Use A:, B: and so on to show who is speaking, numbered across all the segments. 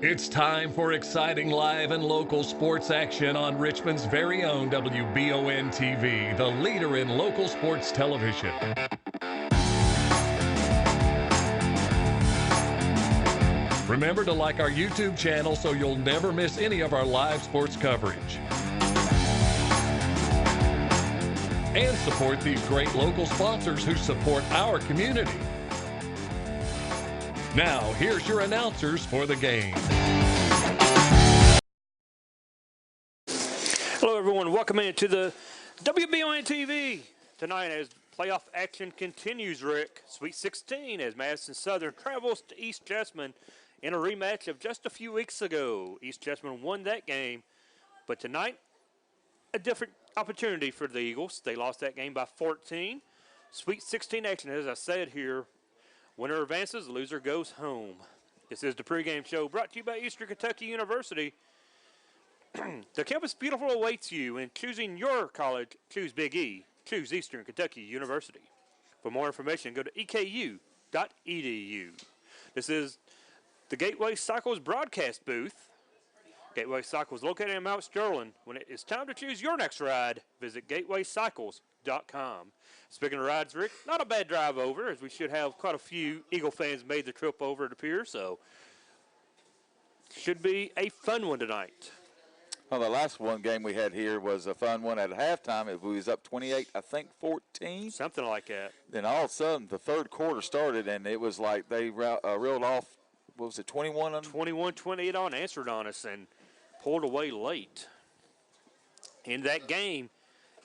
A: It's time for exciting live and local sports action on Richmond's very own WBON TV, the leader in local sports television. Remember to like our YouTube channel so you'll never miss any of our live sports coverage. And support these great local sponsors who support our community. Now, here's your announcers for the game.
B: Hello, everyone. Welcome into the WBON TV. Tonight, as playoff action continues, Rick, Sweet 16 as Madison Southern travels to East Jessamine in a rematch of just a few weeks ago. East Jessamine won that game, but tonight, a different opportunity for the Eagles. They lost that game by 14. Sweet 16 action, as I said here, winner advances, loser goes home. This is the pregame show brought to you by Eastern Kentucky University. The campus beautiful awaits you, in choosing your college, choose Big E, choose Eastern Kentucky University. For more information, go to eku.edu. This is the Gateway Cycles broadcast booth. Gateway Cycles located in Mount Sterling. When it is time to choose your next ride, visit gatewaycycles.com. Speaking of rides, Rick, not a bad drive over, as we should have quite a few Eagle fans made the trip over, it appears, so should be a fun one tonight.
C: Well, the last one game we had here was a fun one. At halftime, it was up 28, I think 14.
B: Something like that.
C: Then all of a sudden, the third quarter started, and it was like they reeled off, what was it, 21?
B: 21-28 unanswered on us and pulled away late. In that game,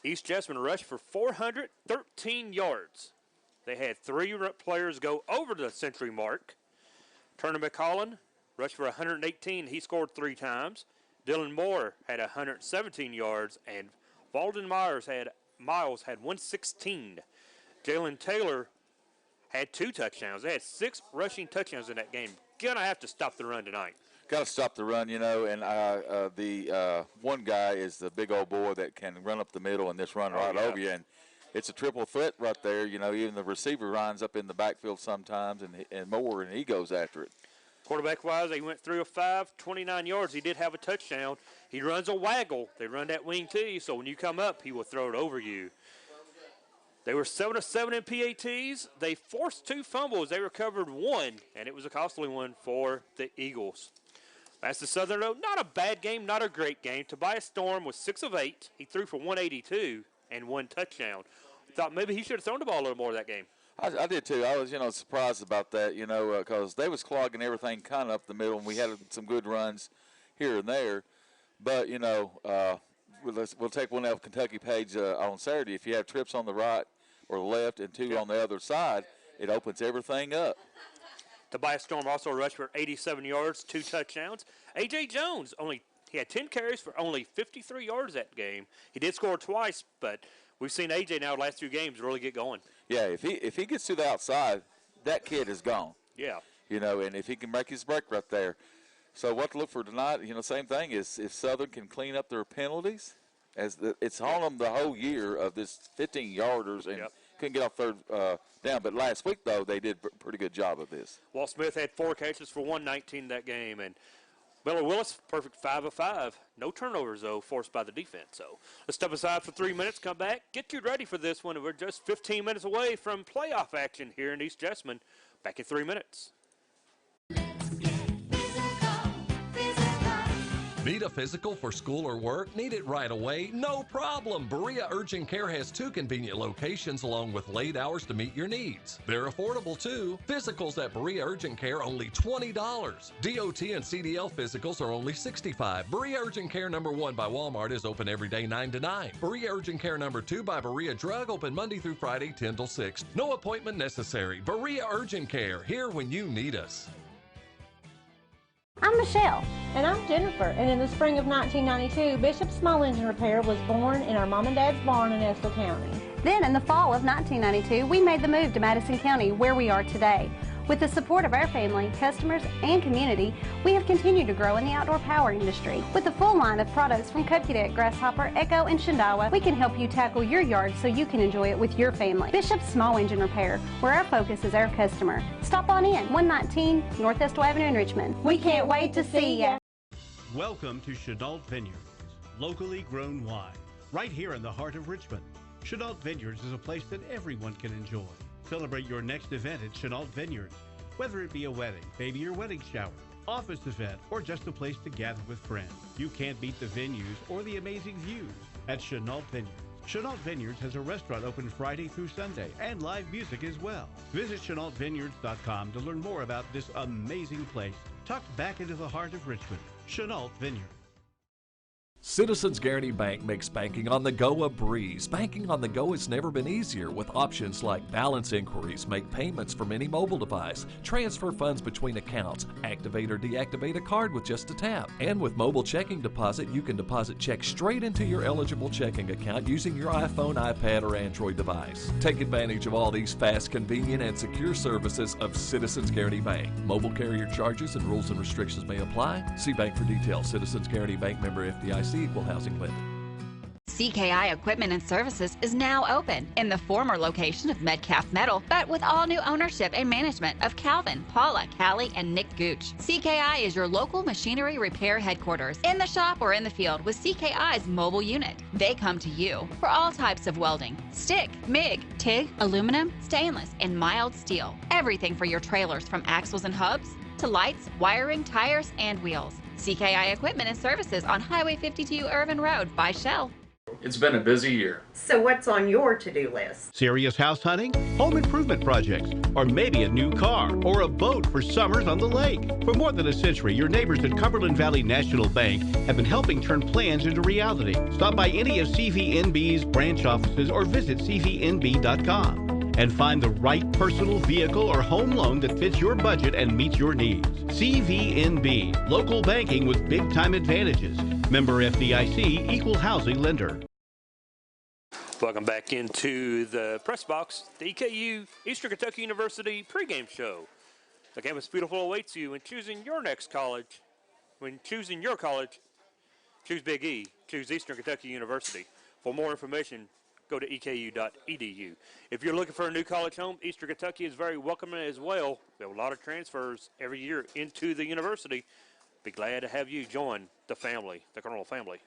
B: East Jessamine rushed for 413 yards. They had three players go over the century mark. Turner McCollin rushed for 118. He scored 3 times. Dylan Moore had 117 yards, and Valden Miles had 116. Jalen Taylor had 2 touchdowns. They had 6 rushing touchdowns in that game. Gonna have to stop the run tonight.
C: Got to stop the run, you know, and the one guy is the big old boy that can run up the middle and just run right over you. And it's a triple threat right there. You know, even the receiver lines up in the backfield sometimes, and Moore, and he goes after it.
B: Quarterback-wise, he went 3 of 5, 29 yards. He did have a touchdown. He runs a waggle. They run that wing to you, so when you come up, he will throw it over you. They were 7 of 7 in PATs. They forced 2 fumbles. They recovered 1, and it was a costly one for the Eagles. As the Southern, though, not a bad game, not a great game. Tobias Storm was 6 of 8. He threw for 182 and 1 touchdown. Thought maybe he should have thrown the ball a little more that game.
C: I did too. I was, surprised about that, because they was clogging everything kind of up the middle, and we had some good runs here and there. But, we'll take one out of Kentucky Page on Saturday. If you have trips on the right or left and 2 on the other side, it opens everything up.
B: Tobias Storm also rushed for 87 yards, 2 touchdowns. A.J. Jones, he had 10 carries for only 53 yards that game. He did score twice, but we've seen A.J. now the last 2 games really get going. Yeah,
C: if he gets to the outside, that kid is gone.
B: Yeah.
C: And if he can make his break right there. So what to look for tonight, same thing is if Southern can clean up their penalties, it's on them the whole year of this 15-yarders and couldn't get off third down. But last week, though, they did a pretty good job of this.
B: Walt Smith had 4 catches for 119 that game, and Miller Willis, perfect 5 of 5. No turnovers, though, forced by the defense. So let's step aside for 3 minutes, come back, get you ready for this one. We're just 15 minutes away from playoff action here in East Jessamine. Back in 3 minutes.
A: Need a physical for school or work? Need it right away? No problem. Berea Urgent Care has 2 convenient locations along with late hours to meet your needs. They're affordable too. Physicals at Berea Urgent Care only $20. DOT and CDL physicals are only $65. Berea Urgent Care number 1 by Walmart is open every day 9 to 9. Berea Urgent Care number 2 by Berea Drug open Monday through Friday 10 till 6. No appointment necessary. Berea Urgent Care, here when you need us.
D: I'm Michelle. And I'm Jennifer. And in the spring of 1992, Bishop Small Engine Repair was born in our mom and dad's barn in Estill County.
E: Then in the fall of 1992, we made the move to Madison County, where we are today. With the support of our family, customers, and community, we have continued to grow in the outdoor power industry. With a full line of products from Cupcadet, Grasshopper, Echo, and Shindawa, we can help you tackle your yard so you can enjoy it with your family. Bishop's Small Engine Repair, where our focus is our customer. Stop on in, 119 North Estill Avenue in Richmond. We can't wait to see ya.
F: Welcome to Chenault Vineyards, locally grown wine, right here in the heart of Richmond. Chenault Vineyards is a place that everyone can enjoy. Celebrate your next event at Chenault Vineyards, whether it be a wedding, baby or wedding shower, office event, or just a place to gather with friends. You can't beat the venues or the amazing views at Chenault Vineyards. Chenault Vineyards has a restaurant open Friday through Sunday and live music as well. Visit ChenaultVineyards.com to learn more about this amazing place tucked back into the heart of Richmond. Chenault Vineyards.
G: Citizens Guaranty Bank makes banking on the go a breeze. Banking on the go has never been easier with options like balance inquiries, make payments from any mobile device, transfer funds between accounts, activate or deactivate a card with just a tap. And with mobile checking deposit, you can deposit checks straight into your eligible checking account using your iPhone, iPad, or Android device. Take advantage of all these fast, convenient, and secure services of Citizens Guaranty Bank. Mobile carrier charges and rules and restrictions may apply. See bank for details. Citizens Guaranty Bank, member FDIC, equal housing lender.
H: CKI Equipment and Services is now open in the former location of Metcalf Metal, but with all new ownership and management of Calvin, Paula, Callie, and Nick Gooch. CKI is your local machinery repair headquarters, in the shop or in the field with CKI's mobile unit. They come to you for all types of welding, stick, MIG, TIG, aluminum, stainless, and mild steel. Everything for your trailers from axles and hubs to lights, wiring, tires, and wheels. CKI Equipment and Services on Highway 52 Irvin Road by Shell.
I: It's been a busy year.
J: So what's on your to-do list?
F: Serious house hunting, home improvement projects, or maybe a new car or a boat for summers on the lake. For more than a century, your neighbors at Cumberland Valley National Bank have been helping turn plans into reality. Stop by any of CVNB's branch offices or visit cvnb.com. and find the right personal vehicle or home loan that fits your budget and meets your needs. CVNB, local banking with big-time advantages. Member FDIC, equal housing lender.
B: Welcome back into the press box, the EKU Eastern Kentucky University pregame show. The campus beautiful awaits you when choosing your next college. When choosing your college, choose Big E, choose Eastern Kentucky University. For more information, go to eku.edu. If you're looking for a new college home, Eastern Kentucky is very welcoming as well. We have a lot of transfers every year into the university. Be glad to have you join the family, the Colonel family.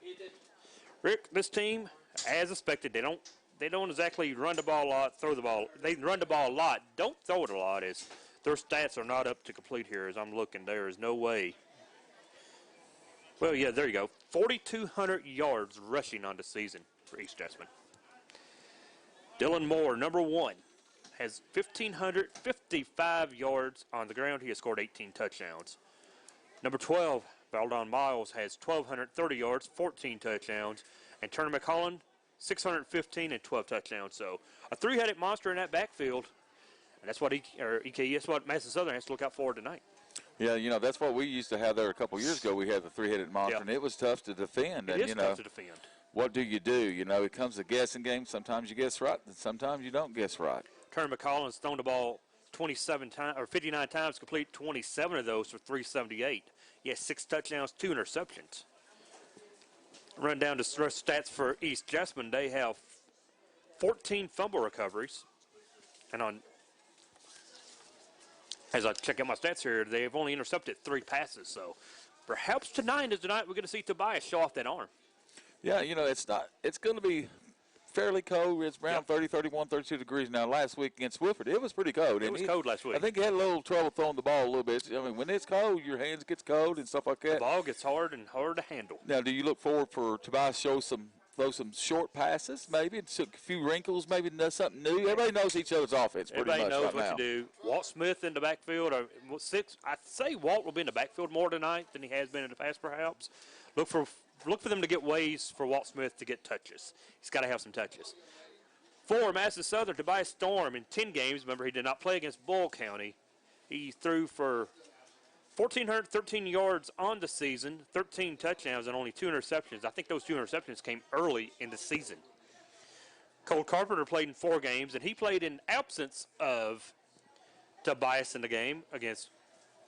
B: Rick, this team, as expected, they don't exactly run the ball a lot, throw the ball. They run the ball a lot, don't throw it a lot. As their stats are not up to complete here as I'm looking. There is no way. Well, yeah, there you go. 4,200 yards rushing on the season for East Jessamine. Dylan Moore, number 1, has 1,555 yards on the ground. He has scored 18 touchdowns. Number 12, Valdon Miles, has 1,230 yards, 14 touchdowns. And Turner McCollum, 615 and 12 touchdowns. So a three-headed monster in that backfield. And that's what EKU, that's what Madison Southern has to look out for tonight.
C: Yeah, you know, that's what we used to have there a couple years ago. We had the three-headed monster, and it was tough to defend.
B: It is tough to defend.
C: What do? You know, it comes to guessing game. Sometimes you guess right, and sometimes you don't guess right.
B: Turner McCollum has thrown the ball 27 times or 59 times, complete 27 of those for 378. He has 6 touchdowns, 2 interceptions. Run down to stats for East Jessamine. They have 14 fumble recoveries, and as I check out my stats here, they've only intercepted 3 passes. So perhaps tonight we're going to see Tobias show off that arm.
C: Yeah, you know, it's going to be fairly cold. It's around 30, 31, 32 degrees now. Last week against Wilford, it was pretty cold.
B: It was cold last week.
C: I think he had a little trouble throwing the ball a little bit. I mean, when it's cold, your hands gets cold and stuff like that.
B: The ball gets hard and hard to handle.
C: Now, do you look forward for Tobias to throw some short passes, maybe, a few wrinkles, maybe something new? Everybody knows each other's offense pretty much right now.
B: Everybody knows what to do. Walt Smith in the backfield. I'd say Walt will be in the backfield more tonight than he has been in the past, perhaps. Look for them to get ways for Walt Smith to get touches. He's got to have some touches. For Madison Southern, Tobias Storm in 10 games. Remember, he did not play against Bull County. He threw for 1,413 yards on the season, 13 touchdowns, and only 2 interceptions. I think those 2 interceptions came early in the season. Cole Carpenter played in 4 games, and he played in absence of Tobias in the game against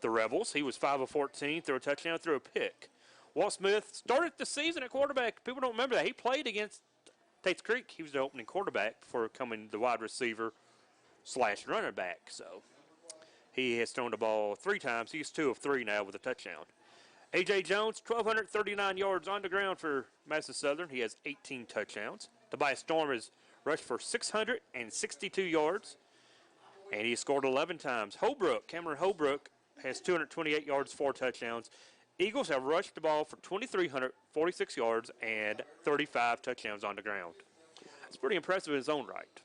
B: the Rebels. He was 5 of 14, threw a touchdown, threw a pick. Walt Smith started the season at quarterback. People don't remember that. He played against Tates Creek. He was the opening quarterback before becoming the wide receiver / running back. So he has thrown the ball 3 times. He's 2 of 3 now with a touchdown. A.J. Jones, 1,239 yards on the ground for Madison Southern. He has 18 touchdowns. Tobias Storm has rushed for 662 yards, and he scored 11 times. Cameron Holbrook, has 228 yards, 4 touchdowns. Eagles have rushed the ball for 2,346 yards and 35 touchdowns on the ground. It's pretty impressive in his own right.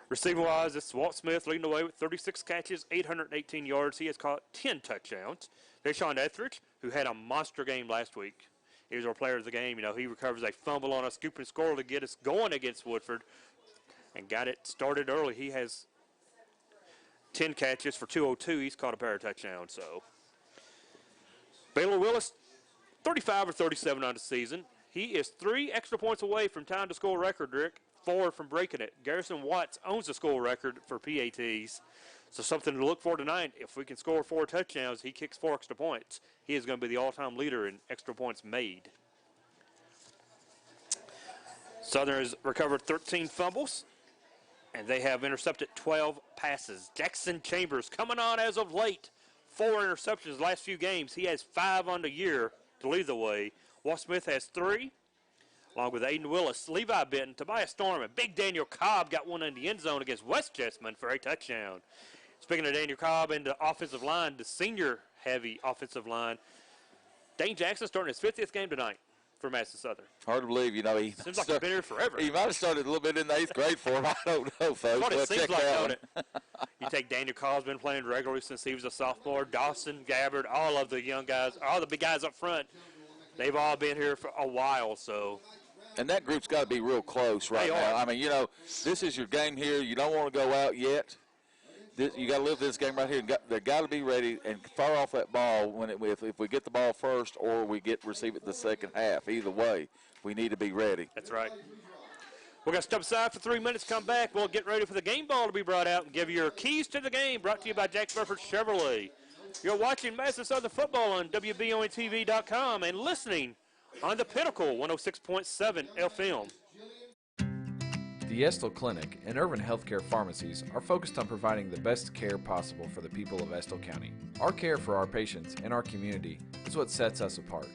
B: Receiving-wise, it's Walt Smith leading the way with 36 catches, 818 yards. He has caught 10 touchdowns. Deshaun Etheridge, who had a monster game last week. He was our player of the game. You know, he recovers a fumble on a scoop and score to get us going against Woodford and got it started early. He has 10 catches for 202. He's caught a pair of touchdowns. So Baylor Willis, 35 or 37 on the season. He is 3 extra points away from time to score record, Rick. 4 from breaking it. Garrison Watts owns the score record for PATs. So something to look for tonight. If we can score 4 touchdowns, he kicks 4 extra points. He is going to be the all-time leader in extra points made. Southern has recovered 13 fumbles, and they have intercepted 12 passes. Jackson Chambers coming on as of late. 4 interceptions the last few games. He has 5 on the year to lead the way. Walt Smith has 3, along with Aiden Willis, Levi Benton, Tobias Storm, and Big Daniel Cobb got one in the end zone against West Jessamine for a touchdown. Speaking of Daniel Cobb and the offensive line, the senior-heavy offensive line, Dane Jackson starting his 50th game tonight for Madison Southern.
C: Hard to believe, you know. He
B: seems like he's been here forever.
C: He might have started a little bit in the 8th grade for him. I don't know, folks.
B: That's what it seems like, don't
C: it?
B: You take Daniel Cobb's been playing regularly since he was a sophomore. Dawson, Gabbard, all of the young guys, all the big guys up front, they've all been here for a while, so.
C: And that group's got to be real close right now. I mean, you know, this is your game here. You don't want to go out yet. You got to live this game right here. They got to be ready and fire off that ball if we get the ball first or we receive it the second half. Either way, we need to be ready.
B: That's right. We're going to step aside for 3 minutes, come back. We'll get ready for the game ball to be brought out and give you your keys to the game, brought to you by Jack Burford Chevrolet. You're watching Madison Southern football on WBONTV.com and listening on the Pinnacle 106.7 FM.
K: The Estill Clinic and Irvin Healthcare Pharmacies are focused on providing the best care possible for the people of Estill County. Our care for our patients and our community is what sets us apart.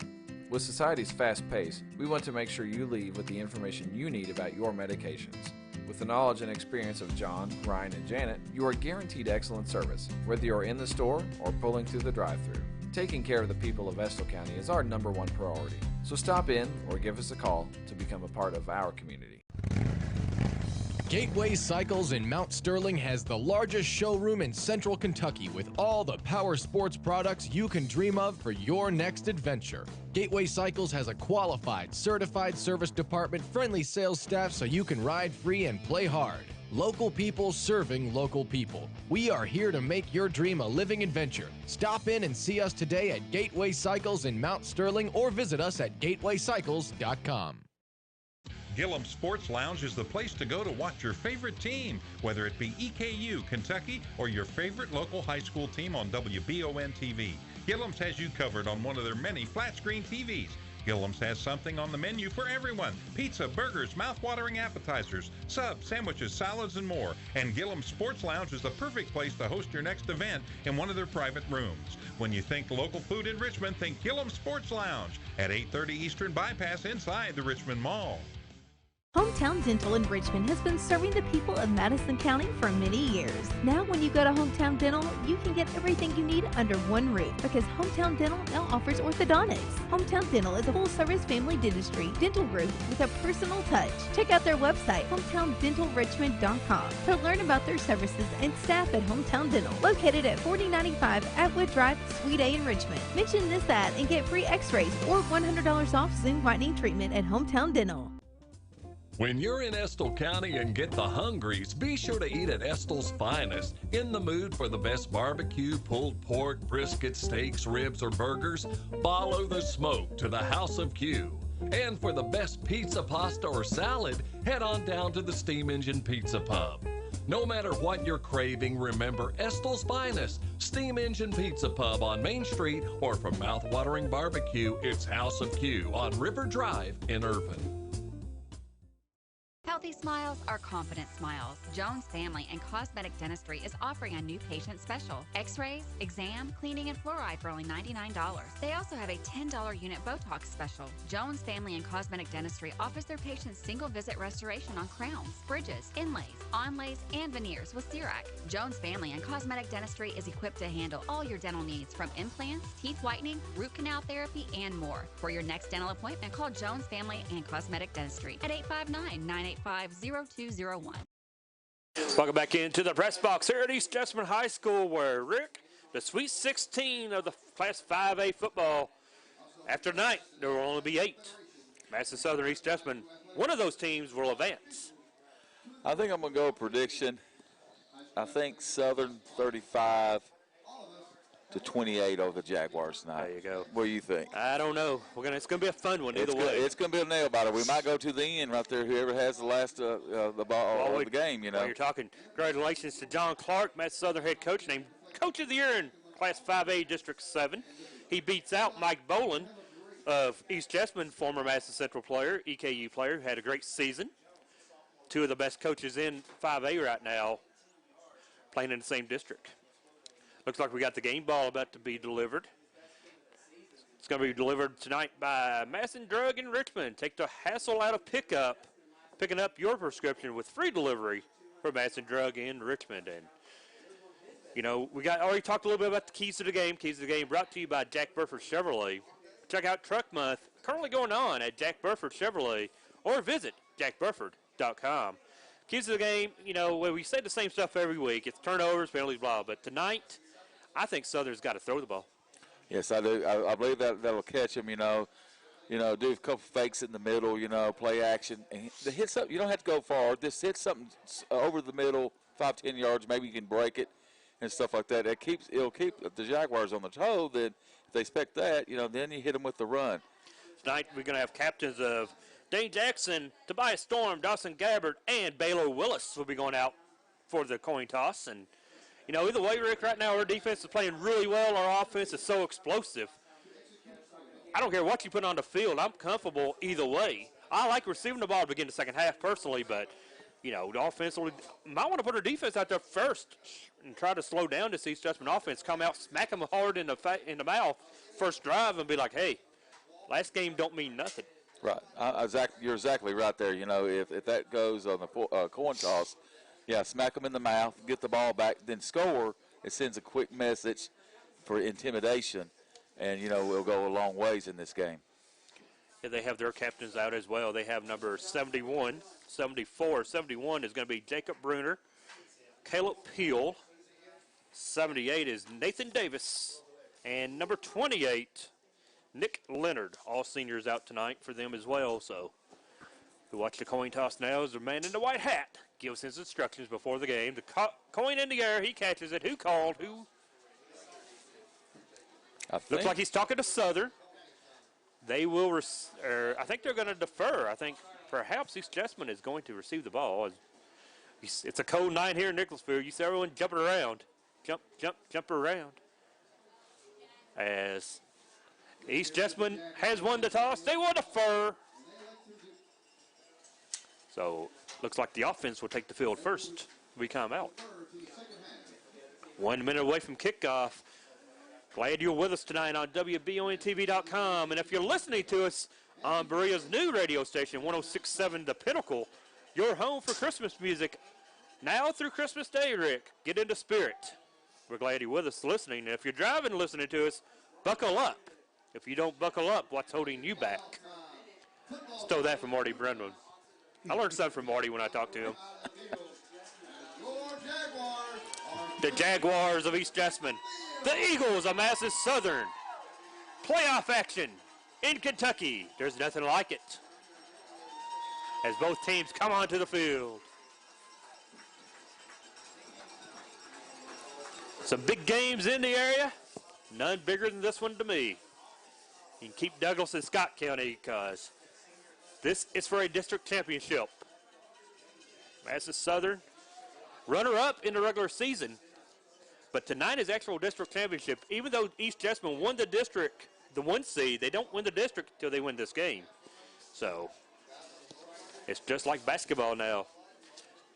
K: With society's fast pace, we want to make sure you leave with the information you need about your medications. With the knowledge and experience of John, Ryan, and Janet, you are guaranteed excellent service, whether you're in the store or pulling through the drive-thru. Taking care of the people of Estill County is our #1 priority. So stop in or give us a call to become a part of our community.
L: Gateway Cycles in Mount Sterling has the largest showroom in Central Kentucky with all the power sports products you can dream of for your next adventure. Gateway Cycles has a qualified, certified service department, friendly sales staff so you can ride free and play hard. Local people serving local people. We are here to make your dream a living adventure. Stop in and see us today at Gateway Cycles in Mount Sterling or visit us at gatewaycycles.com.
M: Gillum Sports Lounge is the place to go to watch your favorite team, whether it be EKU, Kentucky, or your favorite local high school team on WBON TV. Gillum's has you covered on one of their many flat-screen TVs. Gillum's has something on the menu for everyone. Pizza, burgers, mouth-watering appetizers, subs, sandwiches, salads, and more. And Gillum Sports Lounge is the perfect place to host your next event in one of their private rooms. When you think local food in Richmond, think Gillum Sports Lounge at 830 Eastern Bypass inside the Richmond Mall.
N: Hometown Dental in Richmond has been serving the people of Madison County for many years. Now when you go to Hometown Dental, you can get everything you need under one roof because Hometown Dental now offers orthodontics. Hometown Dental is a full-service family dentistry dental group with a personal touch. Check out their website, hometowndentalrichmond.com, to learn about their services and staff at Hometown Dental, located at 4095 Atwood Drive, Suite A in Richmond. Mention this ad and get free x-rays or $100 off Zoom whitening treatment at Hometown Dental.
A: When you're in Estill County and get the hungries, be sure to eat at Estill's Finest. In the mood for the best barbecue, pulled pork, brisket, steaks, ribs, or burgers? Follow the smoke to the House of Q. And for the best pizza, pasta, or salad, head on down to the Steam Engine Pizza Pub. No matter what you're craving, remember Estel's Finest, Steam Engine Pizza Pub on Main Street, or for mouth-watering barbecue, it's House of Q on River Drive in Irvine.
H: Healthy smiles are confident smiles. Jones Family and Cosmetic Dentistry is offering a new patient special. X-rays, exam, cleaning, and fluoride for only $99. They also have a $10 unit Botox special. Jones Family and Cosmetic Dentistry offers their patients single-visit restoration on crowns, bridges, inlays, onlays, and veneers with CERAC. Jones Family and Cosmetic Dentistry is equipped to handle all your dental needs, from implants, teeth whitening, root canal therapy, and more. For your next dental appointment, call Jones Family and Cosmetic Dentistry at 859-985-0201.
B: Welcome back into the press box here at East Jessamine High School, where Rick, the Sweet 16 of the Class 5A football, after tonight there will only be 8. Madison Southern, East Jessamine, one of those teams will advance.
C: I think I'm going to go with prediction. I think Southern 35 to 28 over the Jaguars tonight.
B: There you go.
C: What do you think?
B: I don't know. It's going to be a fun one either way.
C: It's going to be a nail biter. We might go to the end right there. Whoever has the last the ball of the game, you know.
B: While you're talking, congratulations to John Clark, Madison Southern head coach, named Coach of the Year in Class 5A District 7. He beats out Mike Boland of East Jessamine, former Madison Central player, EKU player, who had a great season. Two of the best coaches in 5A right now playing in the same district. Looks like we got the game ball about to be delivered. It's going to be delivered tonight by Madison Drug in Richmond. Take the hassle out of picking up your prescription with free delivery for Madison Drug in Richmond. And, you know, we already talked a little bit about the keys to the game. Keys to the game brought to you by Jack Burford Chevrolet. Check out Truck Month currently going on at Jack Burford Chevrolet, or visit jackburford.com. Keys to the game, you know, we say the same stuff every week. It's turnovers, penalties, blah. But tonight, I think Southern's got to throw the ball.
C: Yes, I do. I believe that'll catch him, you know, do a couple fakes in the middle, you know, play action. And hit something. You don't have to go far. Just hit something over the middle, 5-10 yards. Maybe you can break it and stuff like that. It'll keep the Jaguars on the toe. Then if they expect that, you know, then you hit them with the run.
B: Tonight we're going to have captains of Dane Jackson, Tobias Storm, Dawson Gabbard, and Baylor Willis will be going out for the coin toss. And, you know, either way, Rick, right now our defense is playing really well. Our offense is so explosive. I don't care what you put on the field. I'm comfortable either way. I like receiving the ball to begin the second half personally, but, you know, the offense might want to put our defense out there first and try to slow down this East Jessamine offense, come out, smack them hard in the mouth first drive and be like, hey, last game don't mean nothing.
C: Right. You're exactly right there. You know, if that goes on the coin toss, yeah, smack them in the mouth, get the ball back, then score. It sends a quick message for intimidation, and, you know, we'll go a long ways in this game.
B: Yeah, they have their captains out as well. They have number 71, 74. 71 is going to be Jacob Bruner, Caleb Peel. 78 is Nathan Davis. And number 28, Nick Leonard. All seniors out tonight for them as well. So we watch the coin toss now as the man in the white hat gives his instructions before the game. The coin in the air, he catches it. Who called? Who? Looks like he's talking to Southern. They will, I think they're going to defer. I think perhaps East Jessamine is going to receive the ball. It's a cold night here in Nicholasville. You see everyone jumping around. Jump around. As East Jessamine has won the toss, they will defer. So looks like the offense will take the field first. We come out. 1 minute away from kickoff. Glad you're with us tonight on WBONTV.com. And if you're listening to us on Berea's new radio station, 106.7 The Pinnacle, your home for Christmas music now through Christmas Day, Rick. Get into spirit. We're glad you're with us listening. And if you're driving and listening to us, buckle up. If you don't buckle up, what's holding you back? Stole that from Marty Brennan. I learned something from Marty when I talked to him. The Jaguars of East Jessamine. The Eagles of Madison Southern. Playoff action in Kentucky. There's nothing like it. As both teams come onto the field. Some big games in the area. None bigger than this one to me. You can keep Douglas and Scott County because this is for a district championship. Madison Southern runner-up in the regular season. But tonight is actual district championship. Even though East Jessamine won the district, the 1 seed, they don't win the district until they win this game. So it's just like basketball now.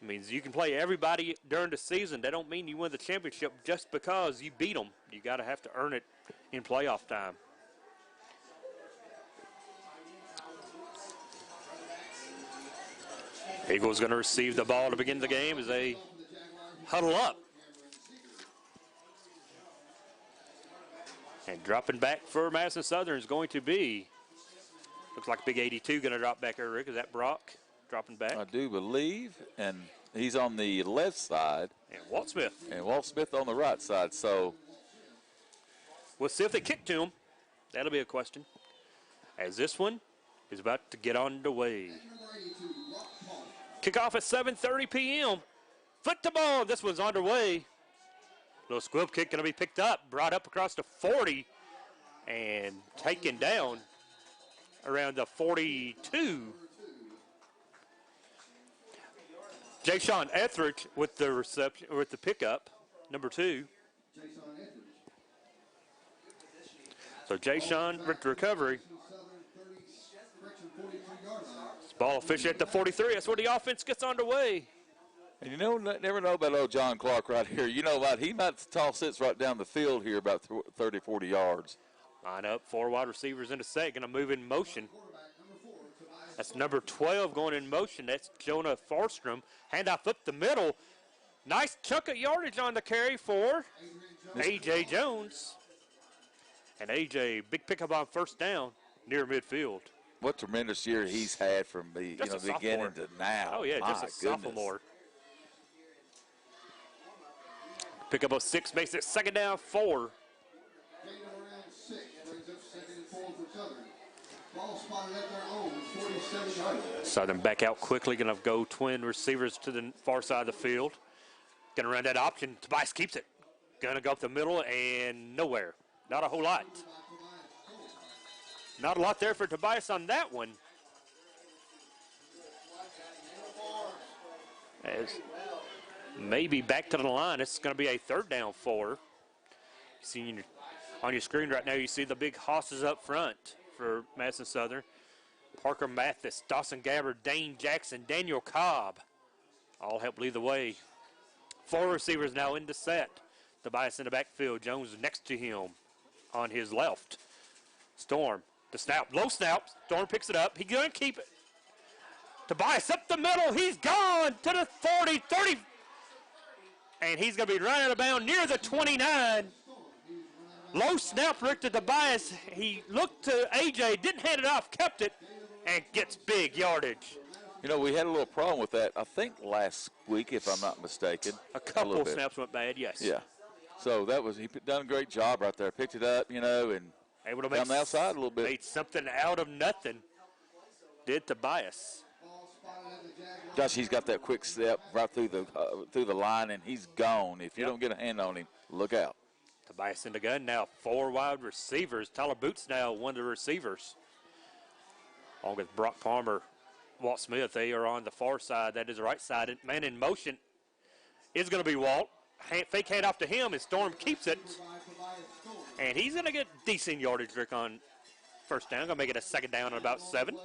B: It means you can play everybody during the season. That don't mean you win the championship just because you beat them. You got to have to earn it in playoff time. Eagles going to receive the ball to begin the game as they huddle up. And dropping back for Madison Southern is going to be, looks like big 82 going to drop back there, Rick. Is that Brock dropping back?
C: I do believe, and he's on the left side.
B: And Walt Smith.
C: And Walt Smith on the right side, so.
B: We'll see if they kick to him. That'll be a question. As this one is about to get underway. Kickoff at 7:30 p.m. Foot to ball. This one's underway. Little squib kick going to be picked up, brought up across the 40, and taken down around the 42. Jay Sean Etheridge with the reception, with the pickup, number 2. So Jay Sean with the recovery. Ball official at the 43. That's where the offense gets underway.
C: And you know, never know about old John Clark right here. You know what? He might toss it right down the field here about 30, 40 yards.
B: Line up, 4 wide receivers in a set. Going to move in motion. That's number 12 going in motion. That's Jonah Farstrom. Handoff up the middle. Nice chunk of yardage on the carry for A.J. Jones. And A.J., big pickup on first down near midfield.
C: What tremendous year he's had from the beginning to now.
B: Oh, yeah, just a sophomore. Pick up a 6, makes it second down 4. Southern back out quickly, going to go twin receivers to the far side of the field. Going to run that option. Tobias keeps it. Going to go up the middle and nowhere. Not a whole lot. Not a lot there for Tobias on that one. As maybe back to the line. It's going to be a third down 4. See on your screen right now, you see the big hosses up front for Madison Southern. Parker Mathis, Dawson Gabbard, Dane Jackson, Daniel Cobb all help lead the way. 4 receivers now in the set. Tobias in the backfield. Jones next to him on his left. Storm, the snap, low snap. Storm picks it up. He's going to keep it. Tobias up the middle. He's gone to the 40, 30. And he's going to be running out of bounds near the 29. Low snap, Rick, to Tobias. He looked to A.J., didn't hand it off, kept it, and gets big yardage.
C: You know, we had a little problem with that, I think, last week, if I'm not mistaken.
B: A couple of snaps went bad, yes.
C: Yeah. So that was, he done a great job right there. Picked it up, you know, and
B: able to
C: down the outside a little bit.
B: Made something out of nothing. Did Tobias.
C: Josh, he's got that quick step right through the line, and he's gone. If you don't get a hand on him, look out.
B: Tobias in the gun now. 4 wide receivers. Tyler Boots now one of the receivers. Along with Brock Palmer, Walt Smith, they are on the far side. That is the right side. Man in motion is going to be Walt. Fake hand off to him, and Storm keeps it. And he's going to get decent yardage, Rick, on first down. Going to make it a second down on about 7.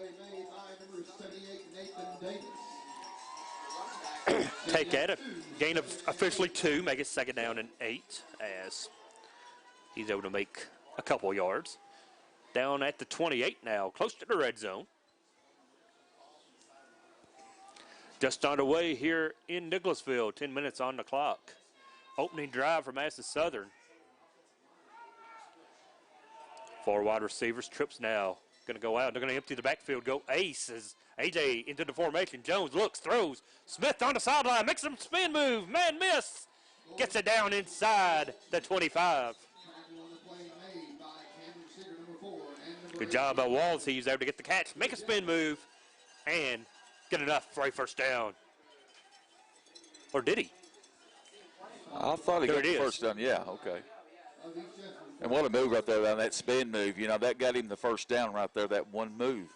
B: Take that, a gain of officially 2, make it second down and 8 as he's able to make a couple yards. Down at the 28 now, close to the red zone. Just underway here in Nicholasville, 10 minutes on the clock. Opening drive for Madison Southern. 4 wide receivers, trips now. Going to go out. They're going to empty the backfield, go ace as A.J. into the formation. Jones looks, throws. Smith on the sideline, makes him spin move. Man miss. Gets it down inside the 25. Good job by Walls. He's able to get the catch, make a spin move, and get enough for a first down. Or did he?
C: I thought he got the first down. Yeah, okay. And what a move right there on that spin move. You know, that got him the first down right there, that one move.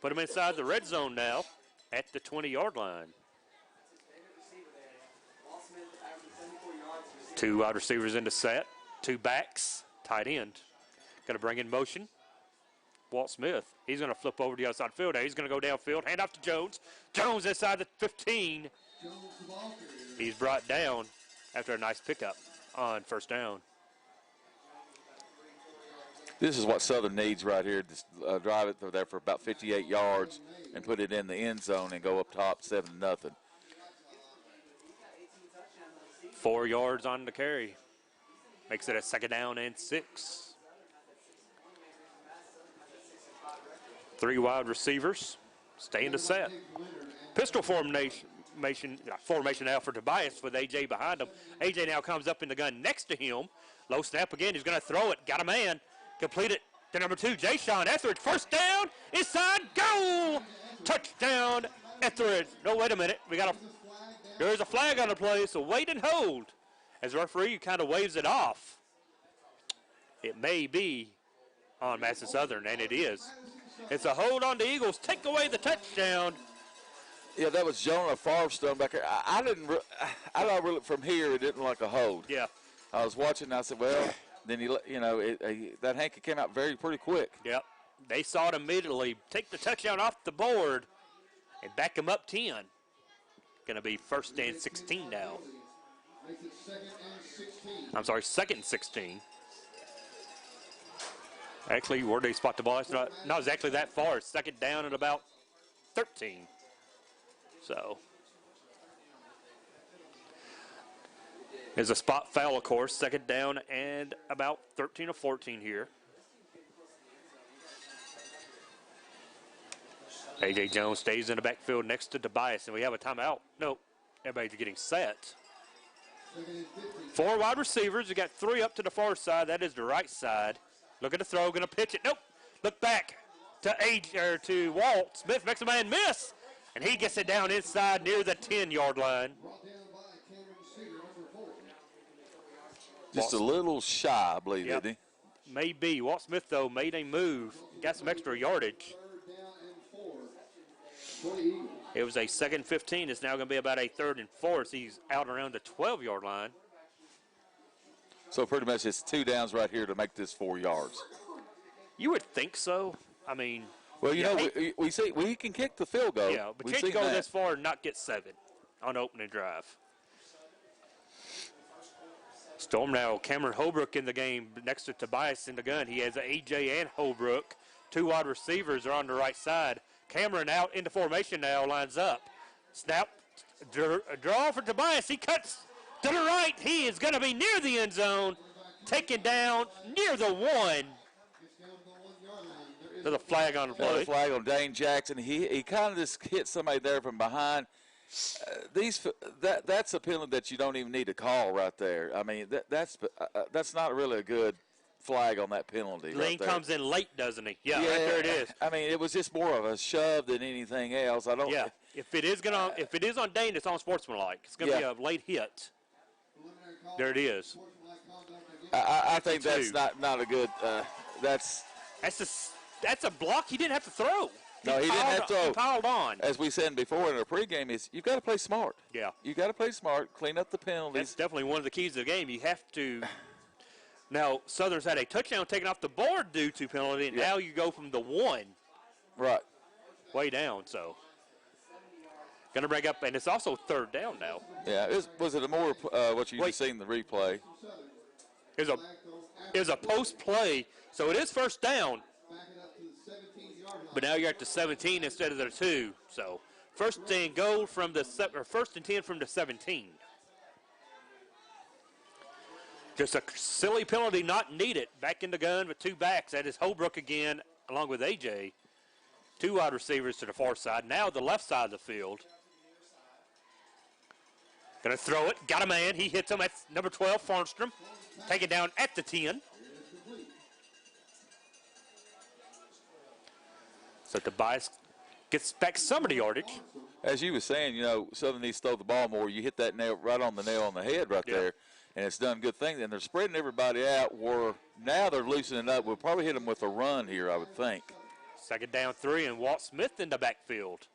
B: Put him inside the red zone now at the 20-yard line. Two wide receivers in the set, two backs, tight end. Going to bring in motion. Walt Smith, he's going to flip over the other side of the field. Now he's going to go downfield, hand off to Jones. Jones inside the 15. He's brought down after a nice pickup on first down.
C: This is what Southern needs right here. Just drive it there for about 58 yards and put it in the end zone and go up top 7-0.
B: 4 yards on the carry. Makes it a 2nd down and 6. 3 wide receivers. Stay in the set. Pistol formation now for Tobias with A.J. behind him. A.J. now comes up in the gun next to him. Low snap again. He's going to throw it. Got a man. Complete it to number 2, Jay-Sean Etheridge. First down. Inside. Goal. Touchdown. Etheridge. No, wait a minute. There's a flag on the play, so wait and hold. As the referee kind of waves it off. It may be on Madison Southern, and it is. It's a hold on the Eagles. Take away the touchdown.
C: Yeah, that was Jonah Farstone back there. I thought really from here it didn't look like a hold.
B: Yeah.
C: I was watching and I said, well, then that hanky came out pretty quick.
B: Yep. They saw it immediately. Take the touchdown off the board and back them up 10. Going to be 1st and 16 now. I'm sorry, 2nd and 16. Actually, where they spot the ball, it's not exactly that far. It's 2nd down at about 13. So, there's a spot foul, of course. 2nd down and about 13 or 14 here. A.J. Jones stays in the backfield next to Tobias, and we have a timeout. No, everybody's getting set. 4 wide receivers. We got 3 up to the far side. That is the right side. Look at the throw, going to pitch it. Nope. Look back to Walt. Smith makes a man miss, and he gets it down inside near the 10-yard line.
C: Just a little shy, I believe, isn't he?
B: Maybe. Walt Smith, though, made a move. Got some extra yardage. It was a 2nd and 15. It's now going to be about a 3rd and 4. So he's out around the 12-yard line.
C: So pretty much it's 2 downs right here to make this 4 yards.
B: You would think so. I mean,
C: well, we see we can kick the field goal.
B: Yeah, but you can't go this far and not get 7 on opening drive. Storm now. Cameron Holbrook in the game next to Tobias in the gun. He has A.J. and Holbrook. 2 wide receivers are on the right side. Cameron out into formation now, lines up. Snap, draw for Tobias. He cuts to the right. He is going to be near the end zone. Taken down near the 1. There's a flag on the play.
C: A flag on Dane Jackson. He kind of just hit somebody there from behind. That's a penalty that you don't even need to call right there. I mean, that's not really a good flag on that penalty.
B: Lane comes in late, doesn't he? Yeah,
C: right
B: there it is.
C: I mean, it was just more of a shove than anything else. I don't.
B: Yeah, if it is on Dane, it's on sportsmanlike. It's going to be a late hit. There it is.
C: I think that's not a good. That's
B: a block he didn't have to throw.
C: No, he didn't have to throw.
B: He piled on.
C: As we said before in our pregame, is you've got to play smart.
B: Yeah.
C: You got to play smart, clean up the penalties.
B: That's definitely one of the keys of the game. You have to. Now, Southern's had a touchdown taken off the board due to penalty, and now you go from the 1.
C: Right.
B: Way down, so. Going to bring up, and it's also 3rd down now.
C: Yeah, was it a more, what you just seen in the replay?
B: It was a post play, so it is 1st down. But now you're at the 17 instead of the 2. So 1st and goal from the 1st and 10 from the 17. Just a silly penalty not needed. Back in the gun with 2 backs. That is Holbrook again, along with A.J. 2 wide receivers to the far side. Now the left side of the field. Going to throw it. Got a man. He hits him at number 12, Farnstrom. Take it down at the 10. So Tobias gets back some of the yardage.
C: As you were saying, Southern needs to throw the ball more. You hit that nail right on the nail on the head right there, and it's done good things. And they're spreading everybody out where now they're loosening up. We'll probably hit them with a run here, I would think.
B: 2nd down 3, and Walt Smith in the backfield.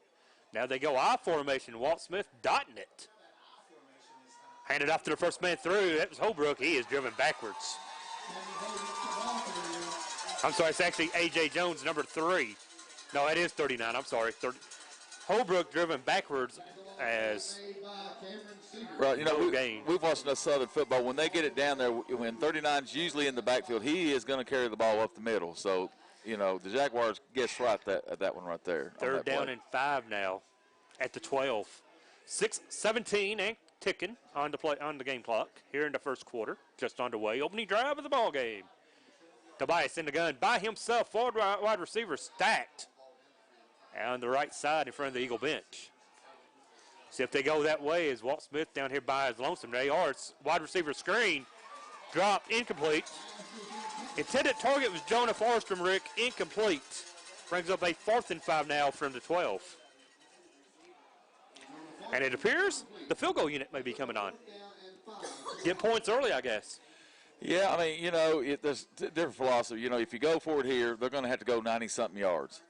B: Now they go I formation. Walt Smith dotting it. Handed off to the first man through. That was Holbrook. He is driven backwards. I'm sorry, it's actually A.J. Jones, number 3. No, that is 39. I'm sorry. Holbrook driven backwards as
C: right. You know, we've watched enough Southern football. When they get it down there, when 39's usually in the backfield, he is going to carry the ball up the middle. So, you know, the Jaguars guessed right that one right there.
B: Third down and 5 now at the 12. 6:17 and ticking on the game clock here in the first quarter. Just underway. Opening drive of the ball game. Tobias in the gun by himself. Forward wide receiver stacked on the right side in front of the Eagle bench. See if they go that way as Walt Smith down here by his lonesome. They are. It's wide receiver screen. Dropped, incomplete. Intended target was Jonah Forrester, Rick. Incomplete. Brings up a 4th and 5 now from the 12. And it appears the field goal unit may be coming on. Get points early, I guess.
C: Yeah, I mean, you know, there's different philosophy. You know, if you go for it here, they're going to have to go 90-something yards.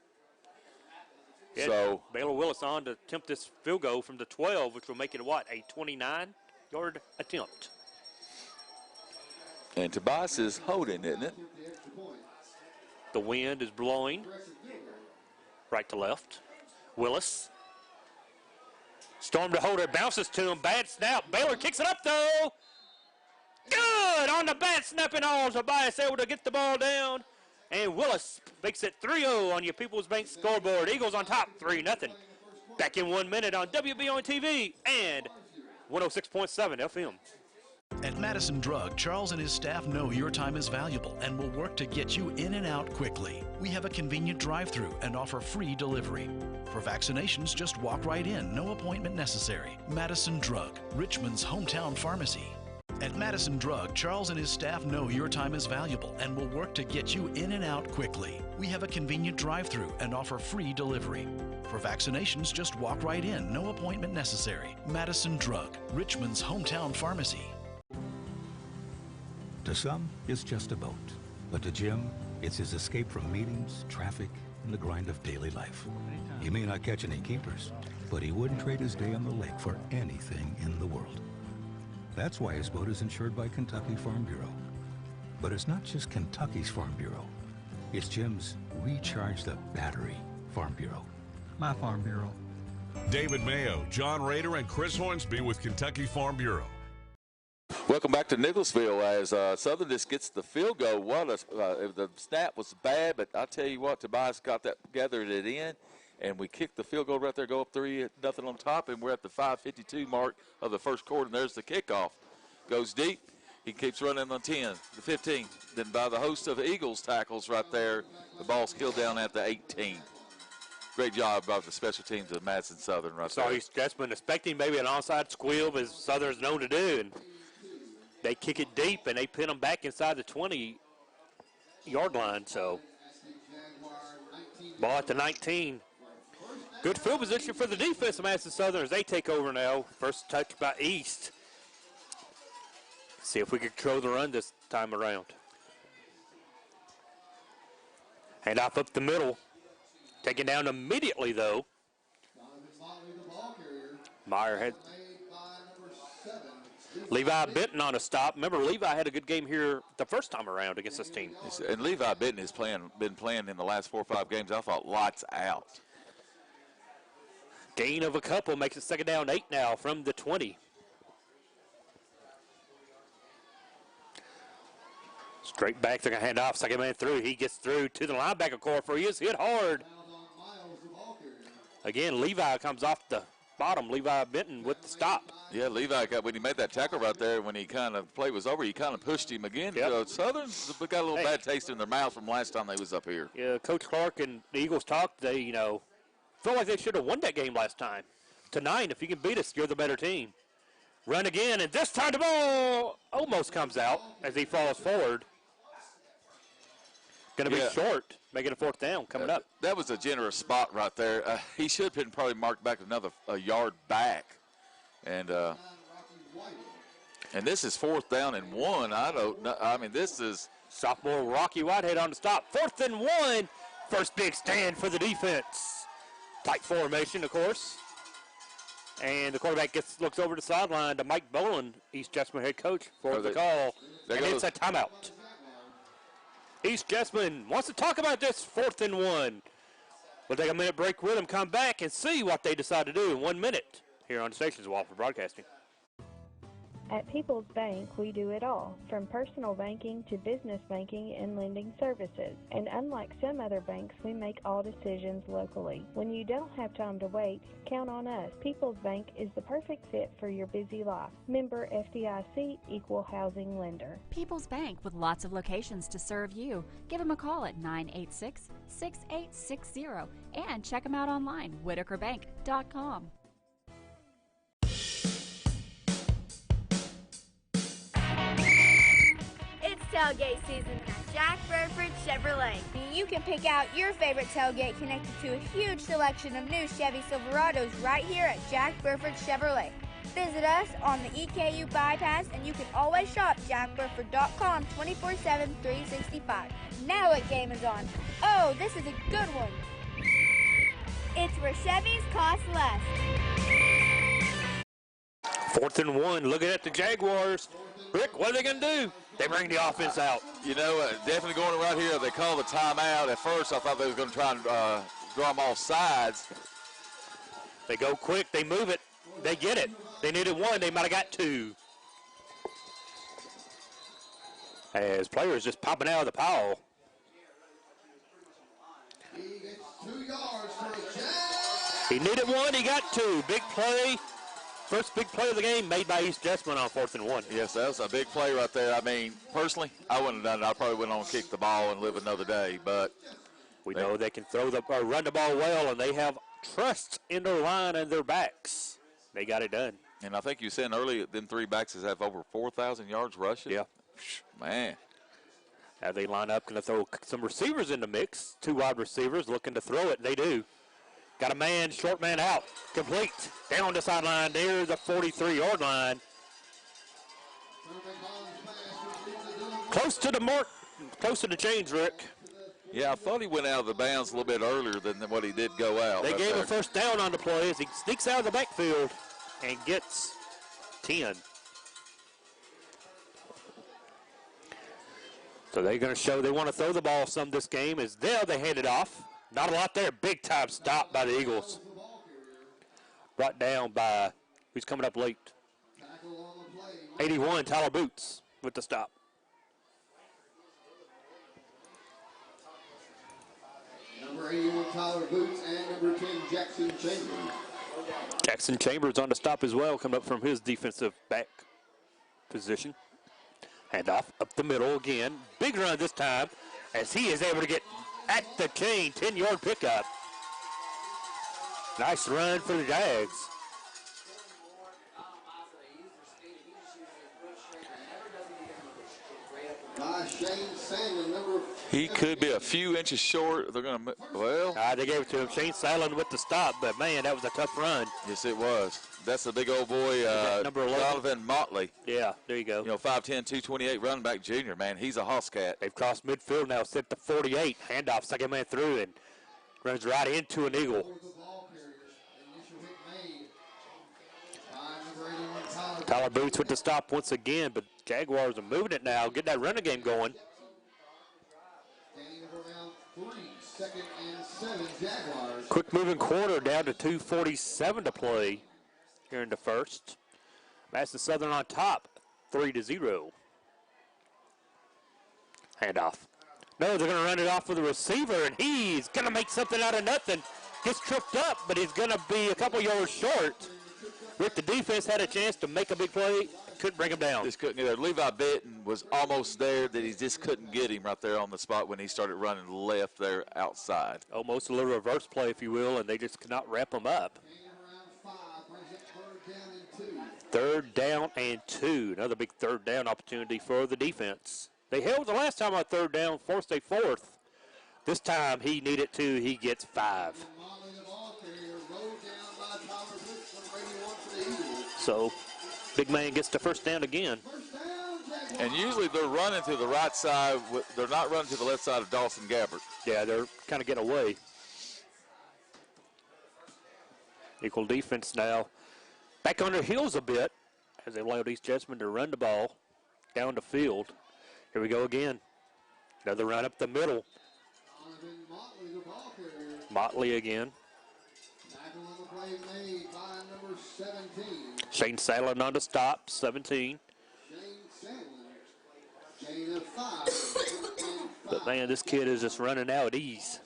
B: Yeah,
C: so
B: Baylor Willis on to attempt this field goal from the 12, which will make it, what, a 29-yard attempt.
C: And Tobias is holding, isn't it?
B: The wind is blowing right to left. Willis. Storm to Holder, bounces to him, bad snap. Baylor kicks it up, though. Good on the bad snap and all. Tobias able to get the ball down. And Willis makes it 3-0 on your People's Bank scoreboard. Eagles on top, 3-0. Back in 1 minute on WBON TV and 106.7 FM.
O: At Madison Drug, Charles and his staff know your time is valuable and will work to get you in and out quickly. We have a convenient drive-through and offer free delivery. For vaccinations, just walk right in, no appointment necessary. Madison Drug, Richmond's hometown pharmacy. At Madison Drug, Charles and his staff know your time is valuable and will work to get you in and out quickly. We have a convenient drive-through and offer free delivery. For vaccinations, just walk right in, no appointment necessary. Madison Drug, Richmond's hometown pharmacy.
P: To some, it's just a boat. But to Jim, it's his escape from meetings, traffic, and the grind of daily life. He may not catch any keepers, but he wouldn't trade his day on the lake for anything in the world. That's why his boat is insured by Kentucky Farm Bureau. But it's not just Kentucky's Farm Bureau. It's Jim's Recharge the Battery Farm Bureau.
Q: My Farm Bureau.
R: David Mayo, John Rader, and Chris Hornsby with Kentucky Farm Bureau.
C: Welcome back to Nicholsville as Southern just gets the field goal. The snap was bad, but I tell you what, Tobias gathered it in, and we kicked the field goal right there, go up 3-0 on top, and we're at the 5:52 mark of the first quarter, and there's the kickoff. Goes deep. He keeps running on 10, the 15. Then by the host of Eagles tackles right there, the ball's killed down at the 18. Great job by the special teams of Madison Southern right there.
B: Sorry, Jessamine expecting maybe an onside squeal, as Southern's known to do, and they kick it deep, and they pin them back inside the 20-yard line. So, ball at the 19. Good field position for the defense of Madison Southern as they take over now. First touch by East. See if we can control the run this time around. Hand off up the middle. Taken down immediately, though. Meyer had Levi Benton on a stop. Remember, Levi had a good game here the first time around against this team.
C: And Levi Benton has been playing in the last 4 or 5 games. I thought lights out.
B: Gain of a couple makes it second down 8 now from the 20. Straight back, they're going to hand off. Second man through. He gets through to the linebacker core for he is hit hard. Again, Levi comes off the bottom. Levi Benton with the stop.
C: Yeah, Levi, when he made that tackle right there, when he kind of play was over, he kind of pushed him again.
B: Yep.
C: Southern's got a little bad taste in their mouth from last time they was up here.
B: Yeah, Coach Clark and the Eagles talked. They, felt like they should have won that game last time. Tonight, if you can beat us, you're the better team. Run again, and this time the ball almost comes out as he falls forward. Going to be short, making a fourth down coming up.
C: That was a generous spot right there. He should have been probably marked back another yard back. And this is 4th down and 1. I don't know. I mean, this is
B: sophomore Rocky Whitehead on the stop. 4th and 1. First big stand for the defense. Tight formation, of course. And the quarterback looks over the sideline to Mike Boland, East Jessamine head coach, for the call. And it's a timeout. East Jessamine wants to talk about this 4th and 1. We'll take a minute break with them, come back, and see what they decide to do in 1 minute here on Stations of Wofford Broadcasting.
Q: At People's Bank, we do it all, from personal banking to business banking and lending services. And unlike some other banks, we make all decisions locally. When you don't have time to wait, count on us. People's Bank is the perfect fit for your busy life. Member FDIC, Equal Housing Lender.
H: People's Bank, with lots of locations to serve you. Give them a call at 986-6860 and check them out online, whitakerbank.com.
S: Tailgate season at Jack Burford Chevrolet. You can pick out your favorite tailgate connected to a huge selection of new Chevy Silverados right here at Jack Burford Chevrolet. Visit us on the EKU bypass, and you can always shop jackburford.com 24/7, 365. Now what game is on? Oh, this is a good one. It's where Chevys cost less.
B: 4th and 1, looking at the Jaguars. Rick, what are they going to do? They bring the offense out.
C: You know, definitely going right here. They call the timeout. At first, I thought they was going to try and draw them off sides.
B: They go quick. They move it. They get it. They needed 1. They might have got 2. As players just popping out of the pile.
T: He gets 2 yards for a jack.
B: He needed 1. He got 2. Big play. First big play of the game made by East Jessamine on 4th and 1.
C: Yes, that was a big play right there. I mean, personally, I wouldn't have done it. I probably went on and kicked the ball and live another day. But
B: we know they can throw or run the ball well, and they have trust in their line and their backs. They got it done.
C: And I think you said earlier, them 3 backs have over 4,000 yards rushing.
B: Yeah.
C: Man.
B: Now they line up, going to throw some receivers in the mix. 2 wide receivers looking to throw it. They do. Got a man, short man out, complete. Down the sideline, near the 43-yard line. Close to the mark, close to the chains, Rick.
C: Yeah, I thought he went out of the bounds a little bit earlier than what he did go out.
B: They gave a first down on the play as he sneaks out of the backfield and gets 10. So they're going to show they want to throw the ball some this game. As there, they hand it off. Not a lot there. Big time stop by the Eagles. Brought down by, who's coming up late? 81, Tyler Boots with the stop.
T: Number 81, Tyler Boots, and number 10, Jackson Chambers.
B: Jackson Chambers on the stop as well, coming up from his defensive back position. Handoff up the middle again. Big run this time as he is able to get at the chain, 10-yard pickup. Nice run for the Jags.
C: He could be a few inches short. They're going to, well.
B: They gave it to him. Shane Sallin with the stop, but, man, that was a tough run.
C: Yes, it was. That's the big old boy,
B: number 11.
C: Donovan Motley.
B: Yeah, there you go.
C: You know, 5'10", 228 running back junior, man. He's a hoss cat.
B: They've crossed midfield now, set to 48. Handoff, second man through, and runs right into an Eagle. Tyler Boots with the stop once again, but Jaguars are moving it now. Get that running game going. Quick moving quarter down to 2:47 to play here in the first. Madison Southern on top, 3-0. Handoff. No, they're going to run it off with a receiver, and he's going to make something out of nothing. Gets tripped up, but he's going to be a couple yards short. Rick, the defense had a chance to make a big play. Couldn't bring him down.
C: Just couldn't get there. Levi Benton was almost there, that he just couldn't get him right there on the spot when he started running left there outside.
B: Almost a little reverse play, if you will, and they just could not wrap him up. 3rd down and 2. Another big 3rd down opportunity for the defense. They held the last time on 3rd down, forced a 4th. This time he needed 2. He gets 5. So, big man gets the first down again.
C: And usually they're running to the right side. They're not running to the left side of Dawson Gabbert.
B: Yeah, they're kind of getting away. Equal defense now. back on their heels a bit as they allowed East Jessamine to run the ball down the field. Here we go again. Another run up the middle. Motley again. Shane Sadler on the stop, 17. But, man, this kid is just running out at ease.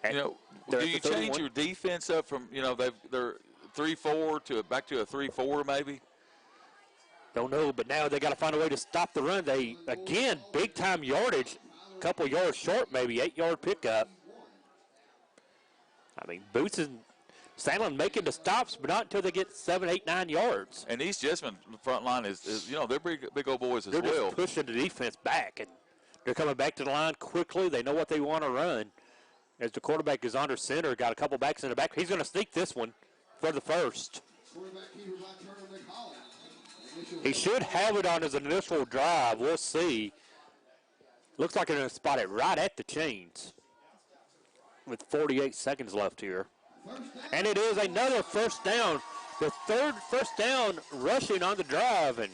C: You know, do you change your defense up from, you know, they're 3-4 to back to a 3-4 maybe?
B: Don't know, but now they got to find a way to stop the run. They, again, big-time yardage, a couple yards short maybe, 8-yard pickup. I mean, Boots and Sandlin making the stops, but not until they get 7, 8, 9 yards.
C: And East Jessamine front line is you know, they're big old boys as well.
B: They're just pushing the defense back, and they're coming back to the line quickly. They know what they want to run. As the quarterback is under center, got a couple backs in the back. He's going to sneak this one for the first. He should have it on his initial drive. We'll see. Looks like they're going to spot it right at the chains with 48 seconds left here. And it is another first down. The third first down rushing on the drive. And,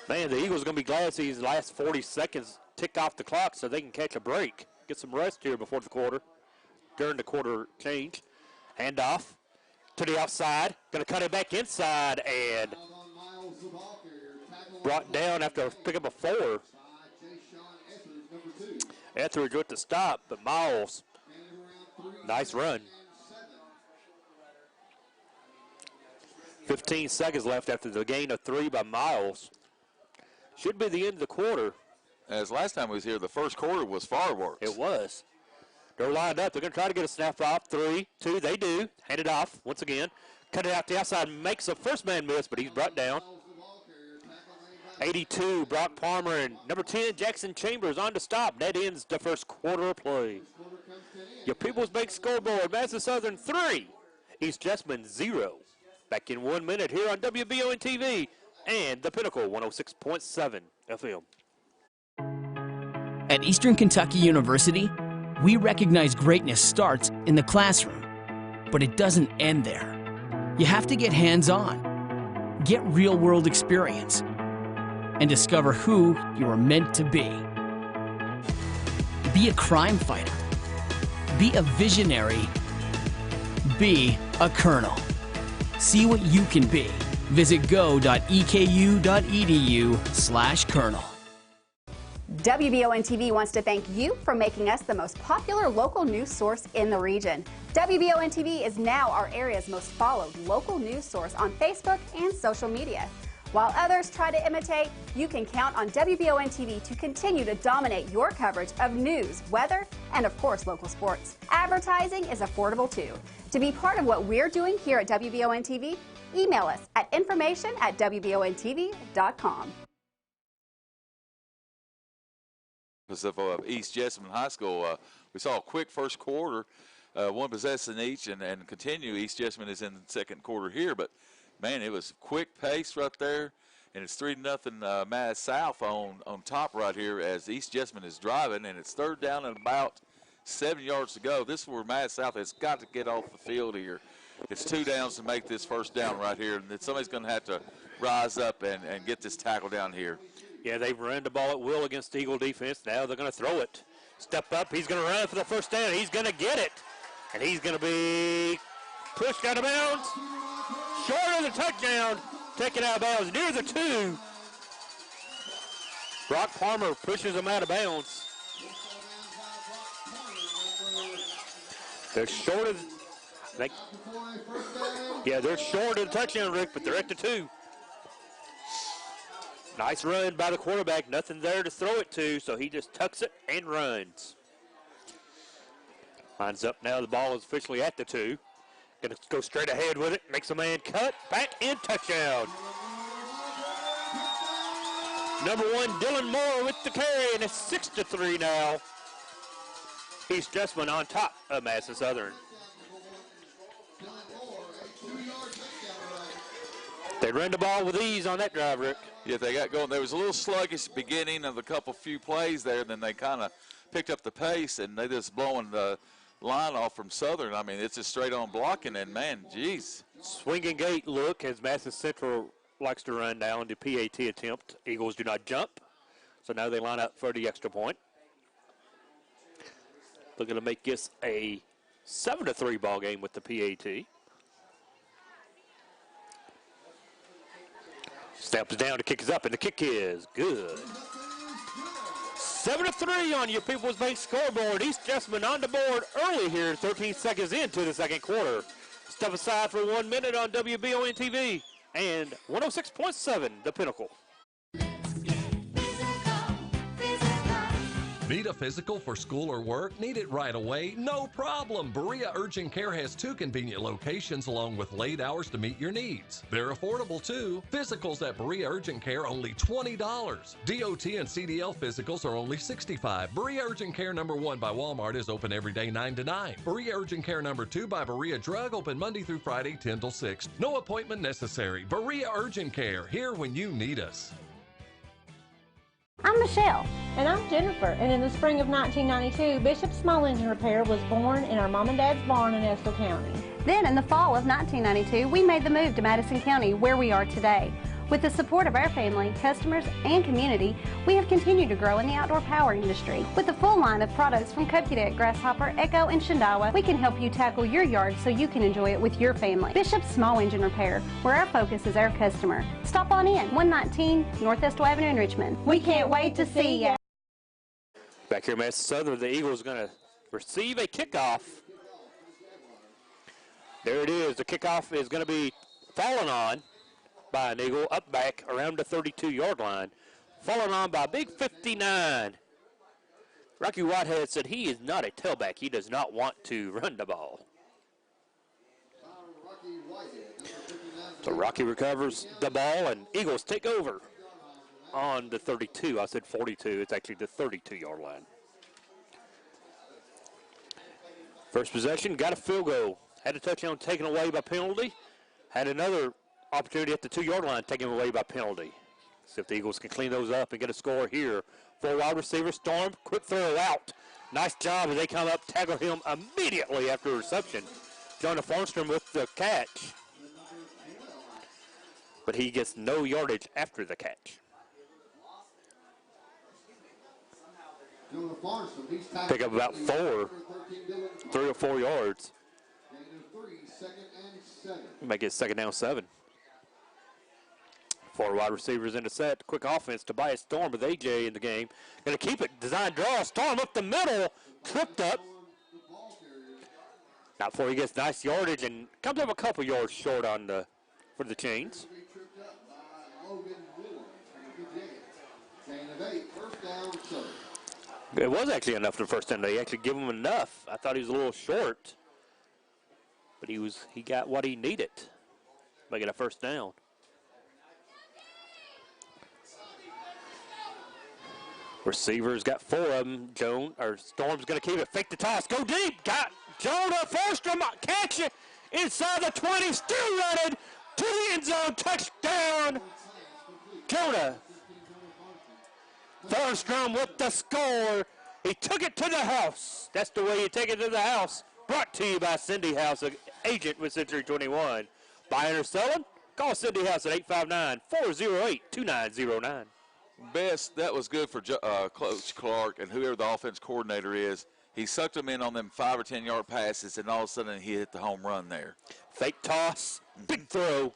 B: man, the Eagles are going to be glad to see these last 40 seconds tick off the clock so they can catch a break. Get some rest here before the quarter, during the quarter change. Handoff to the outside. Going to cut it back inside and brought down after picking up a 4. Etheridge with the stop, but Miles, nice run. 15 seconds left after the gain of 3 by Miles. Should be the end of the quarter.
C: As last time we was here, the first quarter was fireworks.
B: It was. They're lined up. They're going to try to get a snap off. 3, 2, they do. Hand it off once again. Cut it out the outside. Makes a first man miss, but he's brought down. 82, Brock Palmer, and number 10, Jackson Chambers on to stop. That ends the first quarter of play. Your People's Bank scoreboard, Madison Southern 3, East Jessamine 0. Back in 1 minute here on WBON TV and the Pinnacle 106.7 FM.
U: At Eastern Kentucky University, we recognize greatness starts in the classroom, but it doesn't end there. You have to get hands-on, get real-world experience, and discover who you are meant to be. Be a crime fighter. Be a visionary. Be a colonel. See what you can be. Visit go.eku.edu/colonel.
V: WBON TV wants to thank you for making us the most popular local news source in the region. WBON TV is now our area's most followed local news source on Facebook and social media. While others try to imitate, you can count on WBON TV to continue to dominate your coverage of news, weather, and of course local sports. Advertising is affordable too. To be part of what we're doing here at WBON TV, email us at information@wbontv.com.
C: Of East Jessamine High School, we saw a quick first quarter, one possession each, and continue. East Jessamine is in the second quarter here, but man, it was quick pace right there, and it's 3-0 Mass South on top right here as East Jessamine is driving, and it's third down and about 7 yards to go. This is where Mass South has got to get off the field here. It's 2 downs to make this first down right here, and somebody's going to have to rise up and get this tackle down here.
B: Yeah, they've run the ball at will against the Eagle defense. Now they're going to throw it. Step up. He's going to run for the first down. He's going to get it. And he's going to be pushed out of bounds. Short of the touchdown. Taken out of bounds. Near the 2. Brock Palmer pushes him out of bounds. They're short of they're short of the touchdown, Rick, but they're at the 2. Nice run by the quarterback. Nothing there to throw it to, so he just tucks it and runs. Lines up now. The ball is officially at the 2. Going to go straight ahead with it. Makes a man cut. Back in touchdown. Number 1, Dylan Moore with the carry, and it's 6-3 now. East Jessamine on top of Madison Southern. They ran the ball with ease on that drive, Rick.
C: Yeah, they got going. There was a little sluggish beginning of a few plays there, then they kind of picked up the pace, and they just blowing the line off from Southern. I mean, it's just straight on blocking, and man, geez.
B: Swinging gate look as Madison Central likes to run down the PAT attempt. Eagles do not jump, so now they line up for the extra point. Looking to make this a 7-3 ball game with the PAT. Steps down, the kick is up, and the kick is good. 7-3 on your People's Bank scoreboard. East Jessamine on the board early here, 13 seconds into the second quarter. Step aside for 1 minute on WBON TV and 106.7 The Pinnacle.
A: Need a physical for school or work? Need it right away? No problem. Berea Urgent Care has 2 convenient locations along with late hours to meet your needs. They're affordable too. Physicals at Berea Urgent Care only $20. DOT and CDL physicals are only $65. Berea Urgent Care number 1 by Walmart is open every day 9 to 9. Berea Urgent Care number 2 by Berea Drug open Monday through Friday 10 till 6. No appointment necessary. Berea Urgent Care, here when you need us.
D: I'm Michelle. And I'm Jennifer. And in the spring of 1992, Bishop Small Engine Repair was born in our mom and dad's barn in Estill County.
V: Then in the fall of 1992, we made the move to Madison County, where we are today. With the support of our family, customers, and community, we have continued to grow in the outdoor power industry. With a full line of products from Cupcadet, Grasshopper, Echo, and Shindawa, we can help you tackle your yard so you can enjoy it with your family. Bishop Small Engine Repair, where our focus is our customer. Stop on in, 119 North Estill Avenue in Richmond. We can't wait to see you.
B: Back here, Madison Southern, the Eagles going to receive a kickoff. There it is. The kickoff is going to be fallen on by an Eagle up back around the 32-yard line. Fallen on by a big 59. Rocky Whitehead said he is not a tailback. He does not want to run the ball. So Rocky recovers the ball, and Eagles take over on the 32. I said 42. It's actually the 32-yard line. First possession, got a field goal. Had a touchdown taken away by penalty. Had another opportunity at the 2-yard line taken away by penalty. See if the Eagles can clean those up and get a score here. 4 wide receiver, Storm, quick throw out. Nice job as they come up, tackle him immediately after reception. Jonah Farnstrom with the catch. But he gets no yardage after the catch. Pick up about 3 or 4 yards. Make it 2nd down 7. 4 wide receivers in the set. Quick offense. Tobias Storm with AJ in the game. Going to keep it. Design draw. Storm up the middle. Tripped up. Not before he gets nice yardage and comes up a couple yards short on for the chains. It was actually enough for the first down. They actually give him enough. I thought he was a little short, but he got what he needed. Making a first down. Receivers got 4 of them. Storm's going to keep it. Fake the toss. Go deep. Got Jonah Farnstrom. Catch it inside the 20. Still running to the end zone. Touchdown. Jonah Farnstrom with the score. He took it to the house. That's the way you take it to the house. Brought to you by Cindy House, an agent with Century 21. Buying or selling? Call Cindy House at 859-408-2909.
C: Best, that was good for Coach Clark and whoever the offense coordinator is. He sucked them in on them 5 or 10 yard passes, and all of a sudden he hit the home run there.
B: Fake toss, big throw.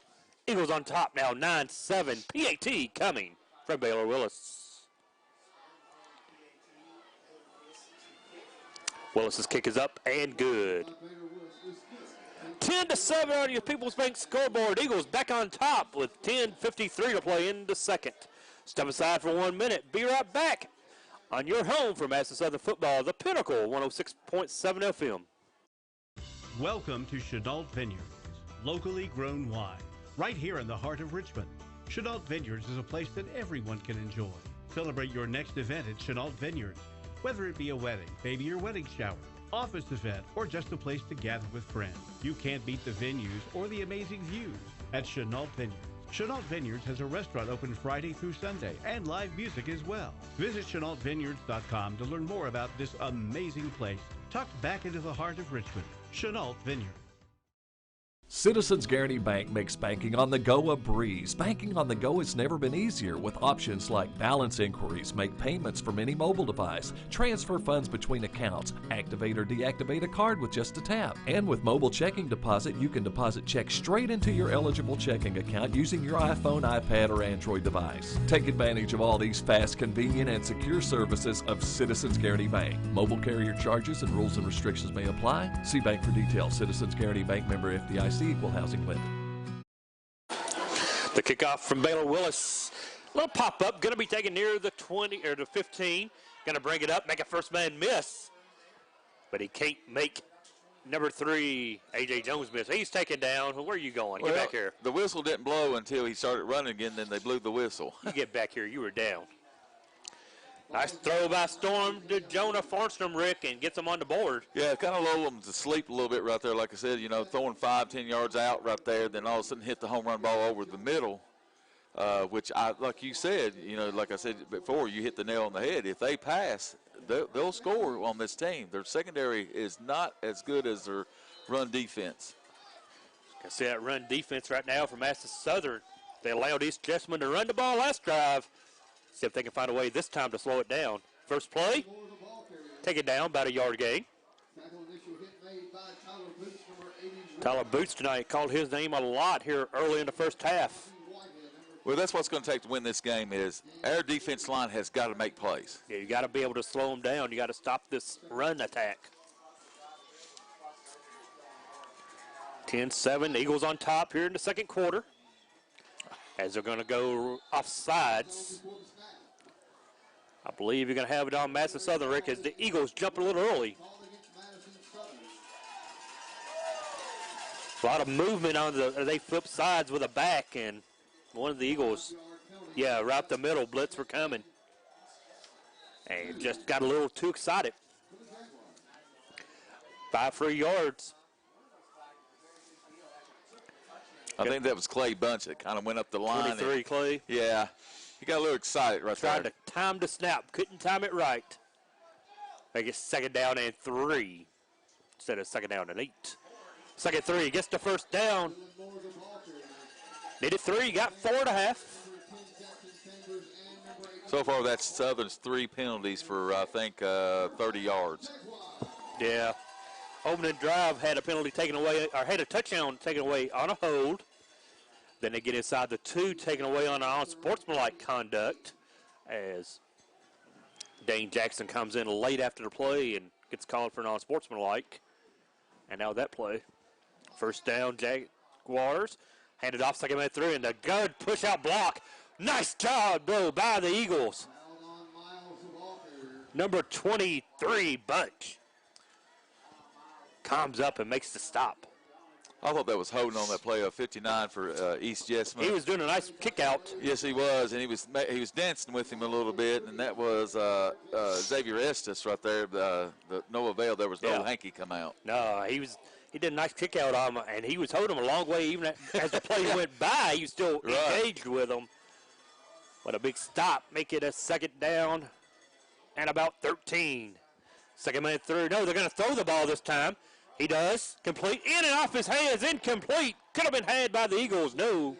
B: Eagles on top now, 9-7. PAT coming from Baylor Willis. Willis's kick is up and good. 10-7 on your People's Bank scoreboard. Eagles back on top with 10:53 to play in the second. Step aside for 1 minute. Be right back on your home for Madison Southern football, the Pinnacle, 106.7 FM.
F: Welcome to Chenault Vineyards, locally grown wine, right here in the heart of Richmond. Chenault Vineyards is a place that everyone can enjoy. Celebrate your next event at Chenault Vineyards, whether it be a wedding, baby or wedding shower, office event, or just a place to gather with friends. You can't beat the venues or the amazing views at Chenault Vineyards. Chenault Vineyards has a restaurant open Friday through Sunday and live music as well. Visit ChenaultVineyards.com to learn more about this amazing place tucked back into the heart of Richmond. Chenault Vineyard.
E: Citizens Guaranty Bank makes banking on the go a breeze. Banking on the go has never been easier with options like balance inquiries, make payments from any mobile device, transfer funds between accounts, activate or deactivate a card with just a tap. And with mobile checking deposit, you can deposit checks straight into your eligible checking account using your iPhone, iPad, or Android device. Take advantage of all these fast, convenient, and secure services of Citizens Guaranty Bank. Mobile carrier charges and rules and restrictions may apply. See bank for details. Citizens Guaranty Bank, member FDIC. Equal housing lender.
B: The kickoff from Baylor Willis. Little pop-up, going to be taken near the 20 or the 15. Going to bring it up, make a first man miss. But he can't make number 3, A.J. Jones, miss. He's taken down. Where are you going? Get back here.
C: The whistle didn't blow until he started running again, then they blew the whistle.
B: You get back here. You were down. Nice throw by Storm to Jonah Farnstrom, Rick, and gets him on the board.
C: Yeah, kind of lull him to sleep a little bit right there. Like I said, throwing 5-10 yards out right there, then all of a sudden hit the home run ball over the middle, which, like you said, like I said before, you hit the nail on the head. If they pass, they'll score on this team. Their secondary is not as good as their run defense.
B: I see that run defense right now from Madison Southern. They allowed East Jessamine to run the ball last drive. See if they can find a way this time to slow it down. First play, take it down, about a yard gain. Tyler Boots tonight called his name a lot here early in the first half.
C: Well, that's what's going to take to win this game is our defense line has got to make plays.
B: Yeah, you got to be able to slow them down. You got to stop this run attack. 10-7, Eagles on top here in the second quarter. As they're going to go offsides. I believe you're going to have it on Madison Southern, Rick, as the Eagles jump a little early. A lot of movement on they flip sides with a back, and one of the Eagles, right up the middle, blitz were coming. And just got a little too excited. 5 free yards.
C: I think that was Clay Bunch that kind of went up the line.
B: 23, Clay.
C: Yeah. He got a little excited right there.
B: Tried to time the snap. Couldn't time it right. They get second down and 3 instead of second down and 8. Second 3. Gets the first down. Needed 3. Got 4.5.
C: So far, that's Southern's 3 penalties for, I think, 30 yards.
B: Yeah. Opening drive had a penalty taken away, or had a touchdown taken away on a hold. Then they get inside the 2, taken away on an unsportsmanlike conduct as Dane Jackson comes in late after the play and gets called for an unsportsmanlike. And now that play. First down, Jaguars. Handed off, second man through, and the good push-out block. Nice job, though, by the Eagles. Number 23, Bunch. Comes up and makes the stop.
C: I thought that was holding on that play of 59 for East Jessamine.
B: He was doing a nice kick out.
C: Yes, he was, and he was dancing with him a little bit, and that was Xavier Estes right there. No avail. There was no hanky come out.
B: No, he did a nice kick out on him, and he was holding him a long way. Even as the play went by, he was still engaged with him. But a big stop, make it a second down and about 13. Second man through. No, they're going to throw the ball this time. He does. Complete. In and off his hands. Incomplete. Could have been had by the Eagles. No.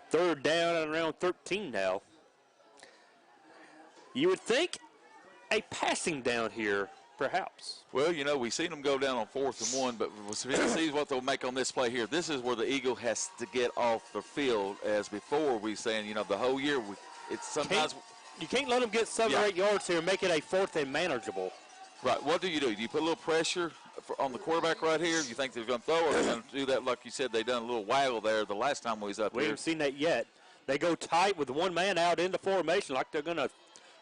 B: Third down and around 13 now. You would think a passing down here, perhaps.
C: Well, we've seen them go down on 4th and 1, but we'll see what they'll make on this play here. This is where the Eagle has to get off the field. As before, we're saying, the whole year, it's sometimes.
B: You can't let them get 7 or 8 yards here and make it a 4th and manageable.
C: Right. What do? Do you put a little pressure on the quarterback right here? You think they're going to throw, or they're going to do that like you said? They done a little waggle there the last time we was up here.
B: We haven't seen that yet. They go tight with one man out in the formation like they're going to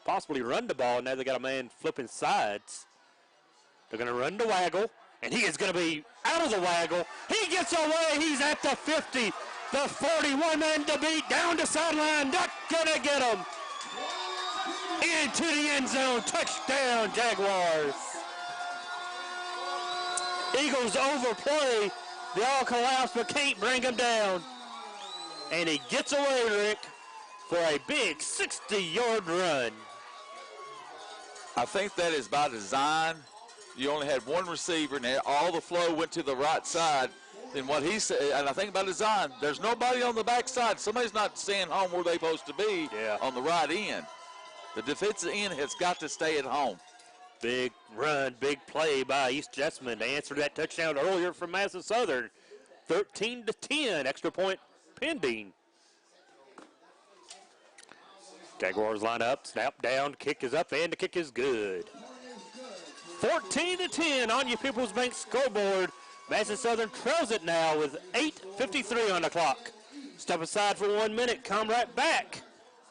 B: possibly run the ball. Now they got a man flipping sides. They're going to run the waggle, and he is going to be out of the waggle. He gets away. He's at the 50. The 41 man to beat down the sideline. Not going to get him. Into the end zone. Touchdown, Jaguars. Eagles overplay. They all collapse, but can't bring him down. And he gets away, Rick, for a big 60-yard run.
C: I think that is by design. You only had one receiver, and all the flow went to the right side. Then what he said, and I think by design, there's nobody on the backside. Somebody's not staying home where they're supposed to be on the right end. The defensive end has got to stay at home.
B: Big run, big play by East Jessamine to answer that touchdown earlier from Madison Southern. 13-10, extra point pending. Jaguars line up, snap down, kick is up, and the kick is good. 14-10 on your People's Bank scoreboard. Madison Southern trails it now with 8:53 on the clock. Step aside for 1 minute. Come right back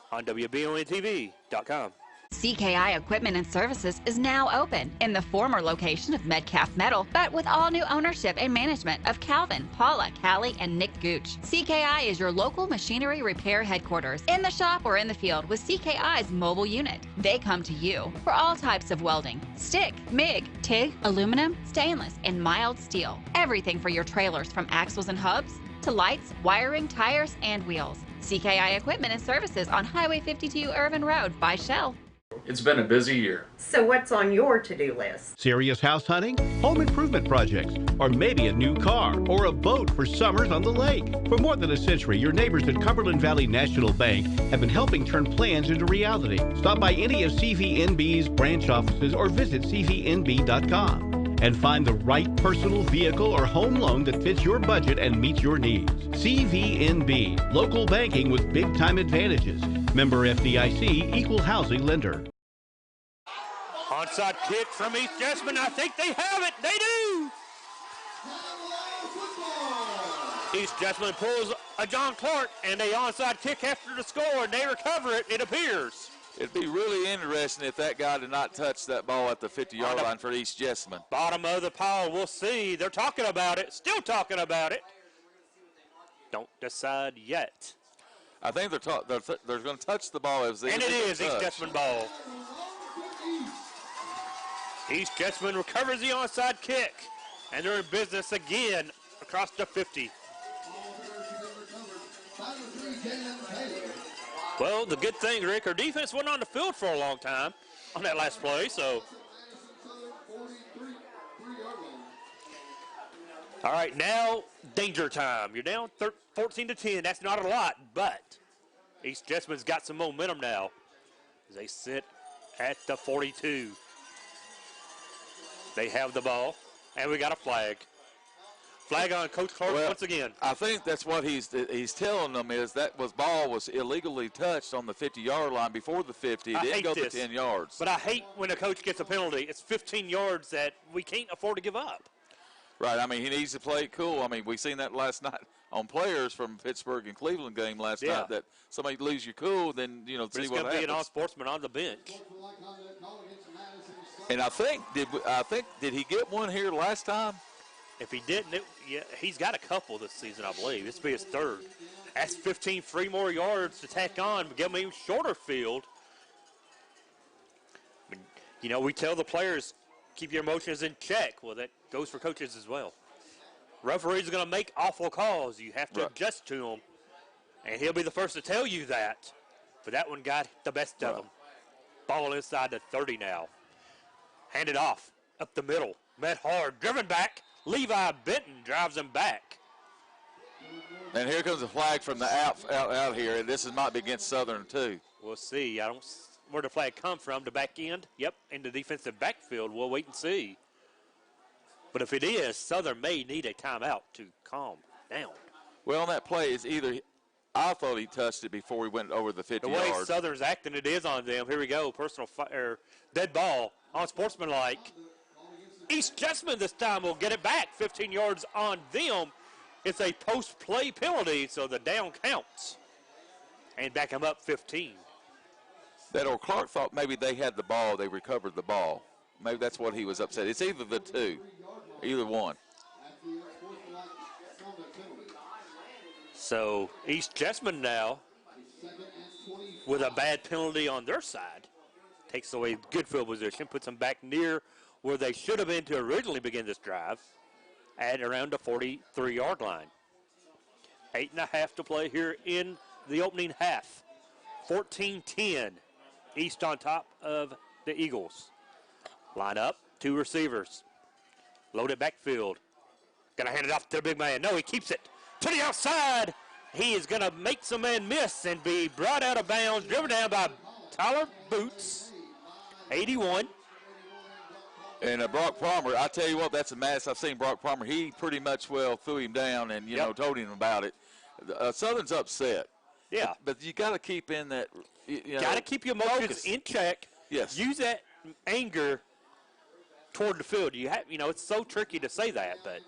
B: on WBONTV.com.
H: CKI Equipment and Services is now open in the former location of Metcalf Metal, but with all new ownership and management of Calvin, Paula, Callie, and Nick Gooch. CKI is your local machinery repair headquarters, in the shop or in the field with CKI's mobile unit. They come to you for all types of welding, stick, MIG, TIG, aluminum, stainless, and mild steel. Everything for your trailers from axles and hubs to lights, wiring, tires, and wheels. CKI Equipment and Services on Highway 52 Irvin Road by Shell.
G: It's been a busy year.
J: So what's on your to-do list?
F: Serious house hunting, home improvement projects, or maybe a new car or a boat for summers on the lake. For more than a century, your neighbors at Cumberland Valley National Bank have been helping turn plans into reality. Stop by any of CVNB's branch offices or visit cvnb.com and find the right personal vehicle or home loan that fits your budget and meets your needs. CVNB, local banking with big-time advantages. Member FDIC, equal housing lender.
B: Onside kick from East Jessamine. I think they have it. They do. East Jessamine pulls a John Clark and a onside kick after the score, and they recover it, it appears.
C: It'd be really interesting if that guy did not touch that ball at the 50-yard line for East Jessamine.
B: Bottom of the pile, we'll see. They're talking about it, still talking about it. Don't decide yet.
C: I think they're going to touch the ball. As
B: and it is East Jessamine ball. East Jessamine recovers the onside kick, and they're in business again across the 50. Well, the good thing, Rick, our defense wasn't on the field for a long time on that last play, so. All right, now danger time. You're down 14-10. That's not a lot, but East Jessamine's got some momentum now as they sit at the 42. They have the ball, and we got a flag. Flag on Coach Clark once again.
C: I think that's what he's telling them is that ball was illegally touched on the 50-yard line before the 50. It didn't go to 10 yards.
B: But I hate when a coach gets a penalty. It's 15 yards that we can't afford to give up.
C: Right. I mean, he needs to play it cool. I mean, we seen that last night on players from Pittsburgh and Cleveland game last night that somebody lose your cool, then, see what happens.
B: There's going to be an all-sportsman on the bench.
C: And I think, did he get one here last time?
B: If he didn't, he's got a couple this season, I believe. This will be his third. That's 15 free more yards to tack on, give him a shorter field. I mean, we tell the players, keep your emotions in check. Well, that goes for coaches as well. Referees are going to make awful calls. You have to adjust to them, and he'll be the first to tell you that. But that one got the best of them. Ball inside the 30 now. Handed off, up the middle, met hard, driven back. Levi Benton drives him back.
C: And here comes a flag from the out here, and this might be against Southern too.
B: We'll see. Where the flag come from, the back end? Yep, in the defensive backfield. We'll wait and see. But if it is, Southern may need a timeout to calm down.
C: Well, on that play, I thought he touched it before he went over the 50 yards.
B: The way Southern's acting, it is on them. Here we go, dead ball on sportsmanlike. East Jessamine this time will get it back. 15 yards on them. It's a post-play penalty, so the down counts. And back him up 15.
C: That old Clark thought maybe they had the ball. They recovered the ball. Maybe that's what he was upset. It's either the two, either one.
B: So East Jessamine now, with a bad penalty on their side, takes away good field position, puts them back near where they should have been to originally begin this drive, at around the 43-yard line. 8.5 to play here in the opening half. 14-10, East on top of the Eagles. Line up, 2 receivers. Loaded backfield. Gonna hand it off to the big man. No, he keeps it to the outside. He is gonna make some man miss and be brought out of bounds, driven down by Tyler Boots, 81.
C: And Brock Palmer, I tell you what, that's a mess. I've seen Brock Palmer. He pretty much threw him down and, you know, told him about it. Southern's upset.
B: Yeah.
C: But you got to keep in that,
B: got to keep your emotions in check.
C: Yes.
B: Use that anger toward the field. It's so tricky to say that, but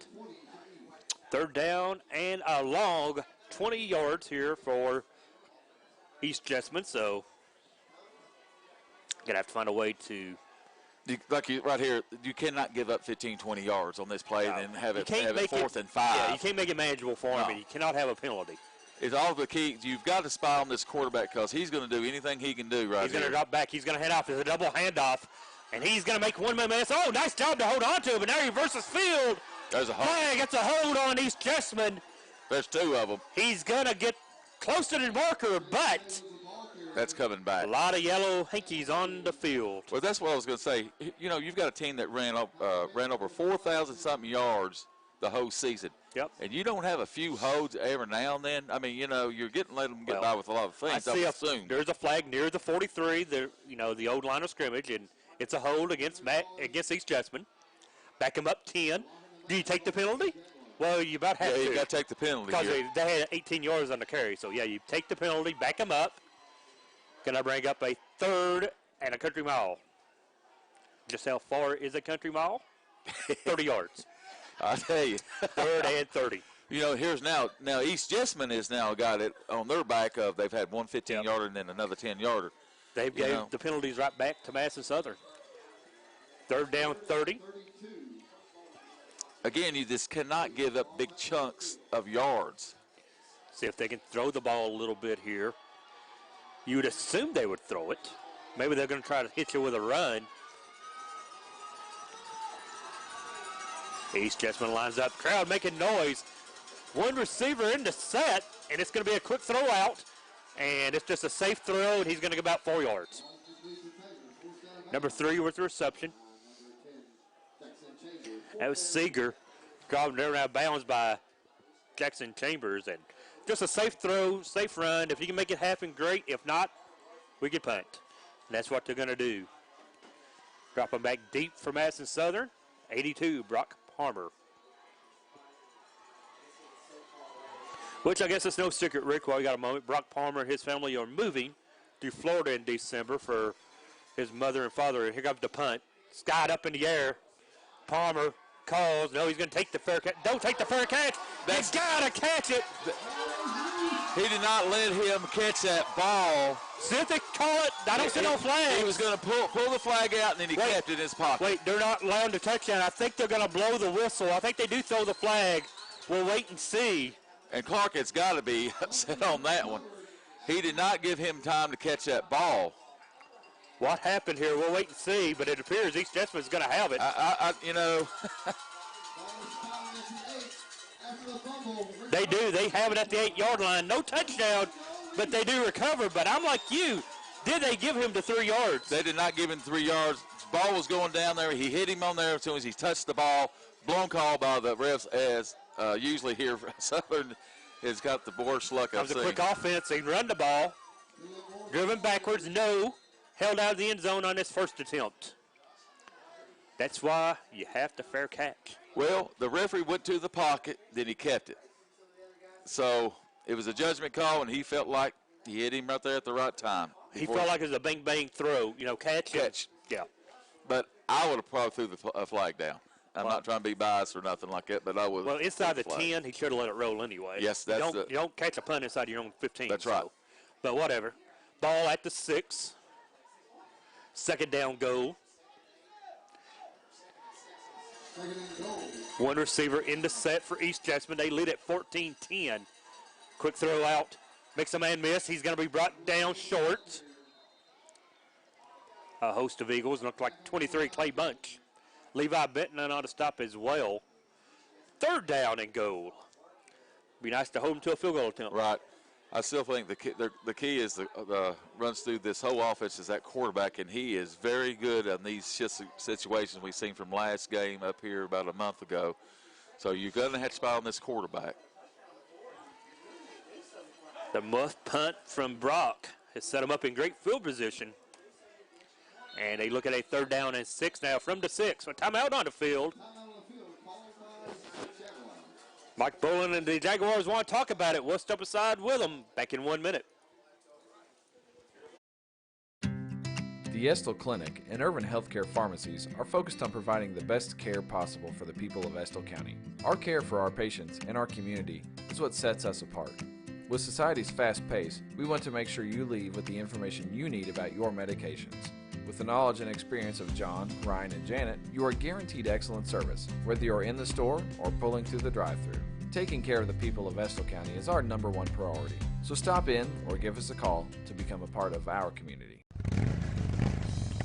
B: 3rd down and a long 20 yards here for East Jessamine. So, going to have to find a way to.
C: Right here, you cannot give up 15, 20 yards on this play and have it 4th and 5.
B: Yeah, you can't make it manageable for him, and you cannot have a penalty.
C: It's all the key. You've got to spy on this quarterback because he's going to do anything he can do right
B: He's going
C: here.
B: to drop back. He's going to head off. There's a double handoff, and he's going to make one man miss. Oh, nice job to hold on to it, but now he versus field.
C: There's a hold.
B: Flag gets a hold on East Jessamine.
C: There's 2 of them.
B: He's going to get close to the marker, but
C: that's coming back.
B: A lot of yellow hankies on the field.
C: Well, that's what I was going to say. You know, you've got a team that ran over 4,000-something yards the whole season.
B: Yep.
C: And you don't have a few holds every now and then. I mean, you know, you're letting them get by with a lot of things.
B: I see there's a flag near the 43, the old line of scrimmage, and it's a hold against East Jessamine. Back him up 10. Do you take the penalty? Well, you about have to.
C: Yeah, you got to take the penalty.
B: Because they had 18 yards on the carry. So, yeah, you take the penalty, back him up. Going to bring up a 3rd and a country mile. Just how far is a country mile? 30 yards.
C: I tell you.
B: 3rd and 30.
C: You know, here's now East Jessamine has now got it on their back of they've had one 15-yarder and then another 10-yarder.
B: They've gave the penalties right back to Madison Southern. 3rd down, 30.
C: Again, you just cannot give up big chunks of yards.
B: See if they can throw the ball a little bit here. You would assume they would throw it. Maybe they're going to try to hit you with a run. East Jessamine lines up. Crowd making noise. One receiver in the set, and it's going to be a quick throw out. And it's just a safe throw, and he's going to go about 4 yards. Number 3 with the reception. That was Seeger. Dropped out of bounds by Jackson Chambers. And just a safe throw, safe run. If you can make it happen, great. If not, we can punt. And that's what they're going to do. Dropping back deep for Madison Southern. 82, Brock Palmer. Which I guess it's no secret, Rick, while you got a moment. Brock Palmer and his family are moving to Florida in December for his mother and father. And here comes the punt. Skied up in the air. Palmer calls. No, he's going to take the fair catch. Don't take the fair catch. He's got to catch it.
C: He did not let him catch that ball.
B: See if they call it. I don't see no flag.
C: He was going to pull the flag out, and then he kept it in his pocket.
B: Wait, they're not allowed to touch that. I think they're going to blow the whistle. I think they do throw the flag. We'll wait and see.
C: And Clark has got to be upset on that one. He did not give him time to catch that ball.
B: What happened here? We'll wait and see, but it appears East Jessamine is going to have it.
C: You know.
B: They do. They have it at the 8-yard line. No touchdown, but they do recover. But I'm like you. Did they give him the 3 yards?
C: They did not give him 3 yards. The ball was going down there. He hit him on there as soon as he touched the ball. Blown call by the refs as usually here Southern has got the worst luck I've seen.
B: Comes a quick offense. They run the ball. Driven backwards. No. Held out of the end zone on his first attempt. That's why you have to fair catch.
C: Well, the referee went to the pocket, then he kept it. So it was a judgment call, and he felt like he hit him right there at the right time.
B: He felt like it was a bang-bang throw, catch. Yeah.
C: But I would have probably threw the flag down. I'm not trying to be biased or nothing like that, but I would.
B: Well, inside the 10, he should have let it roll anyway.
C: Yes,
B: you don't catch a punt inside your own 15.
C: That's right.
B: But whatever. Ball at the 6. 2nd down goal. One receiver in the set for East Jessamine. They lead at 14-10. Quick throw out. Makes a man miss. He's going to be brought down short. A host of Eagles. Looked like 23 Clay Bunch. Levi Benton on to stop as well. 3rd down and goal. Be nice to hold him to a field goal attempt.
C: Right. I still think the key is the runs through this whole offense is that quarterback, and he is very good on these situations we've seen from last game up here about a month ago. So you're going to have to spy on this quarterback.
B: The muff punt from Brock has set him up in great field position. And they look at a 3rd down and 6 now from the 6. A timeout on the field. Mike Bolin and the Jaguars want to talk about it. We'll step aside with them. Back in 1 minute.
I: The Estill Clinic and Irvin Healthcare Pharmacies are focused on providing the best care possible for the people of Estill County. Our care for our patients and our community is what sets us apart. With society's fast pace, we want to make sure you leave with the information you need about your medications. With the knowledge and experience of John, Ryan, and Janet, you are guaranteed excellent service, whether you're in the store or pulling through the drive-thru. Taking care of the people of Estill County is our #1 priority, so stop in or give us a call to become a part of our community.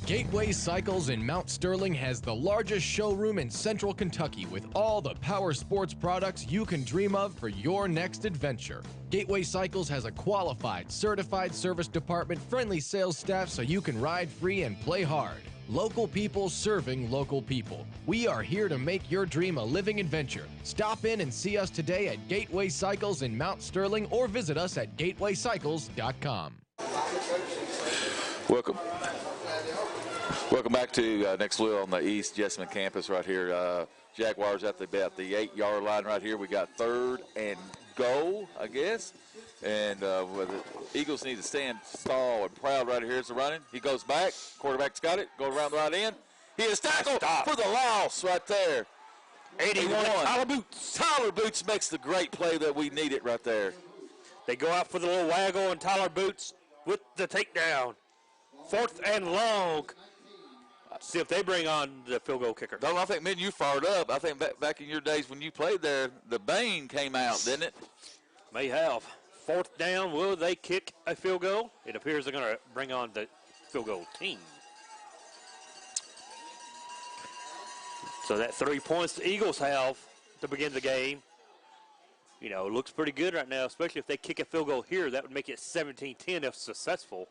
L: Gateway Cycles in Mount Sterling has the largest showroom in Central Kentucky with all the power sports products you can dream of for your next adventure. Gateway Cycles has a qualified, certified service department, friendly sales staff so you can ride free and play hard. Local people serving local people. We are here to make your dream a living adventure. Stop in and see us today at Gateway Cycles in Mount Sterling or visit us at gatewaycycles.com.
C: Welcome back to Next Louisville on the East Jessamine campus right here. Jaguars at about the 8-yard line right here. We got 3rd and goal, I guess. And the Eagles need to stand tall and proud right here as they're running. He goes back. Quarterback's got it. Go around the right end. He is tackled for the loss right there.
B: 81. Tyler Boots.
C: Tyler Boots makes the great play that we needed right there.
B: They go out for the little waggle, and Tyler Boots with the takedown. 4th and long. See if they bring on the field goal kicker.
C: Don't I think, man, you fired up. I think back in your days when you played there, the Bane came out, didn't it?
B: May have. 4th down. Will they kick a field goal? It appears they're going to bring on the field goal team. So that 3 points the Eagles have to begin the game, you know, looks pretty good right now, especially if they kick a field goal here. That would make it 17-10 if successful.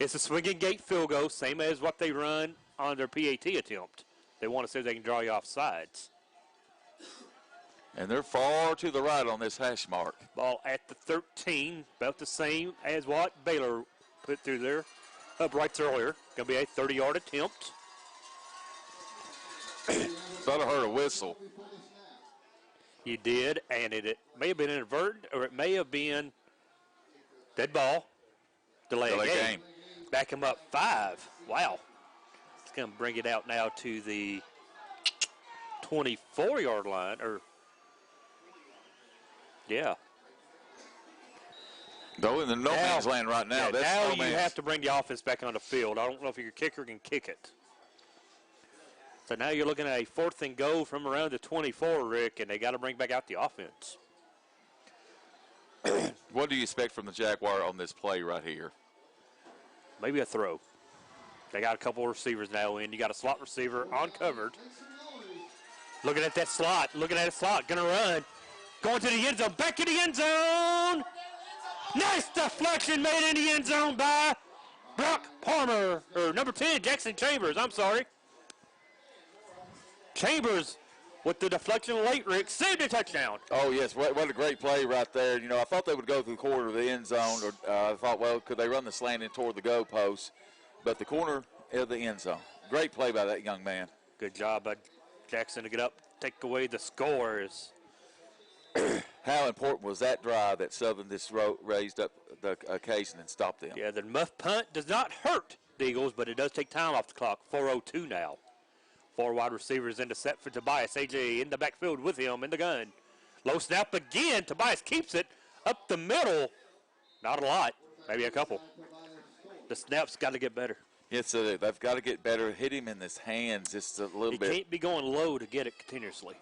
B: It's a swinging gate field goal, same as what they run on their PAT attempt. They want to see if they can draw you off sides.
C: And they're far to the right on this hash mark.
B: Ball at the 13, about the same as what Baylor put through their uprights earlier. Going to be a 30-yard attempt.
C: Thought I heard a whistle.
B: You did, and it may have been inadvertent, or it may have been dead ball. Delay game. Back him up 5. Wow. It's going to bring it out now to the 24-yard line. Yeah.
C: Go in the no man's land right now.
B: Yeah,
C: that's
B: now
C: no
B: you
C: man's.
B: have to bring the offense back on the field. I don't know if your kicker can kick it. So now you're looking at a 4th and goal from around the 24, Rick, and they got to bring back out the offense.
C: What do you expect from the Jaguar on this play right here?
B: Maybe a throw. They got a couple of receivers now in. You got a slot receiver uncovered. Looking at that slot. Looking at a slot. Going to run. Going to the end zone. Back in the end zone. Nice deflection made in the end zone by Brock Palmer. Or number 10, Jackson Chambers. I'm sorry. Chambers with the deflection late, Rick, saved a touchdown.
C: Oh, yes, what a great play right there. You know, I thought they would go through the corner of the end zone. Or I thought, well, could they run the slant in toward the goalpost? But the corner of the end zone. Great play by that young man.
B: Good job by Jackson to get up, take away the scores.
C: How important was that drive that Southern just raised up the occasion and stopped them?
B: Yeah, the muff punt does not hurt the Eagles, but it does take time off the clock. 4:02 now. 4 wide receivers in the set for Tobias. AJ in the backfield with him in the gun. Low snap again. Tobias keeps it up the middle. Not a lot. Maybe a couple. The snap's got to get better.
C: Yes, they've got to get better. Hit him in his hands just a little bit.
B: He can't be going low to get it continuously.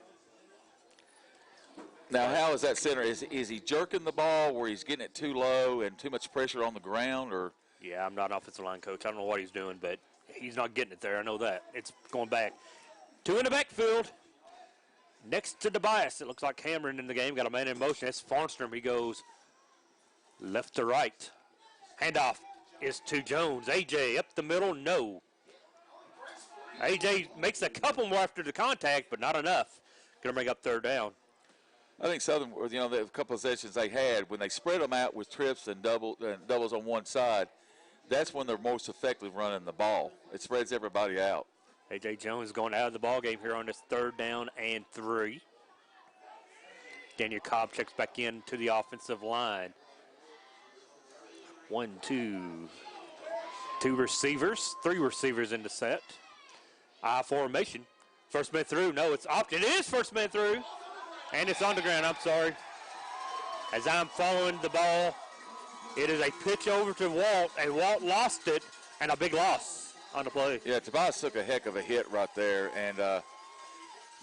C: Now, how is that center? Is he jerking the ball where he's getting it too low and too much pressure on the ground? Or?
B: Yeah, I'm not an offensive line coach. I don't know what he's doing, but he's not getting it there. I know that. It's going back. 2 in the backfield. Next to Tobias, it looks like Cameron in the game. Got a man in motion. That's Farnstrom. He goes Left to right. Handoff is to Jones. A.J. up the middle, no. A.J. makes a couple more after the contact, but not enough. Going to bring up third down.
C: I think Southern, the couple of sessions they had, when they spread them out with trips and doubles on one side, that's when they're most effective running the ball. It spreads everybody out.
B: A.J. Jones going out of the ball game here on this 3rd down and 3. Daniel Cobb checks back in to the offensive line. 1, 2. 2 receivers, 3 receivers in the set. I formation. First man through. No, it's option. It is first man through. And it's on the ground. I'm sorry. As I'm following the ball, it is a pitch over to Walt, and Walt lost it, and a big loss on the play.
C: Yeah, Tobias took a heck of a hit right there, and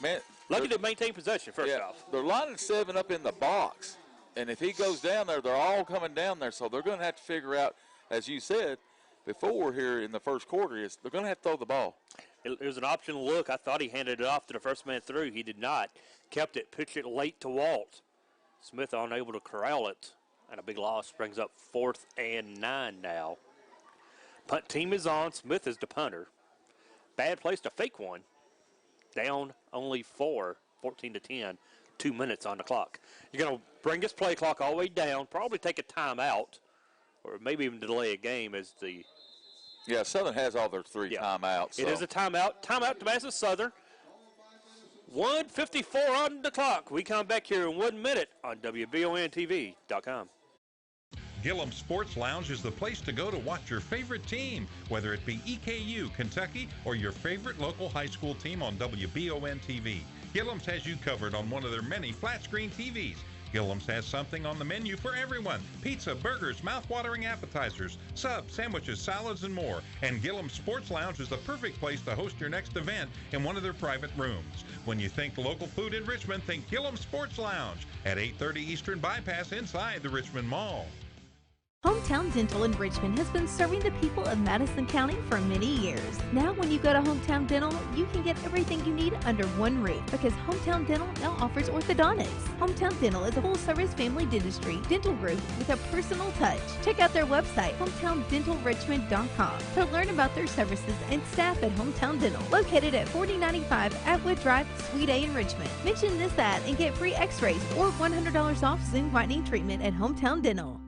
C: man,
B: lucky to maintain possession. First off,
C: they're lining 7 up in the box, and if he goes down there, they're all coming down there. So they're going to have to figure out, as you said before here in the first quarter, is they're going to have to throw the ball.
B: It was an optional look. I thought he handed it off to the first man through. He did not. Kept it, pitched it late to Walt. Smith unable to corral it, and a big loss brings up 4th and 9 now. Punt team is on. Smith is the punter. Bad place to fake one. Down only 4, 14-10. 2 minutes on the clock. You're going to bring this play clock all the way down, probably take a timeout, or maybe even delay a game as the...
C: Yeah, Southern has all their 3 timeouts. So.
B: It is a timeout. Timeout to Madison Southern. 1:54 on the clock. We come back here in 1 minute on WBONTV.com.
K: Gillum Sports Lounge is the place to go to watch your favorite team, whether it be EKU, Kentucky, or your favorite local high school team on WBON TV. Gillum's has you covered on one of their many flat-screen TVs. Gillum's has something on the menu for everyone. Pizza, burgers, mouth-watering appetizers, subs, sandwiches, salads, and more. And Gillum Sports Lounge is the perfect place to host your next event in one of their private rooms. When you think local food in Richmond, think Gillum Sports Lounge at 830 Eastern Bypass inside the Richmond Mall.
N: Hometown Dental in Richmond has been serving the people of Madison County for many years. Now when you go to Hometown Dental, you can get everything you need under one roof because Hometown Dental now offers orthodontics. Hometown Dental is a full-service family dentistry dental group with a personal touch. Check out their website, hometowndentalrichmond.com, to learn about their services and staff at Hometown Dental, located at 4095 Atwood Drive, Suite A in Richmond. Mention this ad and get free x-rays or $100 off Zoom whitening treatment at Hometown Dental.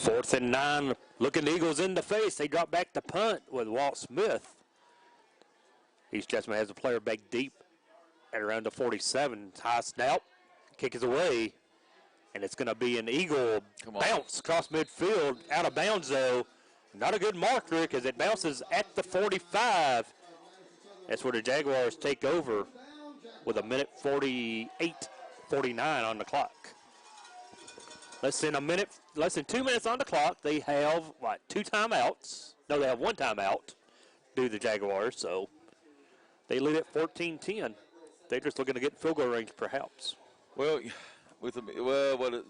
B: 4th and 9, looking the Eagles in the face. They drop back to punt with Walt Smith. East Jessamine has a player back deep at around the 47. High snap, kick is away, and it's going to be an Eagle bounce across midfield, out of bounds though. Not a good mark, Rick, as it bounces at the 45. That's where the Jaguars take over with a minute 48-49 on the clock. Less than 2 minutes on the clock. They have, 2 timeouts? No, they have 1 timeout due to the Jaguars, so they lead at 14-10. They're just looking to get in field goal range, perhaps.
C: Well, with a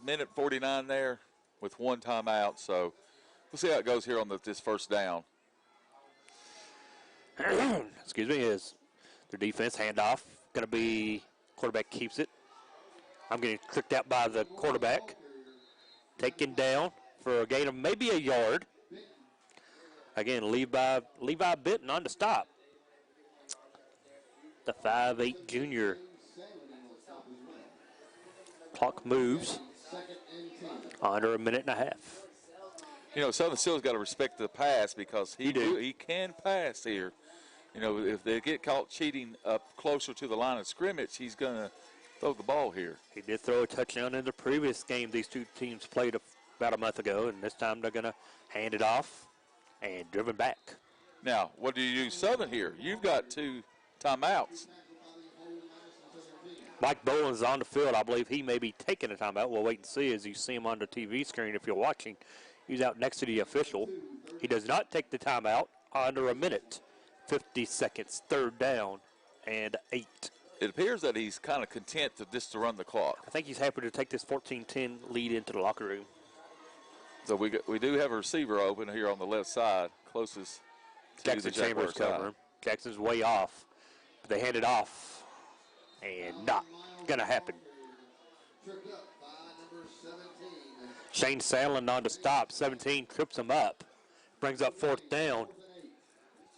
C: minute 49 there with 1 timeout, so we'll see how it goes here on this first down.
B: Excuse me, is their defense handoff going to be, quarterback keeps it. I'm getting clicked out by the quarterback. Taken down for a gain of maybe a yard. Again, Levi Benton on the stop. The 5'8" junior. Clock moves. Under a minute and a half.
C: You know, Southern Still's got to respect the pass because he can pass here. You know, if they get caught cheating up closer to the line of scrimmage, he's going to throw the ball here.
B: He did throw a touchdown in the previous game these two teams played about a month ago, and this time they're going to hand it off and driven back.
C: Now, what do you do Southern here? You've got 2 timeouts.
B: Mike Boland's on the field. I believe he may be taking a timeout. We'll wait and see as you see him on the TV screen if you're watching. He's out next to the official. He does not take the timeout. Under a minute, 50 seconds, 3rd down and 8.
C: It appears that he's kind of content to run the clock.
B: I think he's happy to take this 14-10 lead into the locker room.
C: So we do have a receiver open here on the left side, closest to
B: Jackson
C: the Jaguars
B: Chambers covering. Jackson's way off, but they hand it off, and not going to happen. Shane Sandlin on to stop. 17 trips him up. Brings up 4th down.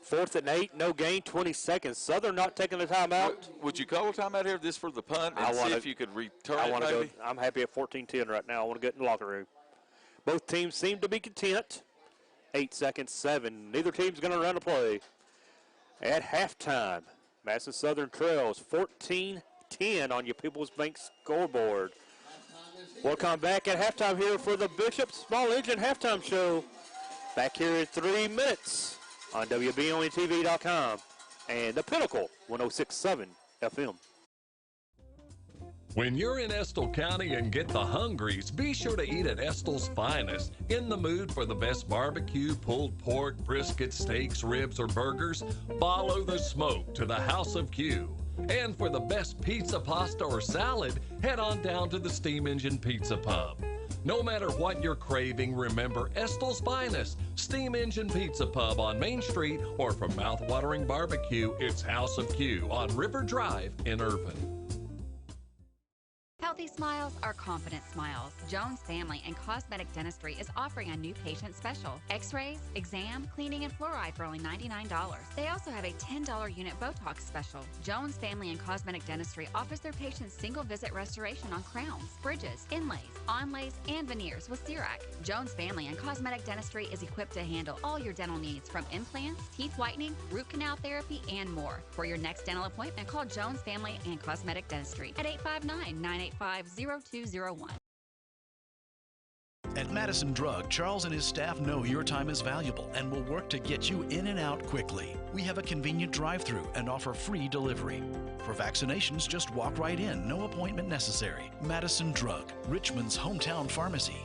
B: 4th and 8, no gain, 20 seconds. Southern not taking the timeout.
C: Would you call a timeout here just for the punt and see if you could return it maybe?
B: I'm happy at 14-10 right now. I want to get in the locker room. Both teams seem to be content. 8 seconds, 7. Neither team's going to run a play. At halftime, Madison Southern trails 14-10 on your People's Bank scoreboard. We'll come back at halftime here for the Bishop Small Engine Halftime Show. Back here in 3 minutes on WBONTV.com and the Pinnacle 106.7 FM.
A: When you're in Estill County and get the hungries, be sure to eat at Estill's Finest. In the mood for the best barbecue, pulled pork, brisket, steaks, ribs, or burgers? Follow the smoke to the House of Q. And for the best pizza, pasta, or salad, head on down to the Steam Engine Pizza Pub. No matter what you're craving, remember Estill's Finest, Steam Engine Pizza Pub on Main Street, or for mouth-watering barbecue, it's House of Q on River Drive in Irvine.
H: Healthy smiles are confident smiles. Jones Family and Cosmetic Dentistry is offering a new patient special. X-rays, exam, cleaning, and fluoride for only $99. They also have a $10 unit Botox special. Jones Family and Cosmetic Dentistry offers their patients single-visit restoration on crowns, bridges, inlays, onlays, and veneers with CERAC. Jones Family and Cosmetic Dentistry is equipped to handle all your dental needs from implants, teeth whitening, root canal therapy, and more. For your next dental appointment, call Jones Family and Cosmetic Dentistry at 859-985-0201.
M: At Madison Drug, Charles and his staff know your time is valuable and will work to get you in and out quickly. We have a convenient drive-thru and offer free delivery. For vaccinations, just walk right in, no appointment necessary. Madison Drug, Richmond's hometown pharmacy.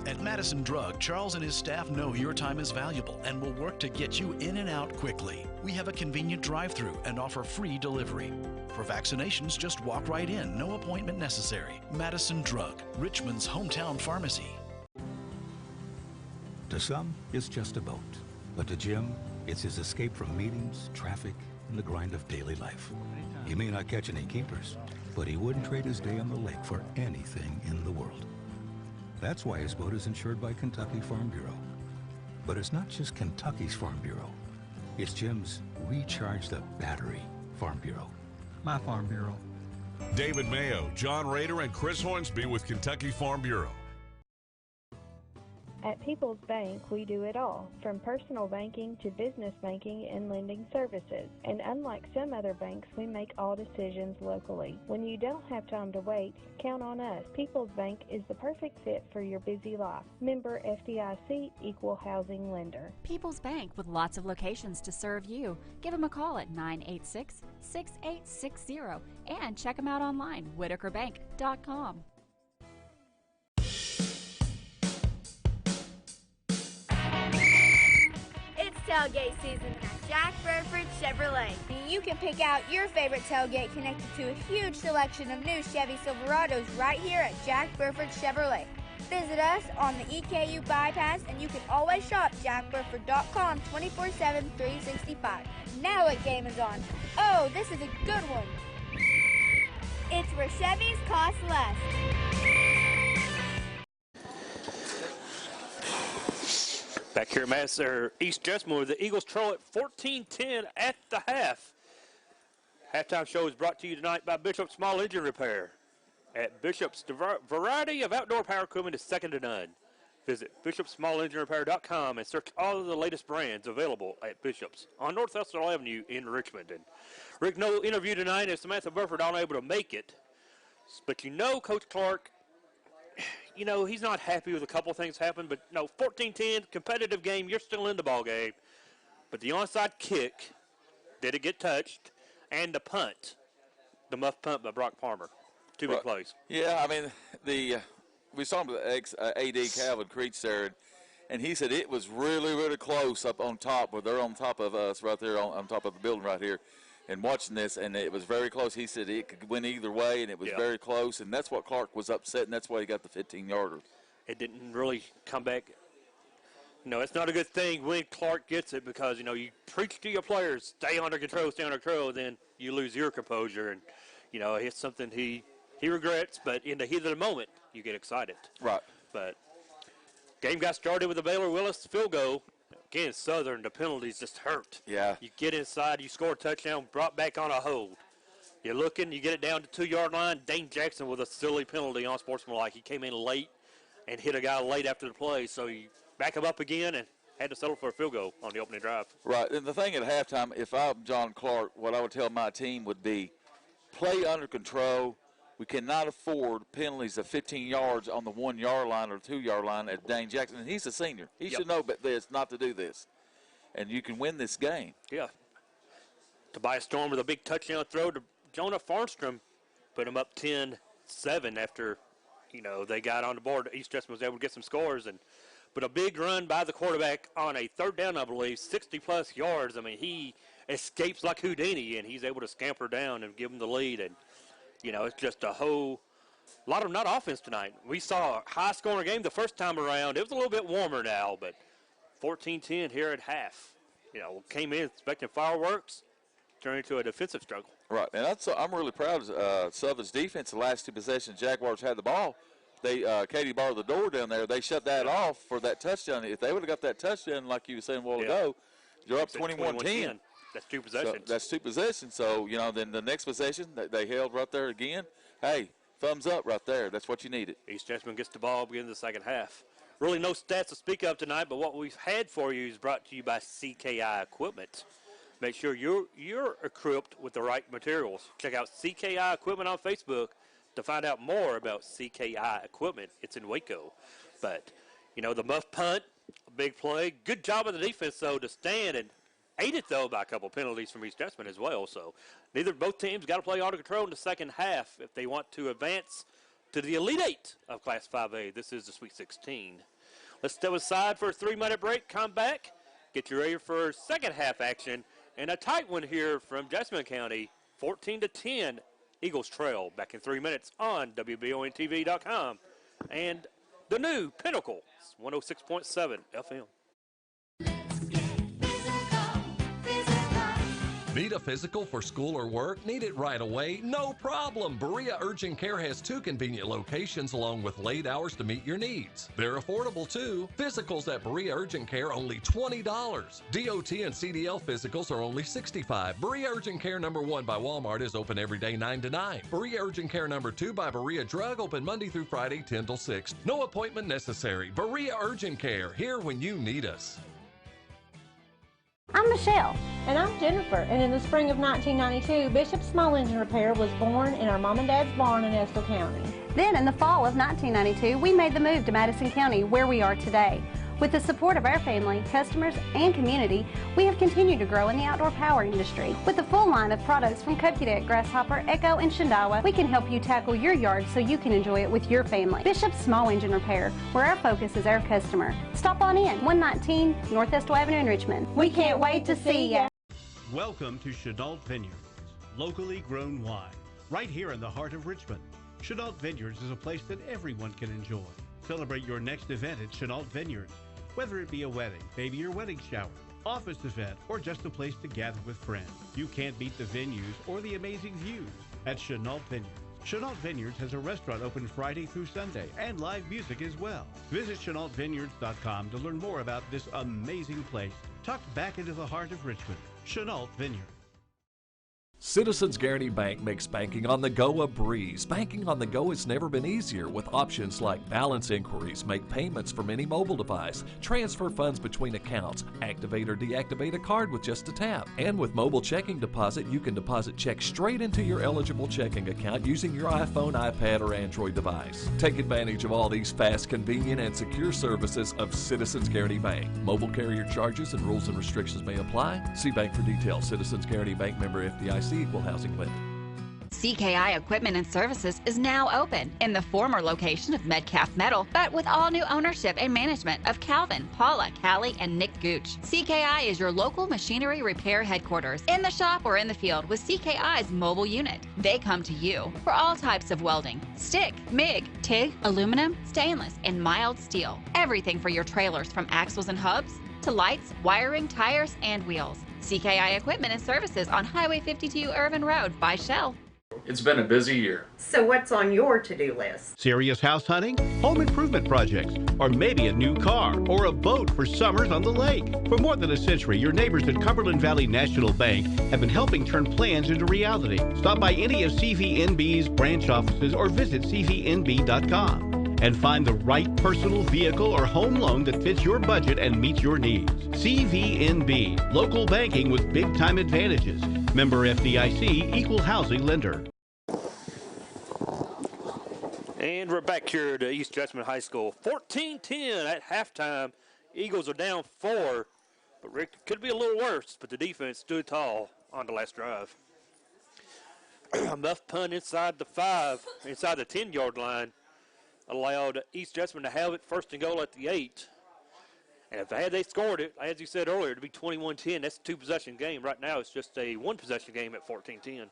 M: At Madison Drug, Charles and his staff know your time is valuable and will work to get you in and out quickly. We have a convenient drive-thru and offer free delivery. For vaccinations, just walk right in, no appointment necessary. Madison Drug, Richmond's hometown pharmacy.
P: To some, it's just a boat. But to Jim, it's his escape from meetings, traffic, and the grind of daily life. He may not catch any keepers, but he wouldn't trade his day on the lake for anything in the world. That's why his boat is insured by Kentucky Farm Bureau. But it's not just Kentucky's Farm Bureau. It's Jim's Recharge the Battery Farm Bureau.
O: My Farm Bureau.
R: David Mayo, John Rader, and Chris Hornsby with Kentucky Farm Bureau.
Q: At People's Bank, we do it all, from personal banking to business banking and lending services. And unlike some other banks, we make all decisions locally. When you don't have time to wait, count on us. People's Bank is the perfect fit for your busy life. Member FDIC, Equal Housing Lender.
H: People's Bank with lots of locations to serve you. Give them a call at 986-6860 and check them out online, whitakerbank.com.
S: Tailgate season at Jack Burford Chevrolet. You can pick out your favorite tailgate connected to a huge selection of new Chevy Silverados right here at Jack Burford Chevrolet. Visit us on the EKU bypass, and you can always shop jackburford.com 24/7, 365. Now what game is on? Oh, this is a good one. It's where Chevys cost less.
B: Back here at Madison, East Jessamine, the Eagles trail at 14-10 at the half. Halftime show is brought to you tonight by Bishop's Small Engine Repair. At Bishop's, the variety of outdoor power equipment is second to none. Visit bishopsmallenginerepair.com and search all of the latest brands available at Bishop's on North Estill Avenue in Richmond. And Rick, no interview tonight as Samantha Burford unable to make it. But you know Coach Clark, you know, he's not happy with a couple things happened, but no, 14-10, competitive game, you're still in the ball game. But the onside kick, did it get touched? And the punt, the muff punt by Brock Palmer. Two big plays.
C: Yeah, I mean, we saw him with AD Calvin Creech there, and he said it was really, really close up on top, where they're on top of us right there on top of the building right here. And watching this, and it was very close. He said it could win either way, and it was very close, and that's what Clark was upset, and that's why he got the 15-yarder.
B: It didn't really come back. No, it's not a good thing when Clark gets it because, you know, you preach to your players, stay under control, then you lose your composure. And, you know, it's something he regrets, but in the heat of the moment, you get excited.
C: Right.
B: But Game got started with the Baylor Willis field goal. Again, Southern, the penalties just hurt.
C: Yeah.
B: You get inside, you score a touchdown, brought back on a hold. You're looking, you get it down to 2-yard line. Dane Jackson with a silly penalty on sportsmanlike. He came in late and hit a guy late after the play, so you back him up again and had to settle for a field goal on the opening drive.
C: Right, and the thing at halftime, if I'm John Clark, what I would tell my team would be play under control. We cannot afford penalties of 15 yards on the 1-yard line or 2-yard line at Dane Jackson. And he's a senior. He should know this, not to do this. And you can win this game.
B: Yeah. Tobias Storm with a big touchdown throw to Jonah Farnstrom, put him up 10-7 after, they got on the board. East Jessamine was able to get some scores. But a big run by the quarterback on a third down, I believe, 60-plus yards. I mean, he escapes like Houdini, and he's able to scamper down and give him the lead. And, it's just a lot of not offense tonight. We saw a high-scoring game the first time around. It was a little bit warmer now, but 14-10 here at half. Came in expecting fireworks, turned into a defensive struggle.
C: Right, and I'm really proud of Southern's defense. The last two possessions, Jaguars had the ball. Katie barred the door down there. They shut that off for that touchdown. If they would have got that touchdown, like you were saying a while ago, you're up 21-10.
B: That's two possessions.
C: That's two possessions. So, then the next possession, they held right there again. Hey, thumbs up right there. That's what you needed.
B: East Jessamine gets the ball beginning the second half. Really no stats to speak of tonight, but what we've had for you is brought to you by CKI Equipment. Make sure you're equipped with the right materials. Check out CKI Equipment on Facebook to find out more about CKI Equipment. It's in Waco. But, the muff punt, a big play. Good job of the defense, though, to stand and aided, though, by a couple penalties from East Jessamine as well. So both teams got to play under control in the second half if they want to advance to the Elite Eight of Class 5A. This is the Sweet 16. Let's step aside for a 3-minute break. Come back. Get you ready for second half action. And a tight one here from Jessamine County, 14-10. Eagles trail back in 3 minutes on WBONTV.com. And the new Pinnacle, 106.7 FM.
A: Need a physical for school or work? Need it right away? No problem. Berea Urgent Care has 2 convenient locations along with late hours to meet your needs. They're affordable too. Physicals at Berea Urgent Care only $20. DOT and CDL physicals are only $65. Berea Urgent Care number 1 by Walmart is open every day 9 to 9. Berea Urgent Care number 2 by Berea Drug open Monday through Friday 10 till 6. No appointment necessary. Berea Urgent Care, here when you need us.
D: I'm Michelle. And I'm Jennifer. And in the spring of 1992, Bishop Small Engine Repair was born in our mom and dad's barn in Estill County.
V: Then in the fall of 1992, we made the move to Madison County, where we are today. With the support of our family, customers, and community, we have continued to grow in the outdoor power industry. With a full line of products from Cupcake, Grasshopper, Echo, and Shindawa, we can help you tackle your yard so you can enjoy it with your family. Bishop Small Engine Repair, where our focus is our customer. Stop on in, 119 North Estill Avenue in Richmond. We can't wait to see ya.
F: Welcome to Chenault Vineyards, locally grown wine, right here in the heart of Richmond. Chenault Vineyards is a place that everyone can enjoy. Celebrate your next event at Chenault Vineyards, whether it be a wedding, maybe your wedding shower, office event, or just a place to gather with friends. You can't beat the venues or the amazing views at Chenault Vineyards. Chenault Vineyards has a restaurant open Friday through Sunday and live music as well. Visit ChenaultVineyards.com to learn more about this amazing place tucked back into the heart of Richmond. Chenault Vineyards.
E: Citizens Guaranty Bank makes banking on the go a breeze. Banking on the go has never been easier with options like balance inquiries, make payments from any mobile device, transfer funds between accounts, activate or deactivate a card with just a tap. And with mobile checking deposit, you can deposit checks straight into your eligible checking account using your iPhone, iPad, or Android device. Take advantage of all these fast, convenient, and secure services of Citizens Guaranty Bank. Mobile carrier charges and rules and restrictions may apply. See bank for details. Citizens Guaranty Bank, member FDIC. Equal housing lender.
H: CKI Equipment and Services is now open in the former location of Metcalf Metal, but with all new ownership and management of Calvin, Paula, Callie, and Nick Gooch. CKI is your local machinery repair headquarters in the shop or in the field with CKI's mobile unit. They come to you for all types of welding, stick, MIG, TIG, aluminum, stainless, and mild steel. Everything for your trailers from axles and hubs to lights, wiring, tires, and wheels. CKI Equipment and Services on Highway 52 Irvin Road by Shell.
G: It's been a busy year.
J: So what's on your to-do list?
F: Serious house hunting, home improvement projects, or maybe a new car or a boat for summers on the lake. For more than a century, your neighbors at Cumberland Valley National Bank have been helping turn plans into reality. Stop by any of CVNB's branch offices or visit cvnb.com and find the right personal vehicle or home loan that fits your budget and meets your needs. CVNB, local banking with big-time advantages. Member FDIC, equal housing lender.
B: And we're back here to East Jessamine High School. 14-10 at halftime. Eagles are down 4, but Rick, could be a little worse, but the defense stood tall on the last drive. A muff punt inside the 10-yard line allowed East Jessamine to have it first and goal at the 8. And if they scored it, as you said earlier, to be 21-10, that's a two-possession game. Right now it's just a one-possession game at 14-10.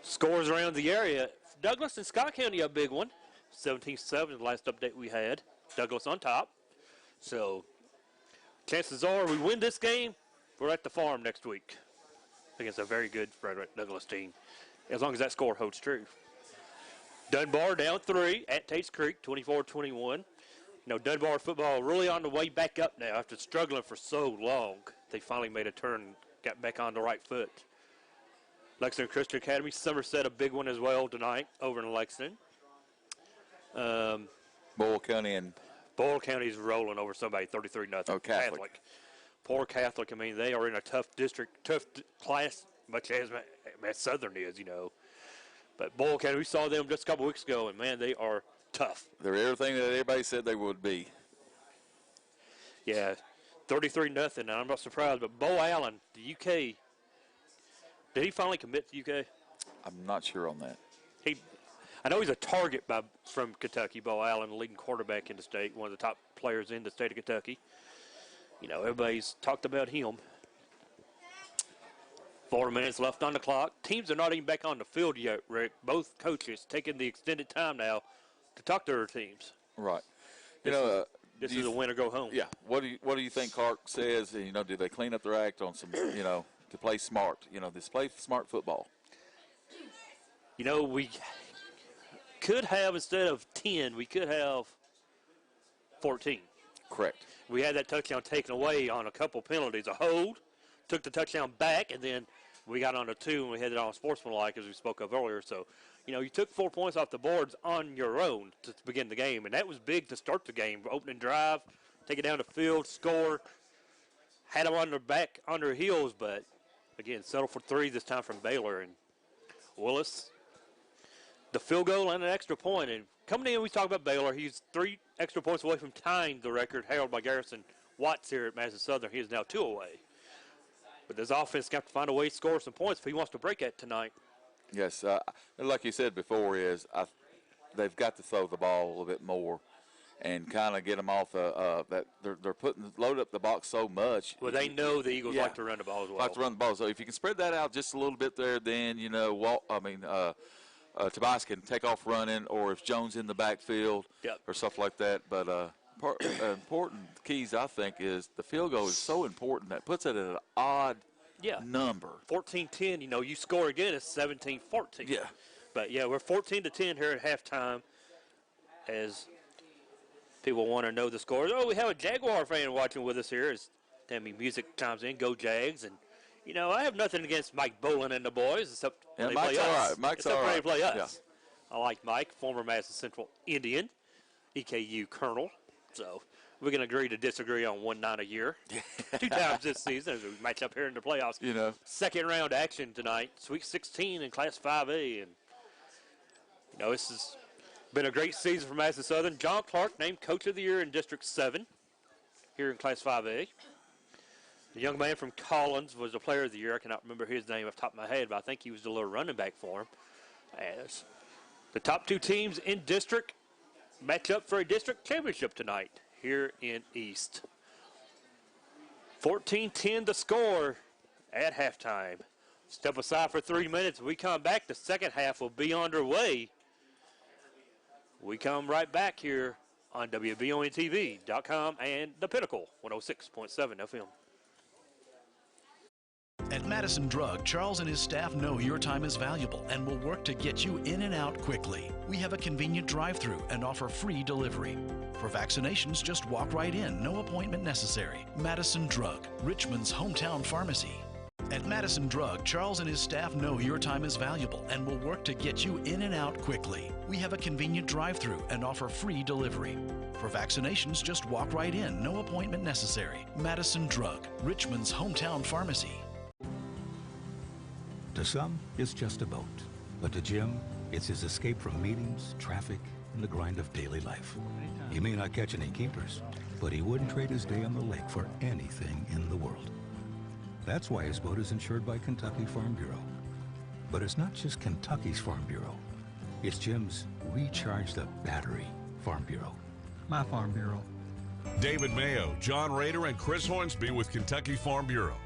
B: Scores around the area. Douglas and Scott County a big one. 17-7 the last update we had. Douglas on top. So chances are we win this game, we're at the farm next week against a very good Frederick Douglas team, as long as that score holds true. Dunbar down 3 at Tate's Creek, 24-21. You know, Dunbar football really on the way back up now after struggling for so long. They finally made a turn and got back on the right foot. Lexington Christian Academy, Somerset, a big one as well tonight over in Lexington.
C: Boyle
B: County's rolling over somebody, 33-0.
C: Oh, Catholic.
B: Poor Catholic. I mean, they are in a tough district, tough class, much as Southern is, you know. But Boyle County, we saw them just a couple weeks ago, and, man, they are tough.
C: They're everything that everybody said they would be.
B: Yeah, 33-0, and I'm not surprised. But Bo Allen, the UK, did he finally commit to UK?
C: I'm not sure on that.
B: I know he's a target from Kentucky, Bo Allen, the leading quarterback in the state, one of the top players in the state of Kentucky. You know, everybody's talked about him. 4 minutes left on the clock. Teams are not even back on the field yet, Rick. Both coaches taking the extended time now to talk to their teams.
C: Right.
B: This is a win or go home.
C: Yeah. What do you think Clark says? You know, do they clean up their act on some, you know, to play smart? You know, this play smart football.
B: You know, we could have, instead of 10, we could have 14.
C: Correct.
B: We had that touchdown taken away on a couple penalties. A hold, took the touchdown back, and then we got on a 2 and we had it on sportsmanlike, as we spoke of earlier. So, you know, you took 4 points off the boards on your own to begin the game, and that was big to start the game. Opening drive, take it down the field, score. Had them on their back, on their heels, but, again, settled for 3 this time from Baylor. And Willis, the field goal and an extra point. And coming in, we talk about Baylor. He's 3 extra points away from tying the record held by Garrison Watts here at Madison Southern. He is now 2 away. But this offense got to find a way to score some points if he wants to break that tonight.
C: Yes, like you said before, they've got to throw the ball a little bit more and kind of get them off that they're load up the box so much.
B: Well, they know the Eagles like to run the ball as well.
C: Like to run the ball. So if you can spread that out just a little bit there, then you know, Tobias can take off running, or if Jones in the backfield or stuff like that. But important keys, I think, is the field goal is so important that puts it at an odd number.
B: 14-10, you know, you score again, it's 17-14.
C: Yeah.
B: But, yeah, we're 14-10 here at halftime as people want to know the scores. Oh, we have a Jaguar fan watching with us here as Tammy Music chimes in, go Jags. And, you know, I have nothing against Mike Bolin and the boys, except when they play us.
C: Mike's all right.
B: They play us. Yeah. I like Mike, former Madison Central Indian, EKU Colonel. So we can agree to disagree on 1 night a year. 2 times this season as we match up here in the playoffs.
C: You know.
B: Second round action tonight, Sweet 16 in Class 5A. And, you know, this has been a great season for Madison Southern. John Clark named Coach of the Year in District 7 here in Class 5A. The young man from Collins was the Player of the Year. I cannot remember his name off the top of my head, but I think he was the little running back for him. As the top 2 teams in district match up for a district championship tonight here in East. 14-10 the score at halftime. Step aside for 3 minutes. We come back. The second half will be underway. We come right back here on WBONTV.com and The Pinnacle 106.7 FM.
M: At Madison Drug, Charles and his staff know your time is valuable and will work to get you in and out quickly. We have a convenient drive-through and offer free delivery. For vaccinations, just walk right in, no appointment necessary. Madison Drug, Richmond's hometown pharmacy. At Madison Drug, Charles and his staff know your time is valuable and will work to get you in and out quickly. We have a convenient drive-through and offer free delivery. For vaccinations, just walk right in, no appointment necessary. Madison Drug, Richmond's hometown pharmacy.
P: To some, it's just a boat. But to Jim, it's his escape from meetings, traffic, and the grind of daily life. He may not catch any keepers, but he wouldn't trade his day on the lake for anything in the world. That's why his boat is insured by Kentucky Farm Bureau. But it's not just Kentucky's Farm Bureau. It's Jim's Recharge the Battery Farm Bureau.
O: My Farm Bureau.
R: David Mayo, John Rader, and Chris Hornsby with Kentucky Farm Bureau.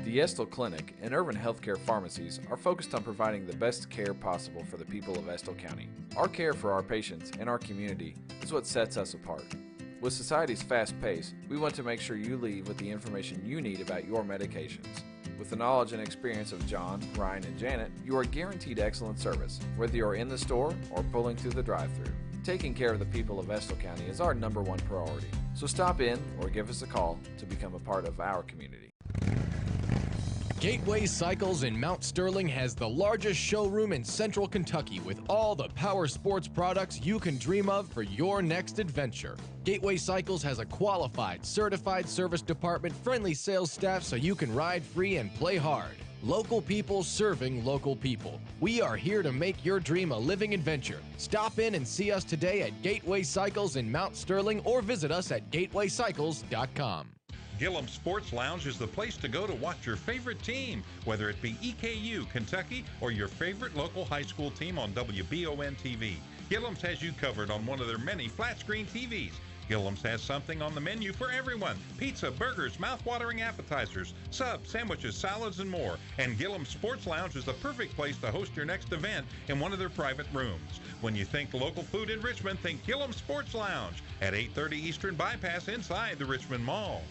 I: The Estill Clinic and Urban Healthcare Pharmacies are focused on providing the best care possible for the people of Estill County. Our care for our patients and our community is what sets us apart. With society's fast pace, we want to make sure you leave with the information you need about your medications. With the knowledge and experience of John, Ryan, and Janet, you are guaranteed excellent service, whether you're in the store or pulling through the drive-thru. Taking care of the people of Estill County is our #1 priority. So stop in or give us a call to become a part of our community.
L: Gateway Cycles in Mount Sterling has the largest showroom in central Kentucky with all the power sports products you can dream of for your next adventure. Gateway Cycles has a qualified, certified service department, friendly sales staff so you can ride free and play hard. Local people serving local people. We are here to make your dream a living adventure. Stop in and see us today at Gateway Cycles in Mount Sterling or visit us at gatewaycycles.com.
K: Gillum Sports Lounge is the place to go to watch your favorite team, whether it be EKU, Kentucky, or your favorite local high school team on WBON TV. Gillum's has you covered on one of their many flat-screen TVs. Gillum's has something on the menu for everyone. Pizza, burgers, mouth-watering appetizers, subs, sandwiches, salads, and more. And Gillum Sports Lounge is the perfect place to host your next event in one of their private rooms. When you think local food in Richmond, think Gillum Sports Lounge at 830 Eastern Bypass inside the Richmond Mall.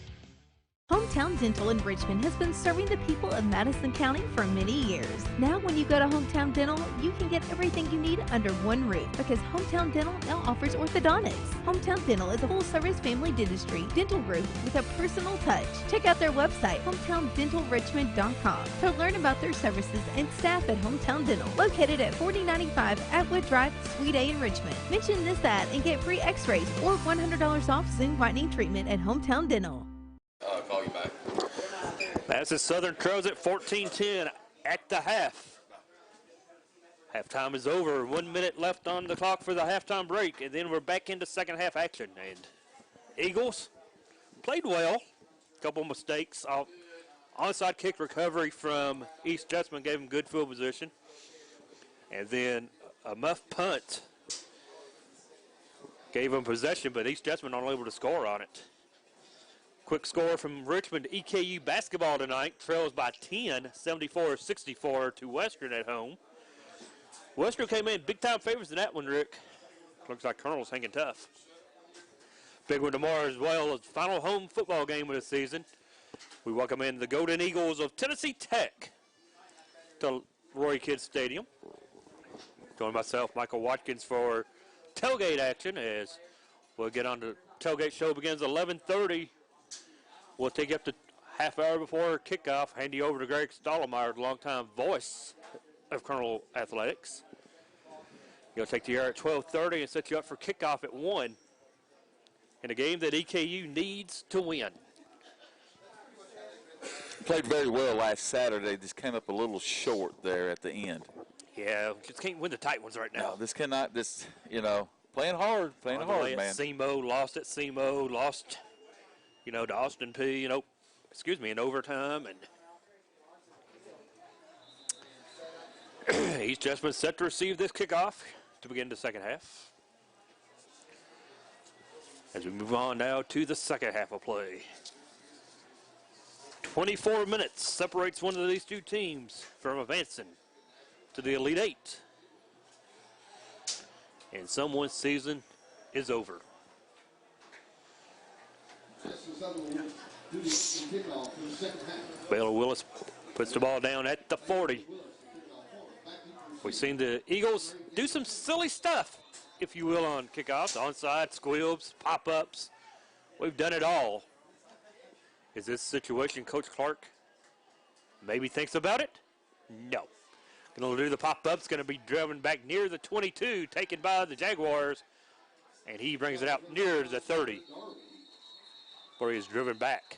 N: Hometown Dental in Richmond has been serving the people of Madison County for many years. Now when you go to Hometown Dental, you can get everything you need under one roof because Hometown Dental now offers orthodontics. Hometown Dental is a full-service family dentistry dental group with a personal touch. Check out their website, hometowndentalrichmond.com, to learn about their services and staff at Hometown Dental, located at 4095 Atwood Drive, Suite A in Richmond. Mention this ad and get free x-rays or $100 off Zoom whitening treatment at Hometown Dental.
G: Call you back.
B: Madison Southern trails at 14-10 at the half. Halftime is over. 1 minute left on the clock for the halftime break, and then we're back into second half action. And Eagles played well. A couple mistakes. Onside kick recovery from East Jessamine gave them good field position. And then a muff punt gave them possession, but East Jessamine not able to score on it. Quick score from Richmond. EKU basketball tonight trails by 10, 74-64 to Western at home. Western came in big-time favorites in that one, Rick. Looks like Colonel's hanging tough. Big one tomorrow as well as final home football game of the season. We welcome in the Golden Eagles of Tennessee Tech to Roy Kidd Stadium. Join myself, Michael Watkins, for tailgate action as we'll get on the tailgate show. Begins 11:30. We'll take you up to half hour before kickoff. Hand you over to Greg Stottlemyre, the longtime voice of Colonel Athletics. He'll take the air at 12:30 and set you up for kickoff at 1 in a game that EKU needs to win.
C: Played very well last Saturday. Just came up a little short there at the end.
B: Yeah, just can't win the tight ones right now.
C: No, playing hard, man.
B: SEMO, lost at SEMO, lost, to Austin P, in overtime. And East Jessamine set to receive this kickoff to begin the second half. As we move on now to the second half of play. 24 minutes separates one of these two teams from advancing to the Elite Eight. And someone's season is over. Baylor Willis puts the ball down at the 40. We've seen the Eagles do some silly stuff, if you will, on kickoffs, onside, squibs, pop-ups. We've done it all. Is this situation Coach Clark maybe thinks about it? No. Going to do the pop-ups, going to be driven back near the 22, taken by the Jaguars, and he brings it out near the 30, where he is driven back.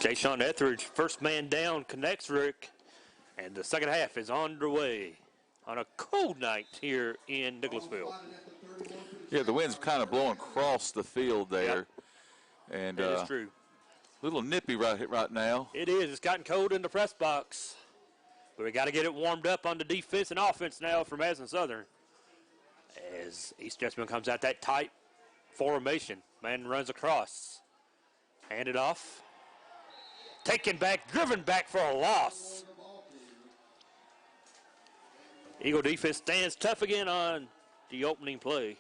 B: Jayshon Etheridge, first man down, connects Rick, and the second half is underway on a cold night here in Nicholasville.
C: Yeah, the wind's kind of blowing across the field there.
B: Yep.
C: And
B: that is true.
C: A little nippy right now.
B: It is. It's gotten cold in the press box. But we got to get it warmed up on the defense and offense now for Madison Southern. As East Jessamine comes out that tight formation. Man runs across. Handed off. Taken back, driven back for a loss. Eagle defense stands tough again on the opening play.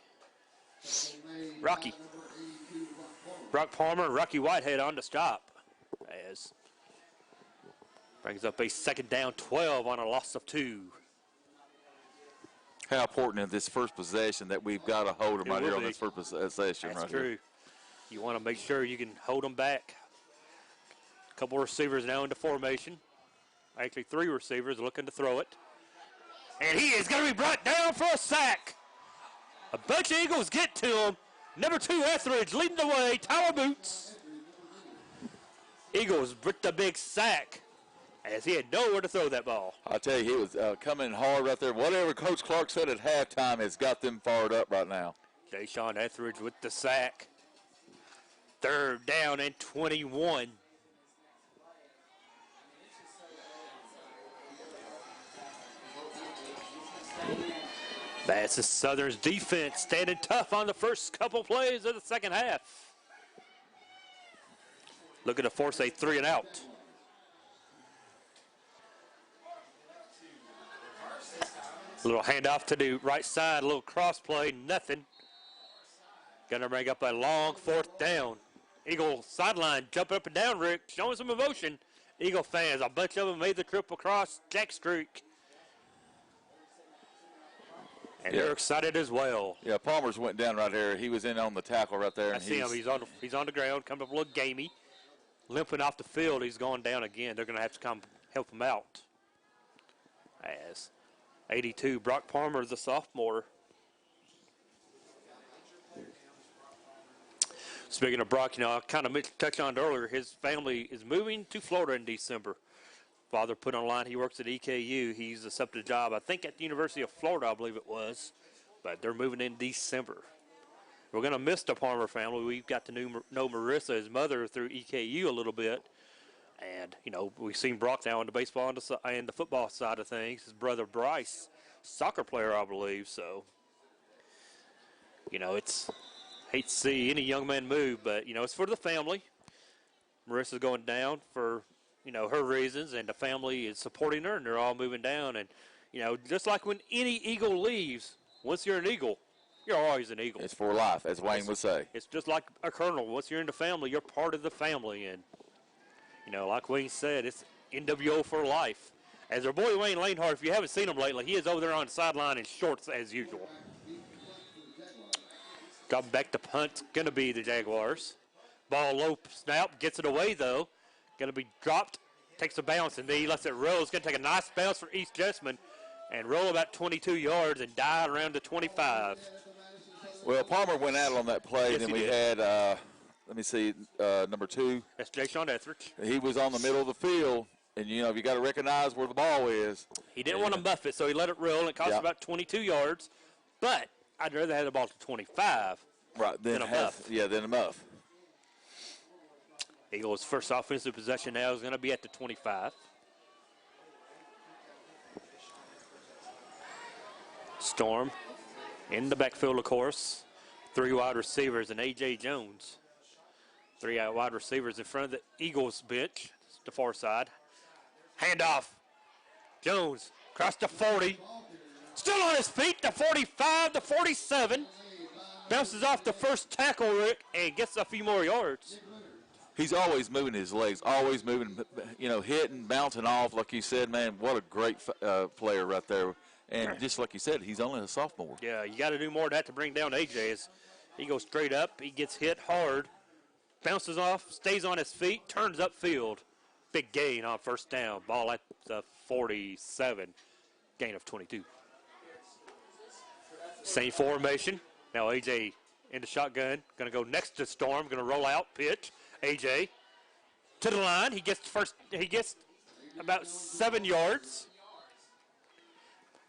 B: Rocky. Brock Palmer and Rocky Whitehead on to stop. As brings up a second down 12 on a loss of 2.
C: How important is this first possession that we've got to hold them right here on this first possession
B: That's
C: right
B: true.
C: here.
B: You want to make sure you can hold them back. A couple receivers now into formation. Actually, 3 receivers looking to throw it. And he is going to be brought down for a sack. A bunch of Eagles get to him. Number 2, Etheridge leading the way. Tower boots. Eagles with the big sack as he had nowhere to throw that ball.
C: I tell you, he was coming hard right there. Whatever Coach Clark said at halftime has got them fired up right now.
B: Jayshon Etheridge with the sack. Third down and 21. Madison Southern's defense standing tough on the first couple plays of the second half. Looking to force a 3 and out. A little handoff to the right side, a little cross play, nothing. Gonna bring up a long 4th down. Eagle sideline jumping up and down, Rick, showing some emotion. Eagle fans, a bunch of them made the trip across Jack Street. And they're excited as well.
C: Yeah, Palmer's went down right there. He was in on the tackle right there.
B: I see him. He's on the ground, coming up a little gamey. Limping off the field, he's going down again. They're going to have to come help him out. As 82, Brock Palmer, the sophomore. Speaking of Brock, I kind of touched on it earlier. His family is moving to Florida in December. Father put online, he works at EKU. He's accepted a job, I think, at the University of Florida, I believe it was. But they're moving in December. We're going to miss the Palmer family. We've got to know Marissa, his mother, through EKU a little bit. And, we've seen Brock now on the baseball and the football side of things. His brother Bryce, soccer player, I believe. So, it's hate to see any young man move, but, it's for the family. Marissa's going down for her reasons, and the family is supporting her, and they're all moving down. And, just like when any Eagle leaves, once you're an Eagle, you're always an Eagle.
C: It's for life, as Wayne would say.
B: It's just like a colonel. Once you're in the family, you're part of the family. And, like Wayne said, it's NWO for life. As our boy Wayne Lanehart, if you haven't seen him lately, he is over there on the sideline in shorts as usual. Dropping back to punt, going to be the Jaguars. Ball low snap, gets it away, though. Going to be dropped, takes a bounce, and then he lets it roll. It's going to take a nice bounce for East Jessamine and roll about 22 yards and die around the 25.
C: Well, Palmer went out on that play,
B: Yes,
C: and
B: he
C: we
B: did.
C: had, number 2.
B: That's Jayshon Etheridge.
C: He was on the middle of the field, and, you got to recognize where the ball is.
B: He didn't want to muff it, so he let it roll, and it cost about 22 yards. But I'd rather have the ball to 25 than a muff.
C: Yeah, than a muff.
B: Eagles' first offensive possession now is going to be at the 25. Storm in the backfield, of course. 3 wide receivers and A.J. Jones. 3 wide receivers in front of the Eagles bench, the far side. Handoff. Jones across the 40. Still on his feet, the 45, the 47. Bounces off the first tackle, Rick, and gets a few more yards.
C: He's always moving his legs, always moving, hitting, bouncing off, like you said, man, what a great player right there. And just like you said, he's only a sophomore.
B: Yeah, you got to do more of that to bring down AJ. As he goes straight up, he gets hit hard, bounces off, stays on his feet, turns upfield. Big gain on first down. Ball at the 47, gain of 22. Same formation. Now AJ in the shotgun, going to go next to Storm, going to roll out, pitch. AJ to the line. He gets about 7 yards.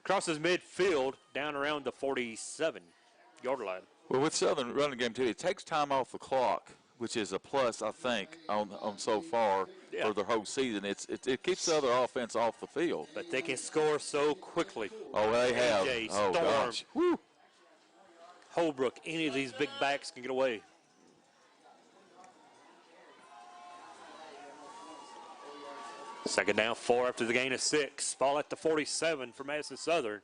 B: Crosses midfield down around the 47-yard line.
C: Well, with Southern running game, too, it takes time off the clock, which is a plus, I think, on so far for the whole season. It keeps the other offense off the field.
B: But they can score so quickly.
C: Oh, they have.
B: AJ,
C: oh,
B: Storm,
C: gosh. Woo.
B: Holbrook, any of these big backs can get away. Second down, 4 after the gain of 6. Ball at the 47 for Madison Southern.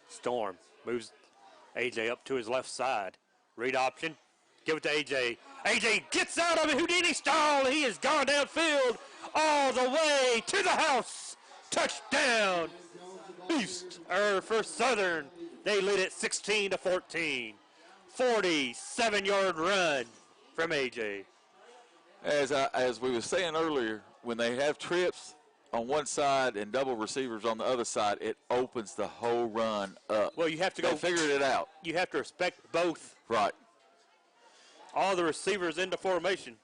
B: Storm moves AJ up to his left side. Read option. Give it to AJ. AJ gets out of it. Houdini style. He has gone downfield all the way to the house. Touchdown. East for Southern. They lead it 16-14. 47-yard run from AJ.
C: As we were saying earlier, when they have trips on one side and double receivers on the other side, it opens the whole run up.
B: Well, you have to go.
C: They figured it out.
B: You have to respect both.
C: Right.
B: All the receivers into formation.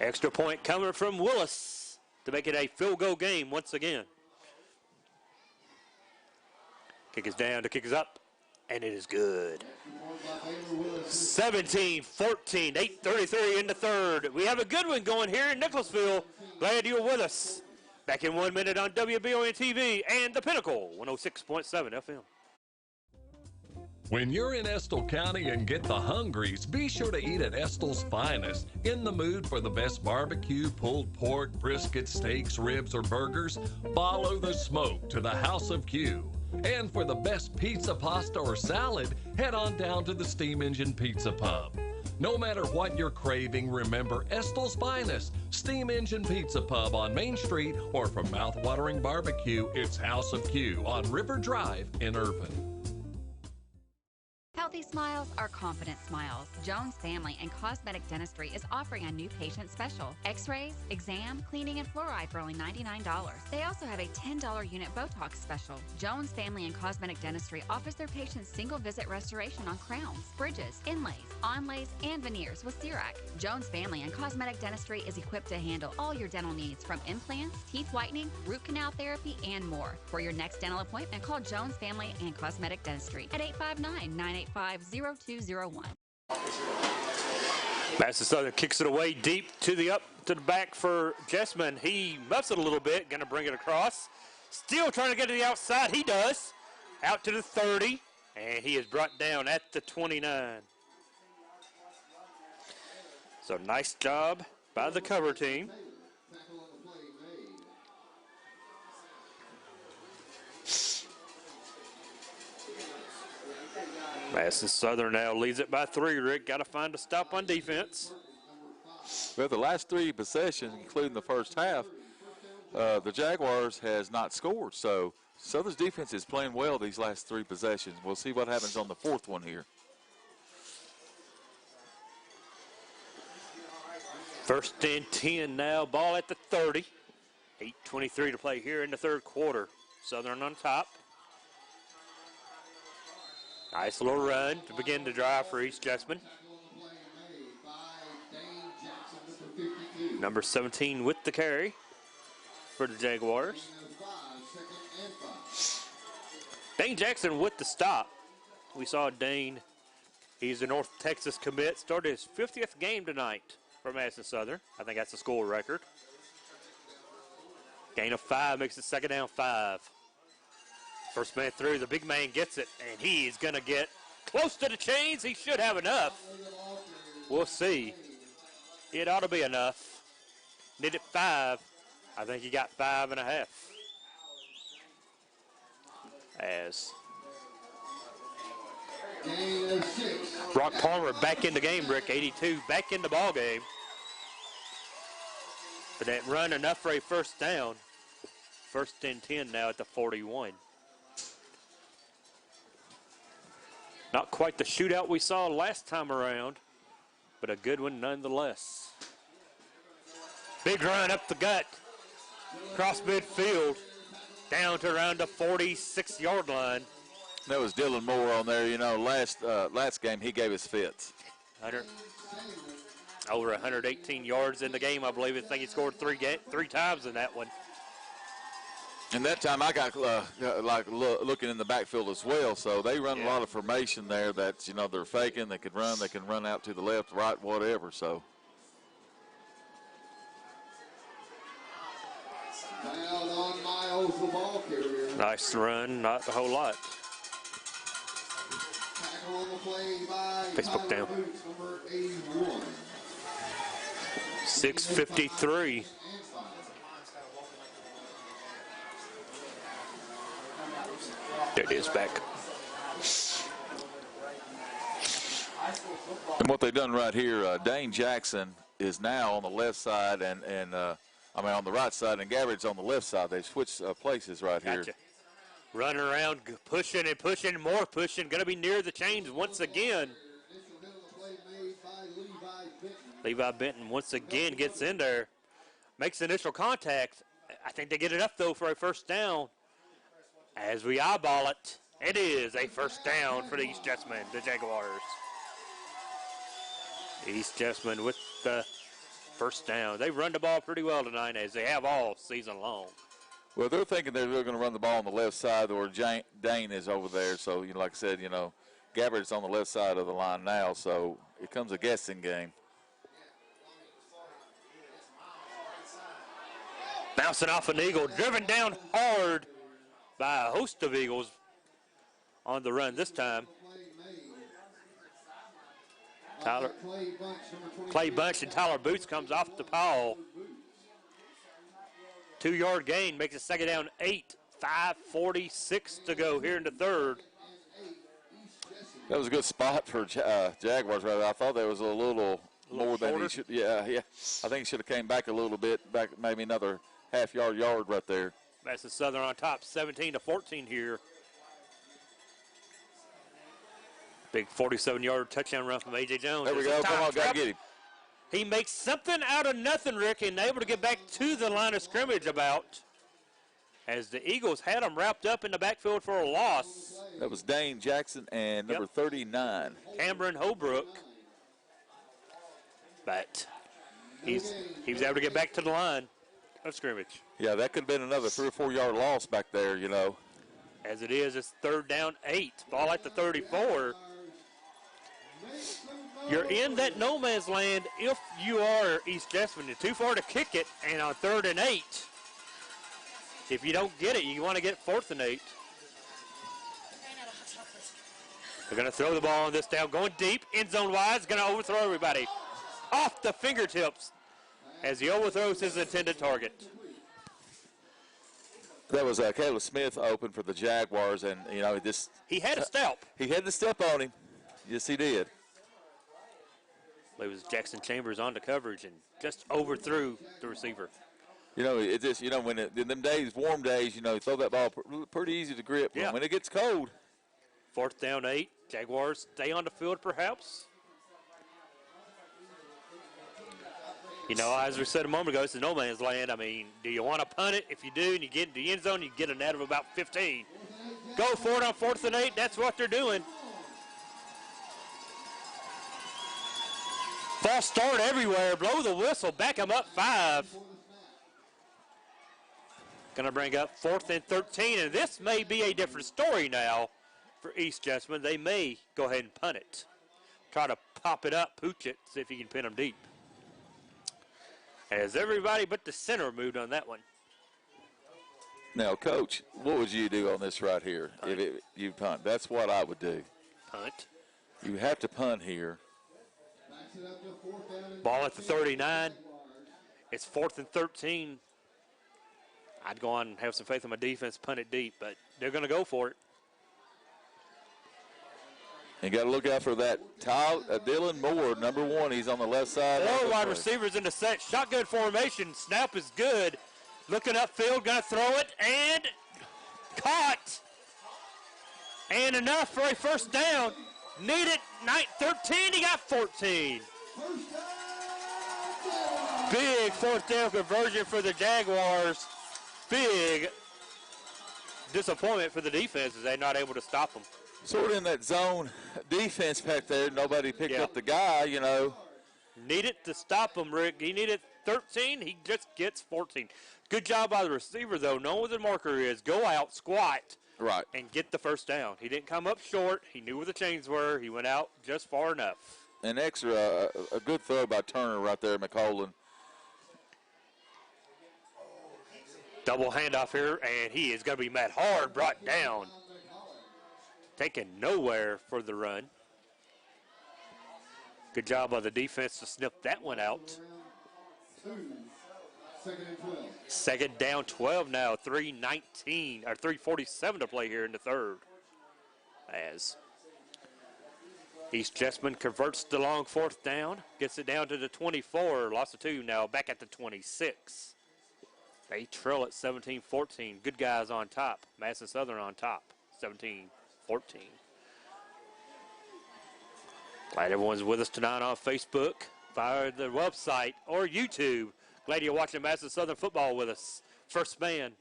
B: Extra point coming from Willis to make it a field goal game once again. Kick is down, the kick is up, and it is good. 17-14, 8:33 in the third. We have a good one going here in Nicholasville. Glad you're with us. Back in 1 minute on WBON TV and the Pinnacle, 106.7 FM.
A: When you're in Estill County and get the hungries, be sure to eat at Estill's Finest. In the mood for the best barbecue, pulled pork, brisket, steaks, ribs, or burgers? Follow the smoke to the House of Q. And for the best pizza, pasta, or salad, head on down to the Steam Engine Pizza Pub. No matter what you're craving, remember Estill's Finest, Steam Engine Pizza Pub on Main Street, or for mouth-watering barbecue, it's House of Q on River Drive in Irvine.
H: Healthy smiles are confident smiles. Jones Family and Cosmetic Dentistry is offering a new patient special. X-rays, exam, cleaning, and fluoride for only $99. They also have a $10 unit Botox special. Jones Family and Cosmetic Dentistry offers their patients single-visit restoration on crowns, bridges, inlays, onlays, and veneers with CERAC. Jones Family and Cosmetic Dentistry is equipped to handle all your dental needs from implants, teeth whitening, root canal therapy, and more. For your next dental appointment, call Jones Family and Cosmetic Dentistry at 859-985-0201.
B: Madison Southern kicks it away deep to the back for Jessamine. He muffs it a little bit, going to bring it across. Still trying to get to the outside. He does. Out to the 30, and he is brought down at the 29. So nice job by the cover team. Madison Southern now leads it by 3, Rick. Got to find a stop on defense.
C: Well, the last 3 possessions, including the first half, the Jaguars has not scored. So Southern's defense is playing well these last 3 possessions. We'll see what happens on the 4th one here.
B: First and 10 now. Ball at the 30. 8:23 to play here in the third quarter. Southern on top. Nice little run to begin the drive for East Jessamine. Number 17 with the carry for the Jaguars. Dane Jackson with the stop. We saw Dane. He's a North Texas commit. Started his 50th game tonight for Madison Southern. I think that's the school record. Gain of 5 makes it second down 5. First man through, the big man gets it, and he's going to get close to the chains. He should have enough. We'll see. It ought to be enough. Needed 5 I think he got 5.5. As Brock Palmer back in the game, Rick, 82, back in the ball game. But that run enough for a first down. First and 10 now at the 41. Not quite the shootout we saw last time around, but a good one nonetheless. Big run up the gut, across midfield, down to around the 46-yard line.
C: That was Dylan Moore on there. You know, last game he gave us fits.
B: Over 118 yards in the game, I believe. I think he scored three times in that one.
C: And that time I got looking in the backfield as well. So they run a lot of formation there. That's, you know, they're faking. They can run out to the left, right, whatever. So.
B: Nice run, not a whole lot. Facebook down. 6:53. There it is, back.
C: And what they've done right here, Dane Jackson is now on the left side, and on the right side, and Gabbard's on the left side. They've switched places right here.
B: Running around, pushing and pushing, more pushing. Going to be near the chains once again. Levi Benton once again gets in there, makes initial contact. I think they get it up, though, for a first down. As we eyeball it, it is a first down for the East Jessamine, the Jaguars. East Jessamine with the first down. They've run the ball pretty well tonight, as they have all season long.
C: Well, they're thinking they're going to run the ball on the left side, or Dane is over there. So, you know, like I said, you know, Gabbard's on the left side of the line now, so it comes a guessing game.
B: Bouncing off an Eagle, driven down hard by a host of Eagles on the run this time. Clay Bunch and Tyler Boots comes off the pile. 2-yard gain makes it second down 8. 5:46 to go here in the third.
C: That was a good spot for Jaguars. Right? I thought that was a little more than he should. Yeah. I think he should have came back a little bit, back maybe another half-yard right there.
B: Madison Southern on top, 17-14 here. Big 47-yard touchdown run from A.J. Jones.
C: There we go. Come on, gotta get him.
B: He makes something out of nothing, Rick, and able to get back to the line of scrimmage about, as the Eagles had him wrapped up in the backfield for a loss.
C: That was Dane Jackson and number 39.
B: Cameron Holbrook. But he was able to get back to the line of scrimmage.
C: Yeah, that could have been another 3 or 4 yard loss back there, you know.
B: As it is, it's third down 8. Ball at the 34. You're in that no man's land if you are East Jessamine. You're too far to kick it, and on 3rd and 8, if you don't get it, you want to get 4th and 8. They're going to throw the ball on this down, going deep, end zone wise, going to overthrow everybody. Off the fingertips as he overthrows his intended target.
C: That was Caleb Smith open for the Jaguars, and, you know,
B: he had a step.
C: He had the step on him. Yes, he did.
B: It was Jackson Chambers on the coverage and just overthrew the receiver.
C: You know, it just, you know, when in them days, warm days, you know, you throw that ball pretty easy to grip.
B: Yeah.
C: But when it gets cold.
B: 4th down 8. Jaguars stay on the field perhaps. You know, as we said a moment ago, it's a no man's land. I mean, do you want to punt it? If you do and you get into the end zone, you get a net of about 15. Go for it on 4th and 8. That's what they're doing. False start everywhere. Blow the whistle. Back them up 5. Going to bring up 4th and 13. And this may be a different story now for East Jessamine. They may go ahead and punt it. Try to pop it up, pooch it, see if you can pin them deep. As everybody but the center moved on that one.
C: Now, Coach, what would you do on this right here if you punt? That's what I would do.
B: Punt.
C: You have to punt here.
B: Ball at the 39. It's 4th and 13. I'd go on and have some faith in my defense, punt it deep, but they're going to go for it.
C: You got to look out for that Dylan Moore, number 1. He's on the left side.
B: 4 wide receivers in the set. Shotgun formation. Snap is good. Looking upfield, going to throw it, and caught. And enough for a first down. Needed 13. He got 14. Big fourth down conversion for the Jaguars. Big disappointment for the defense as they're not able to stop them.
C: Sort of in that zone defense back there. Nobody picked up the guy, you know.
B: Needed to stop him, Rick. He needed 13. He just gets 14. Good job by the receiver, though. Knowing what the marker is, go out, squat,
C: right,
B: and get the first down. He didn't come up short. He knew where the chains were. He went out just far enough.
C: An extra, a good throw by Turner right there, McCollin.
B: Double handoff here, and he is going to be met hard, brought down. Taken nowhere for the run. Good job by the defense to snip that one out. Second down 12 now, 3:19 or 3:47 to play here in the third. As East Jessamine converts the long fourth down, gets it down to the 24, lost of 2 now, back at the 26. They trail at 17-14. Good guys on top. Madison Southern on top, 17-14. Glad everyone's with us tonight on Facebook, via the website, or YouTube. Glad you're watching Madison Southern football with us. First man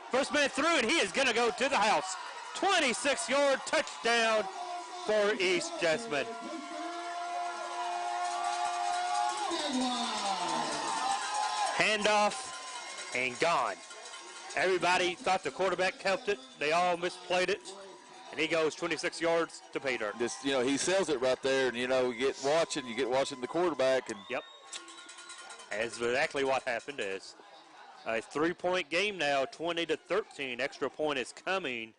B: through, and he is going to go to the house. 26-yard touchdown for East Jessamine. Handoff and gone. Everybody thought the quarterback kept it. They all misplayed it. And he goes 26 yards to pay dirt.
C: Just, you know, he sells it right there, and, you know, you get watching the quarterback. And
B: yep. That's exactly what happened. Is a 3-point game now, 20-13. Extra point is coming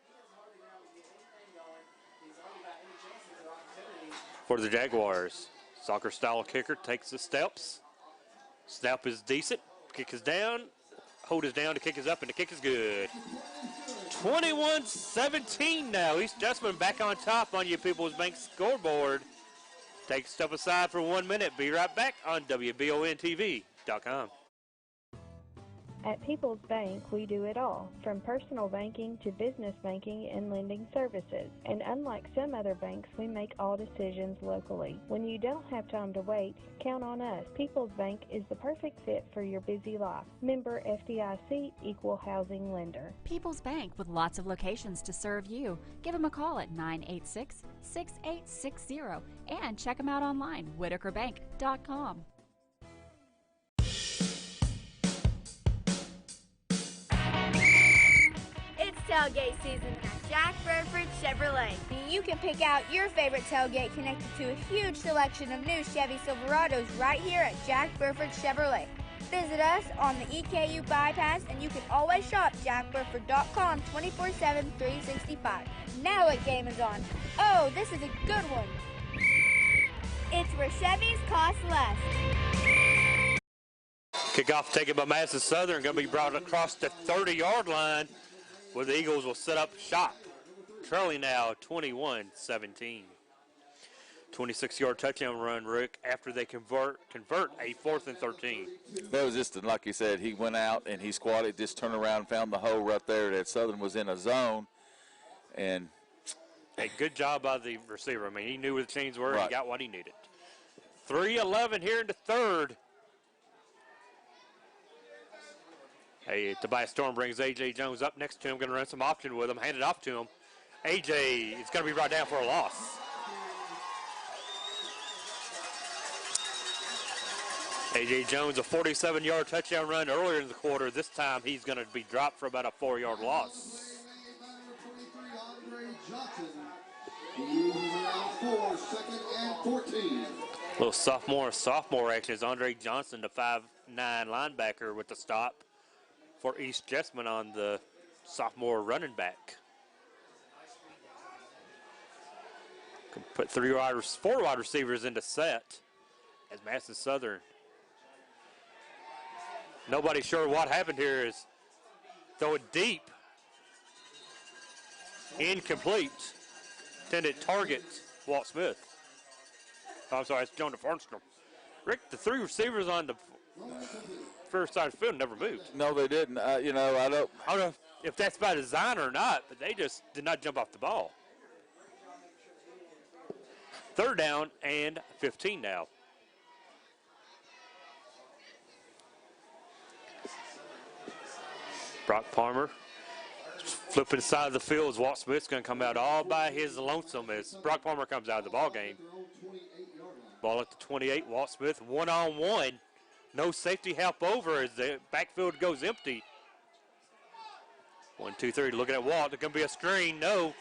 B: for the Jaguars. Soccer-style kicker takes the steps. Snap is decent. Kick is down. Hold is down. The kick is up, and the kick is good. 21-17 now. East Jessamine back on top on your People's Bank scoreboard. Take a step aside for 1 minute. Be right back on WBONTV.com.
Q: At People's Bank, we do it all, from personal banking to business banking and lending services. And unlike some other banks, we make all decisions locally. When you don't have time to wait, count on us. People's Bank is the perfect fit for your busy life. Member FDIC, Equal Housing Lender.
H: People's Bank, with lots of locations to serve you. Give them a call at 986-6860 and check them out online, whitakerbank.com.
S: It's tailgate season at Jack Burford Chevrolet. You can pick out your favorite tailgate connected to a huge selection of new Chevy Silverados right here at Jack Burford Chevrolet. Visit us on the EKU bypass, and you can always shop jackburford.com 24/7, 365. Now a game is on. Oh, this is a good one. It's where Chevys cost less.
B: Kickoff taken by Madison Southern, going to be brought across the 30-yard line where the Eagles will set up shop. Trailing now 21-17. 26-yard touchdown run, Rick, after they convert a 4th and 13.
C: That was just, like you said, he went out and he squatted, just turned around and found the hole right there that Southern was in a zone. And
B: a good job by the receiver. I mean, he knew where the chains were.
C: Right.
B: He got what he needed. 3:11 here in the third. Hey, Tobias Storm brings A.J. Jones up next to him, going to run some option with him, hand it off to him. A.J. is going to be brought down for a loss. A.J. Jones, a 47-yard touchdown run earlier in the quarter. This time he's going to be dropped for about a 4-yard loss. Little sophomore action is Andre Johnson, the 5'9" linebacker, with the stop for East Jessamine on the sophomore running back. Can put 4 wide receivers into set as Madison Southern. Nobody's sure what happened here as Throw it deep. Incomplete. Intended target, Walt Smith. Oh, I'm sorry, it's Jonah Farnstrom. Rick, the three receivers on the first side of the field never moved.
C: No, they didn't. I don't
B: know if that's by design or not, but they just did not jump off the ball. 3rd down and 15 now. Brock Palmer flipping side of the field as Walt Smith's going to come out all by his lonesome as Brock Palmer comes out of the ball game. Ball at the 28. Walt Smith one-on-one. No safety help over as the backfield goes empty. 1, 2, 3. Looking at Walt. There's going to be a screen. No.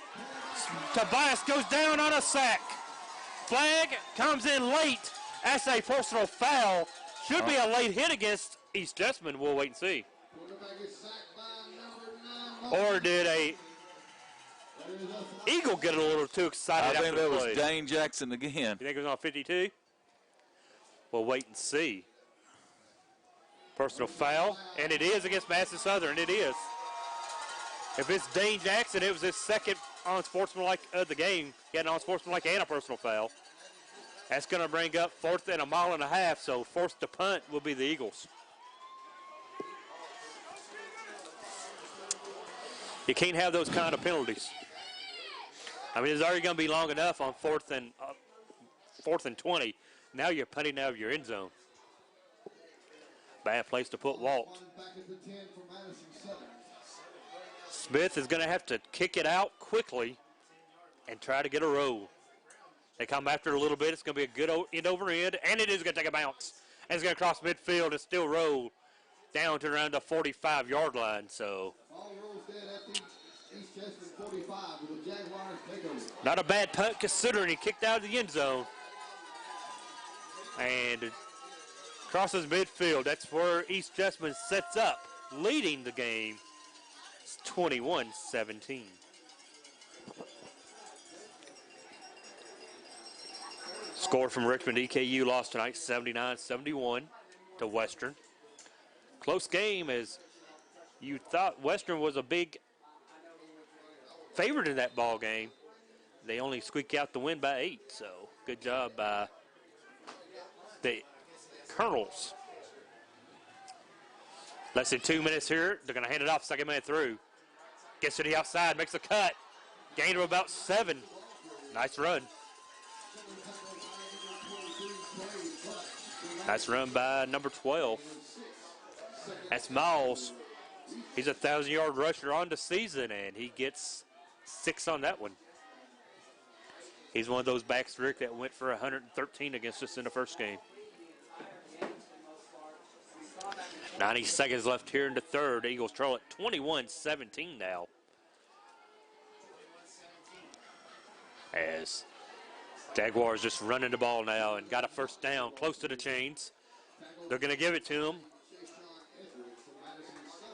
B: Tobias goes down on a sack. Flag comes in late. That's a personal foul. Should be a late hit against East Jessamine. We'll wait and see. Or did a Eagle get a little too excited?
C: I think that was Dane Jackson again.
B: You think it was on 52? We'll wait and see. Personal foul, and it is against Madison Southern. It is. If it's Dane Jackson, it was his second unsportsmanlike of the game. He had an unsportsmanlike and a personal foul. That's going to bring up 4th and a mile and a half, so forced to punt will be the Eagles. You can't have those kind of penalties. I mean, it's already going to be long enough on 4th and 20. Now you're punting out of your end zone. Bad place to put Walt. Smith is going to have to kick it out quickly and try to get a roll. They come after it a little bit. It's going to be a good end over end, and it is going to take a bounce. And it's going to cross midfield and still roll down to around the 45-yard line. So not a bad punt considering he kicked out of the end zone. And crosses midfield. That's where East Jessamine sets up, leading the game. It's 21-17. Score from Richmond. EKU lost tonight 79-71 to Western. Close game as you thought Western was a big favorite in that ball game. They only squeak out the win by 8, so good job by the Colonels. Less than 2 minutes here. They're going to hand it off second man through. Gets to the outside, makes a cut. Gain of about 7. Nice run. Nice run by number 12. That's Miles. He's a 1,000-yard rusher on the season, and he gets 6 on that one. He's one of those backs, Rick, that went for 113 against us in the first game. 90 seconds left here in the third. Eagles trail at 21-17 now. As Jaguars just running the ball now and got a first down close to the chains. They're going to give it to him.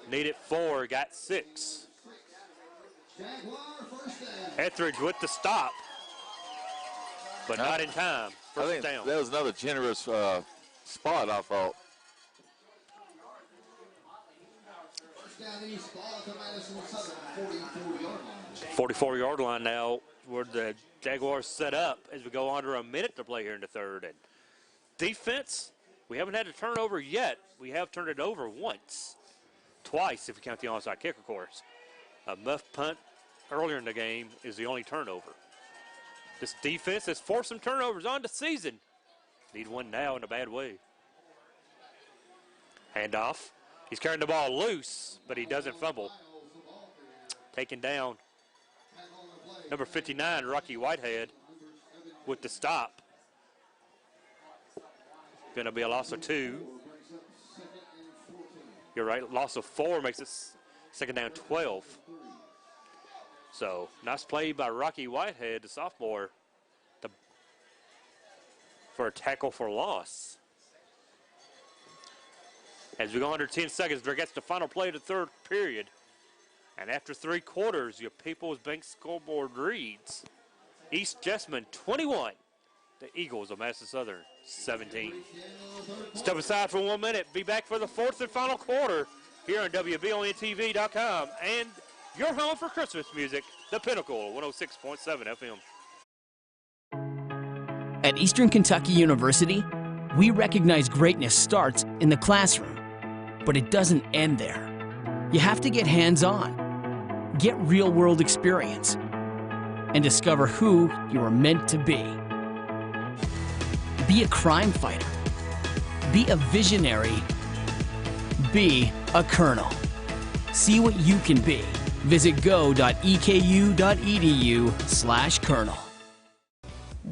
B: Needed 4, got 6. Etheridge with the stop, but not in time. First down.
C: That was another generous spot, I thought.
B: 44-yard line now where the Jaguars set up as we go under a minute to play here in the third. And defense, we haven't had a turnover yet. We have turned it over once. Twice if you count the onside kick, of course. A muff punt earlier in the game is the only turnover. This defense has forced some turnovers on the season. Need one now in a bad way. Handoff. He's carrying the ball loose, but he doesn't fumble. Taken down. Number 59, Rocky Whitehead, with the stop. Going to be a loss of 2. You're right, loss of 4 makes it second down 12. So, nice play by Rocky Whitehead, the sophomore, for a tackle for loss. As we go under 10 seconds, there gets the final play of the third period. And after 3 quarters, your People's Bank scoreboard reads East Jessamine 21, the Eagles of Madison Southern 17. Step aside for 1 minute. Be back for the fourth and final quarter here on WBONTV.com and your home for Christmas music, The Pinnacle, 106.7 FM.
U: At Eastern Kentucky University, we recognize greatness starts in the classroom, but it doesn't end there. You have to get hands-on, get real-world experience, and discover who you are meant to be. Be a crime fighter. Be a visionary. Be a colonel. See what you can be. Visit go.eku.edu/colonel.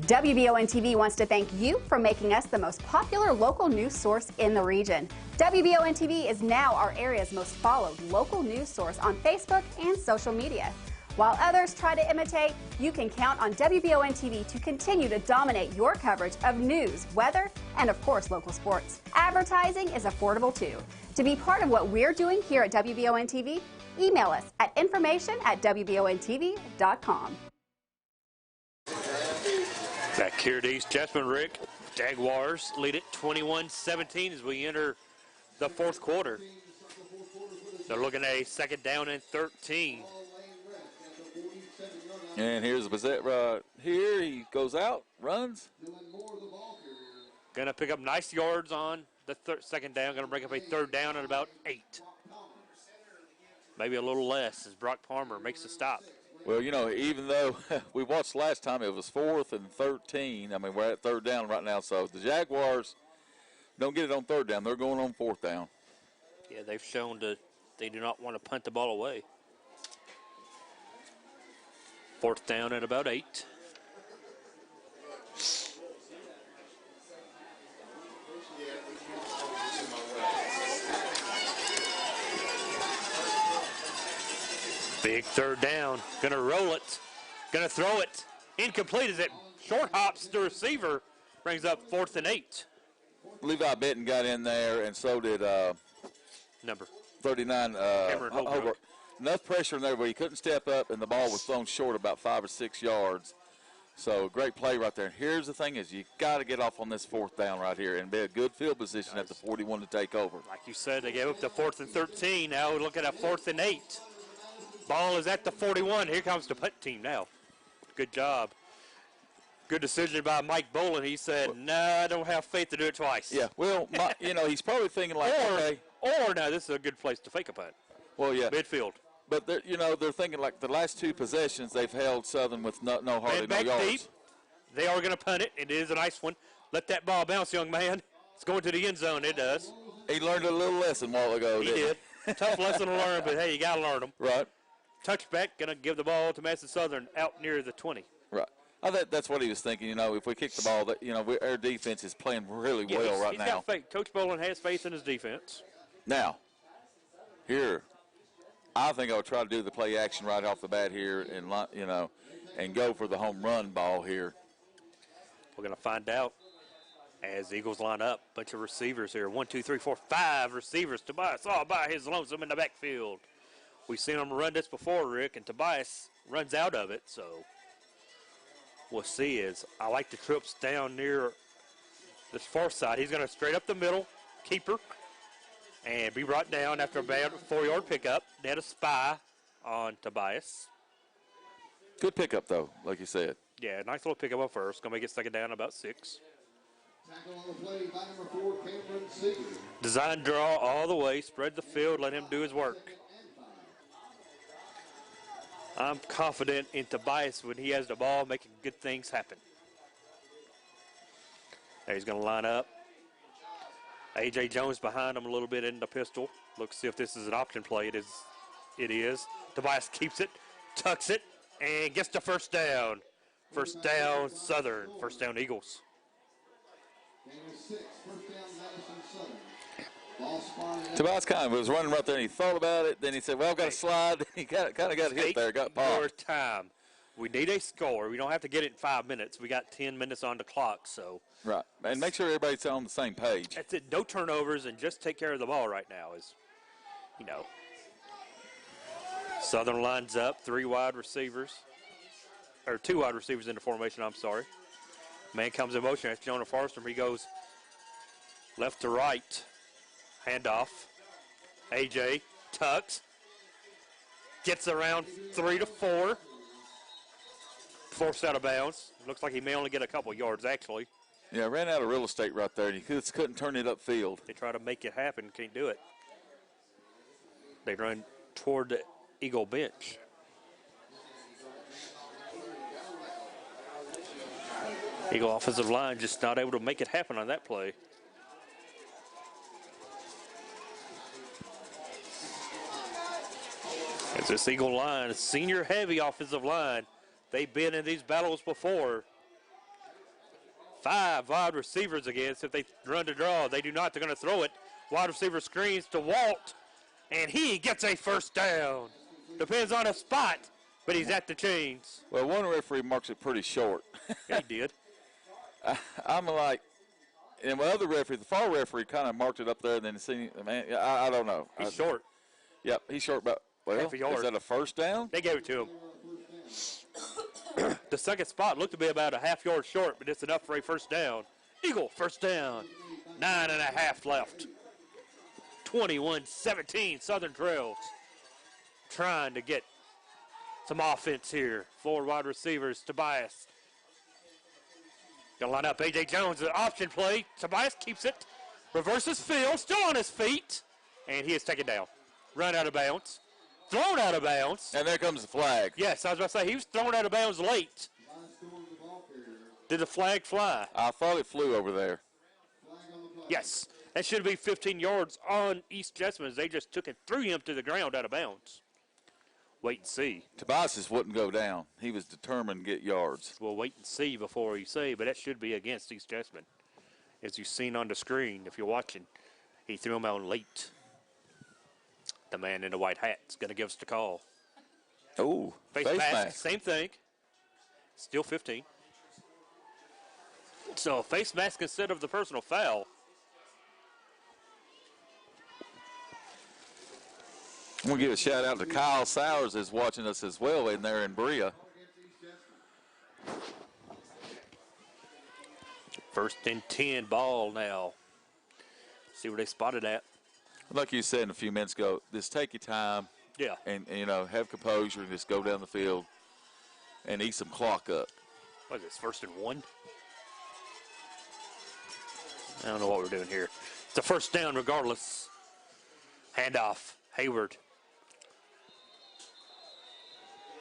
V: WBON-TV wants to thank you for making us the most popular local news source in the region. WBON-TV is now our area's most followed local news source on Facebook and social media. While others try to imitate, you can count on WBON-TV to continue to dominate your coverage of news, weather, and of course local sports. Advertising is affordable too. To be part of what we're doing here at WBON-TV, email us at information@WBONTV.com.
B: Back here to East Jessamine, Rick. Jaguars lead it 21-17 as we enter the fourth quarter. They're looking at a second down and 13.
C: And here's the here. He goes out, runs.
B: Going to pick up nice yards on the second down. Going to break up a third down at about 8. Maybe a little less as Brock Palmer makes the stop.
C: Well, you know, even though we watched last time, it was 4th and 13. I mean, we're at third down right now. So the Jaguars don't get it on third down. They're going on fourth down.
B: Yeah, they've shown that they do not want to punt the ball away. Fourth down at about 8. Big third down. Going to roll it. Going to throw it. Incomplete as it short hops the receiver. Brings up 4th and 8.
C: Levi Benton got in there, and so did
B: number
C: 39. Holbrook. Enough pressure in there where he couldn't step up, and the ball was thrown short about 5 or 6 yards. So great play right there. Here's the thing is you got to get off on this fourth down right here and be a good field position at the 41 to take over.
B: Like you said, they gave up the 4th and 13. Now we look at a 4th and 8. Ball is at the 41. Here comes the punt team now. Good job. Good decision by Mike Bolin. He said, no, I don't have faith to do it twice.
C: Yeah, well, you know, he's probably thinking like, okay.
B: Or now this is a good place to fake a punt.
C: Well, yeah.
B: Midfield.
C: But, they're thinking like the last 2 possessions they've held Southern with hardly no yards.
B: Deep. They are going to punt it. It is a nice one. Let that ball bounce, young man. It's going to the end zone. It does.
C: He learned a little lesson a while ago.
B: He did. Tough lesson to learn, but, hey, you got to learn them.
C: Right.
B: Touchback, going to give the ball to Madison Southern out near the 20.
C: Right. I think that's what he was thinking. You know, if we kick the ball, our defense is playing really well right now.
B: Got faith. Coach Bolin has faith in his defense.
C: Now, here, I think I would try to do the play action right off the bat here and go for the home run ball here.
B: We're going to find out as the Eagles line up. Bunch of receivers here. 1, 2, 3, 4, 5 receivers. Tobias all by his lonesome in the backfield. We've seen him run this before, Rick, and Tobias runs out of it. So we'll see. I like the trips down near this far side. He's going to straight up the middle, keeper, and be brought down after a bad 4-yard pickup. They had a spy on Tobias.
C: Good pickup, though, like you said.
B: Yeah, nice little pickup up first. Going to make it second down about 6. Design draw all the way. Spread the field. Let him do his work. I'm confident in Tobias when he has the ball, making good things happen. There he's going to line up. A.J. Jones behind him a little bit in the pistol. Look, see if this is an option play. It is. Tobias keeps it, tucks it, and gets the first down. First down, Southern. First down, Eagles.
C: Tobias kind of was running right there, and he thought about it. Then he said, well, I've got to slide. He kind of got hit there, got popped.
B: More time. We need a score. We don't have to get it in 5 minutes. We got 10 minutes on the clock, so.
C: Right, and make sure everybody's on the same page.
B: That's it. No turnovers and just take care of the ball right now is, Southern lines up, 2 wide receivers in the formation, I'm sorry. Man comes in motion. That's Jonah Farstrom. He goes left to right. Handoff. AJ tucks. Gets around 3 to 4. Forced out of bounds. Looks like he may only get a couple yards, actually.
C: Yeah, ran out of real estate right there. You just couldn't turn it upfield.
B: They try to make it happen, can't do it. They run toward the Eagle bench. Eagle offensive line just not able to make it happen on that play. As this Eagle line, senior heavy offensive line, they've been in these battles before. 5 wide receivers against. If they run to draw, they do not. They're going to throw it. Wide receiver screens to Walt, and he gets a first down. Depends on a spot, but he's at the chains.
C: Well, one referee marks it pretty short.
B: Yeah, he did.
C: I'm like, and my other referee, the far referee, kind of marked it up there, and then man, I don't know.
B: He's short.
C: Yep, he's short, but
B: half a yard.
C: Is that a first down?
B: They gave it to him. The second spot looked to be about a half yard short, but it's enough for a first down. Eagle, first down. 9.5 left. 21-17, Southern Trails. Trying to get some offense here. 4 wide receivers, Tobias. Gonna line up A.J. Jones, the option play. Tobias keeps it. Reverses field, still on his feet. And he is taken down. Run out of bounds. Thrown out of bounds.
C: And there comes the flag.
B: Yes, I was about to say, he was thrown out of bounds late. Did the flag fly?
C: I thought it flew over there.
B: Yes. That should be 15 yards on East Jessamine as they just took and threw him to the ground out of bounds. Wait and see.
C: Tobias just wouldn't go down. He was determined to get yards.
B: We'll wait and see before you say, but that should be against East Jessamine. As you've seen on the screen, if you're watching, he threw him out late. The man in the white hat is going to give us the call.
C: Oh,
B: face mask. Same thing. Still 15. So face mask instead of the personal foul.
C: I'm going to give a shout out to Kyle Sowers is watching us as well in there in Berea.
B: First and 10 ball now. See where they spotted at.
C: Like you said a few minutes ago, just take your time.
B: Yeah.
C: And you know, have composure and just go down the field and eat some clock up.
B: What is this, 1st and 1? I don't know what we're doing here. It's a first down regardless. Handoff, Hayward.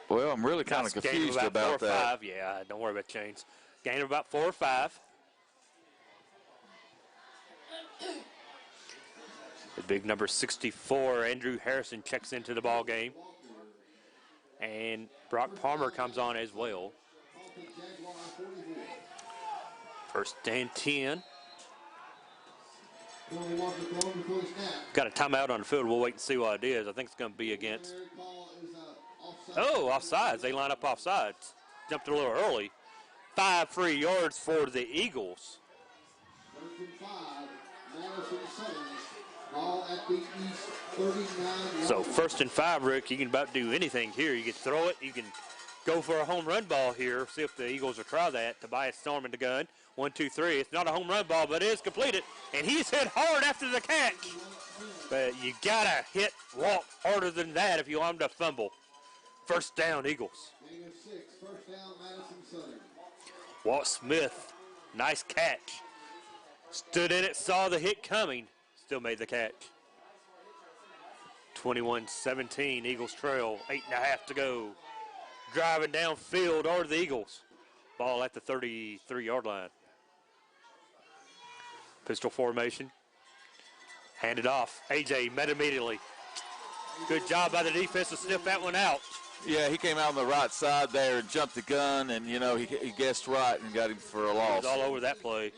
C: Well, I'm really kind of confused about that.
B: 4 or 5. Yeah, don't worry about chains. Gain of about 4 or 5. The big number 64, Andrew Harrison, checks into the ball game. And Brock Palmer comes on as well. First and 10. Got a timeout on the field. We'll wait and see what it is. I think it's going to be against. Oh, offsides. They line up offsides. Jumped a little early. 5 free yards for the Eagles. So 1st and 5, Rick, you can about do anything here. You can throw it. You can go for a home run ball here. See if the Eagles will try that. Tobias Storm in the gun. 1, 2, 3. It's not a home run ball, but it is completed. And he's hit hard after the catch. But you got to hit Walt harder than that if you want him to fumble. First down, Eagles. Walt Smith, nice catch. Stood in it, saw the hit coming. Still made the catch. 21-17, Eagles trail. 8.5 to go. Driving downfield are the Eagles. Ball at the 33-yard line. Pistol formation. Handed off. AJ met immediately. Good job by the defense to sniff that one out.
C: Yeah, he came out on the right side there and jumped the gun, and, you know, he guessed right and got him for a loss.
B: He was all over that play.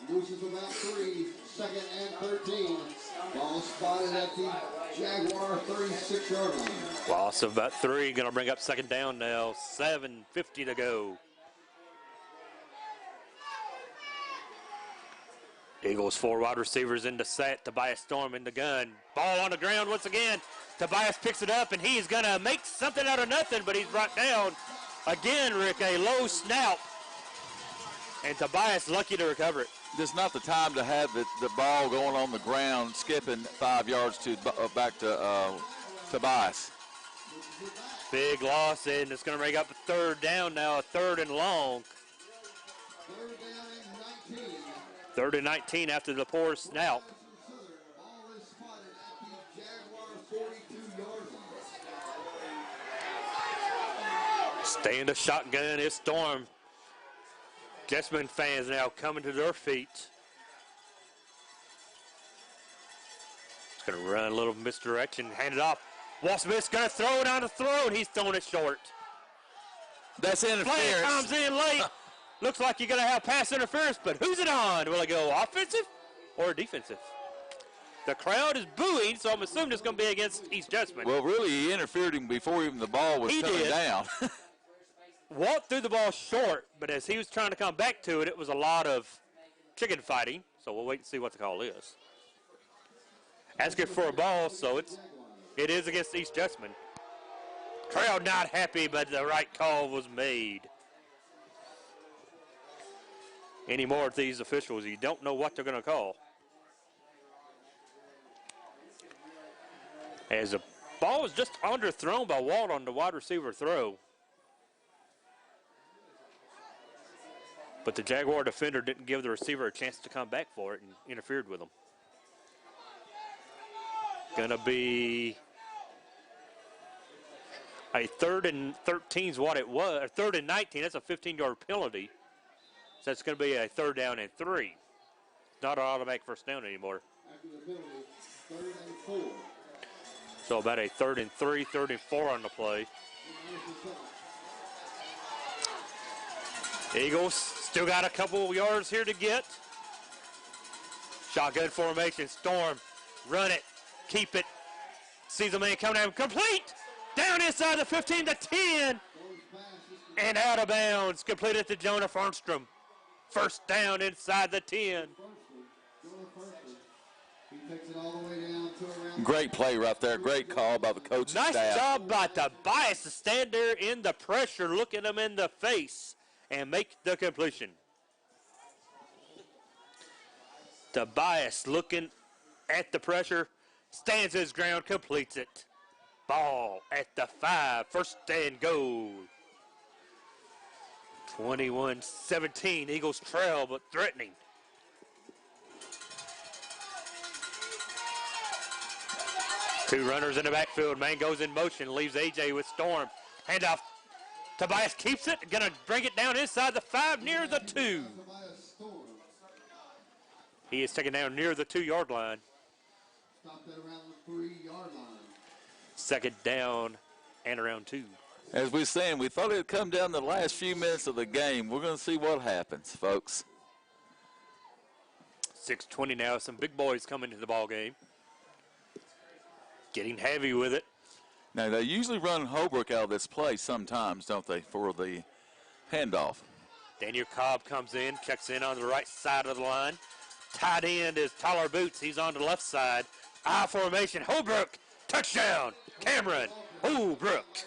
O: Loses about 3, 2nd and 13. Ball spotted at the Jaguar 36-yard line.
B: Loss of about 3. Going to bring up 2nd down now. 7:50 to go. Eagles 4 wide receivers in the set. Tobias Storm in the gun. Ball on the ground once again. Tobias picks it up, and he's going to make something out of nothing, but he's brought down. Again, Rick, a low snap. And Tobias lucky to recover it.
C: This is not the time to have the ball going on the ground, skipping 5 yards to back to Tobias.
B: Big loss, and it's going to bring up a third down now, a third and long. 3rd and 19 after the poor snap. Staying the shotgun is Storm. Jessamine fans now coming to their feet. It's going to run a little misdirection, hand it off. Wall Smith's going to throw it on the throw, and he's throwing it short.
C: That's interference.
B: Flag comes in late. Looks like you're going to have pass interference, but who's it on? Will it go offensive or defensive? The crowd is booing, so I'm assuming it's going to be against East Jessamine.
C: Well, really, he interfered him before even the ball was coming down.
B: Walt threw the ball short, but as he was trying to come back to it, it was a lot of chicken fighting, so we'll wait and see what the call is. Asking for a ball, so it is against East Jessamine. Crowd not happy, but the right call was made. Anymore with these officials, you don't know what they're going to call. As the ball was just underthrown by Walt on the wide receiver throw. But the Jaguar defender didn't give the receiver a chance to come back for it and interfered with him. Gonna be a 3rd and 13 is what it was. A 3rd and 19, that's a 15-yard penalty. So it's gonna be a 3rd down and 3. Not an automatic first down anymore.
O: After the penalty, 3rd and 4.
B: So about a 3rd and 3, 3rd and 4 on the play. Eagles still got a couple yards here to get. Shotgun formation, Storm, run it, keep it. Sees a man coming at him, complete! Down inside the 15 to 10. And out of bounds, completed to Jonah Farnstrom. First down inside the 10.
C: Great play right there. Great call by the coaching staff.
B: Nice job by Tobias to stand there in the pressure, looking him in the face, and make the completion. Tobias looking at the pressure, stands his ground, completes it. Ball at the 5, first and goal. 21-17, Eagles trail, but threatening. Two runners in the backfield. Man goes in motion, leaves AJ with Storm. Handoff. Tobias keeps it, gonna bring it down inside the 5, near the 2. He is taken down near the 2-yard line.
O: Stopped at around the 3-yard line.
B: 2nd down and around 2.
C: As we were saying, we thought it would come down the last few minutes of the game. We're going to see what happens, folks.
B: 6:20 now. Some big boys coming to the ball game. Getting heavy with it.
C: Now, they usually run Holbrook out of this play sometimes, don't they, for the handoff.
B: Daniel Cobb comes in, checks in on the right side of the line. Tight end is Tyler Boots. He's on the left side. I formation. Holbrook. Touchdown. Cameron Holbrook.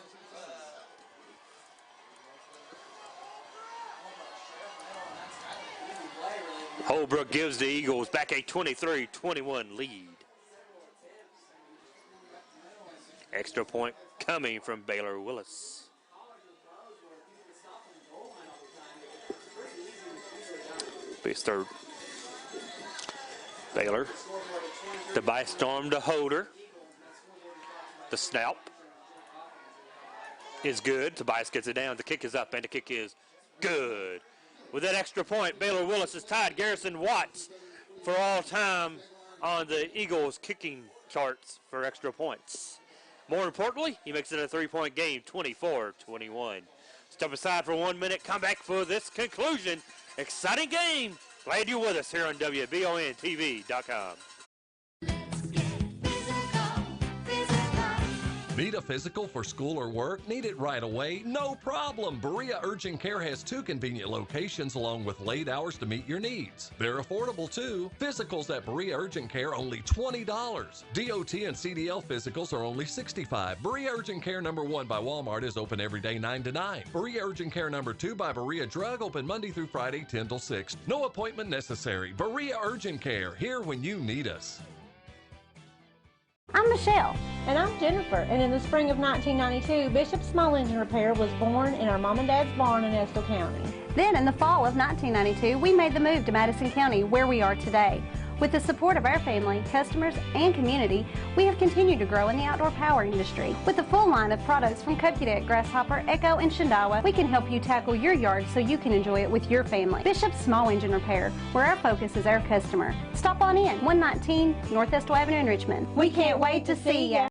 B: Holbrook gives the Eagles back a 23-21 lead. Extra point coming from Baylor Willis. Be his 3rd. Baylor. Tobias Storm to Holder. The snap is good. Tobias gets it down. The kick is up, and the kick is good. With that extra point, Baylor Willis is tied Garrison Watts for all time on the Eagles kicking charts for extra points. More importantly, he makes it a 3-point game, 24-21. Step aside for 1 minute, come back for this conclusion. Exciting game. Glad you're with us here on WBONTV.com.
A: Need a physical for school or work? Need it right away? No problem. Berea Urgent Care has 2 convenient locations along with late hours to meet your needs. They're affordable too. Physicals at Berea Urgent Care only $20. DOT and CDL physicals are only $65. Berea Urgent Care number 1 by Walmart is open every day 9 to 9. Berea Urgent Care number 2 by Berea Drug open Monday through Friday 10 till 6. No appointment necessary. Berea Urgent Care, here when you need us.
D: I'm Michelle. And I'm Jennifer. And in the spring of 1992, Bishop Small Engine Repair was born in our mom and dad's barn in Estill County.
V: Then in the fall of 1992, we made the move to Madison County, where we are today. With the support of our family, customers, and community, we have continued to grow in the outdoor power industry. With a full line of products from Cupcadet, Grasshopper, Echo, and Shindawa, we can help you tackle your yard so you can enjoy it with your family. Bishop Small Engine Repair, where our focus is our customer. Stop on in, 119 North Estill Avenue in Richmond. We can't wait to see ya.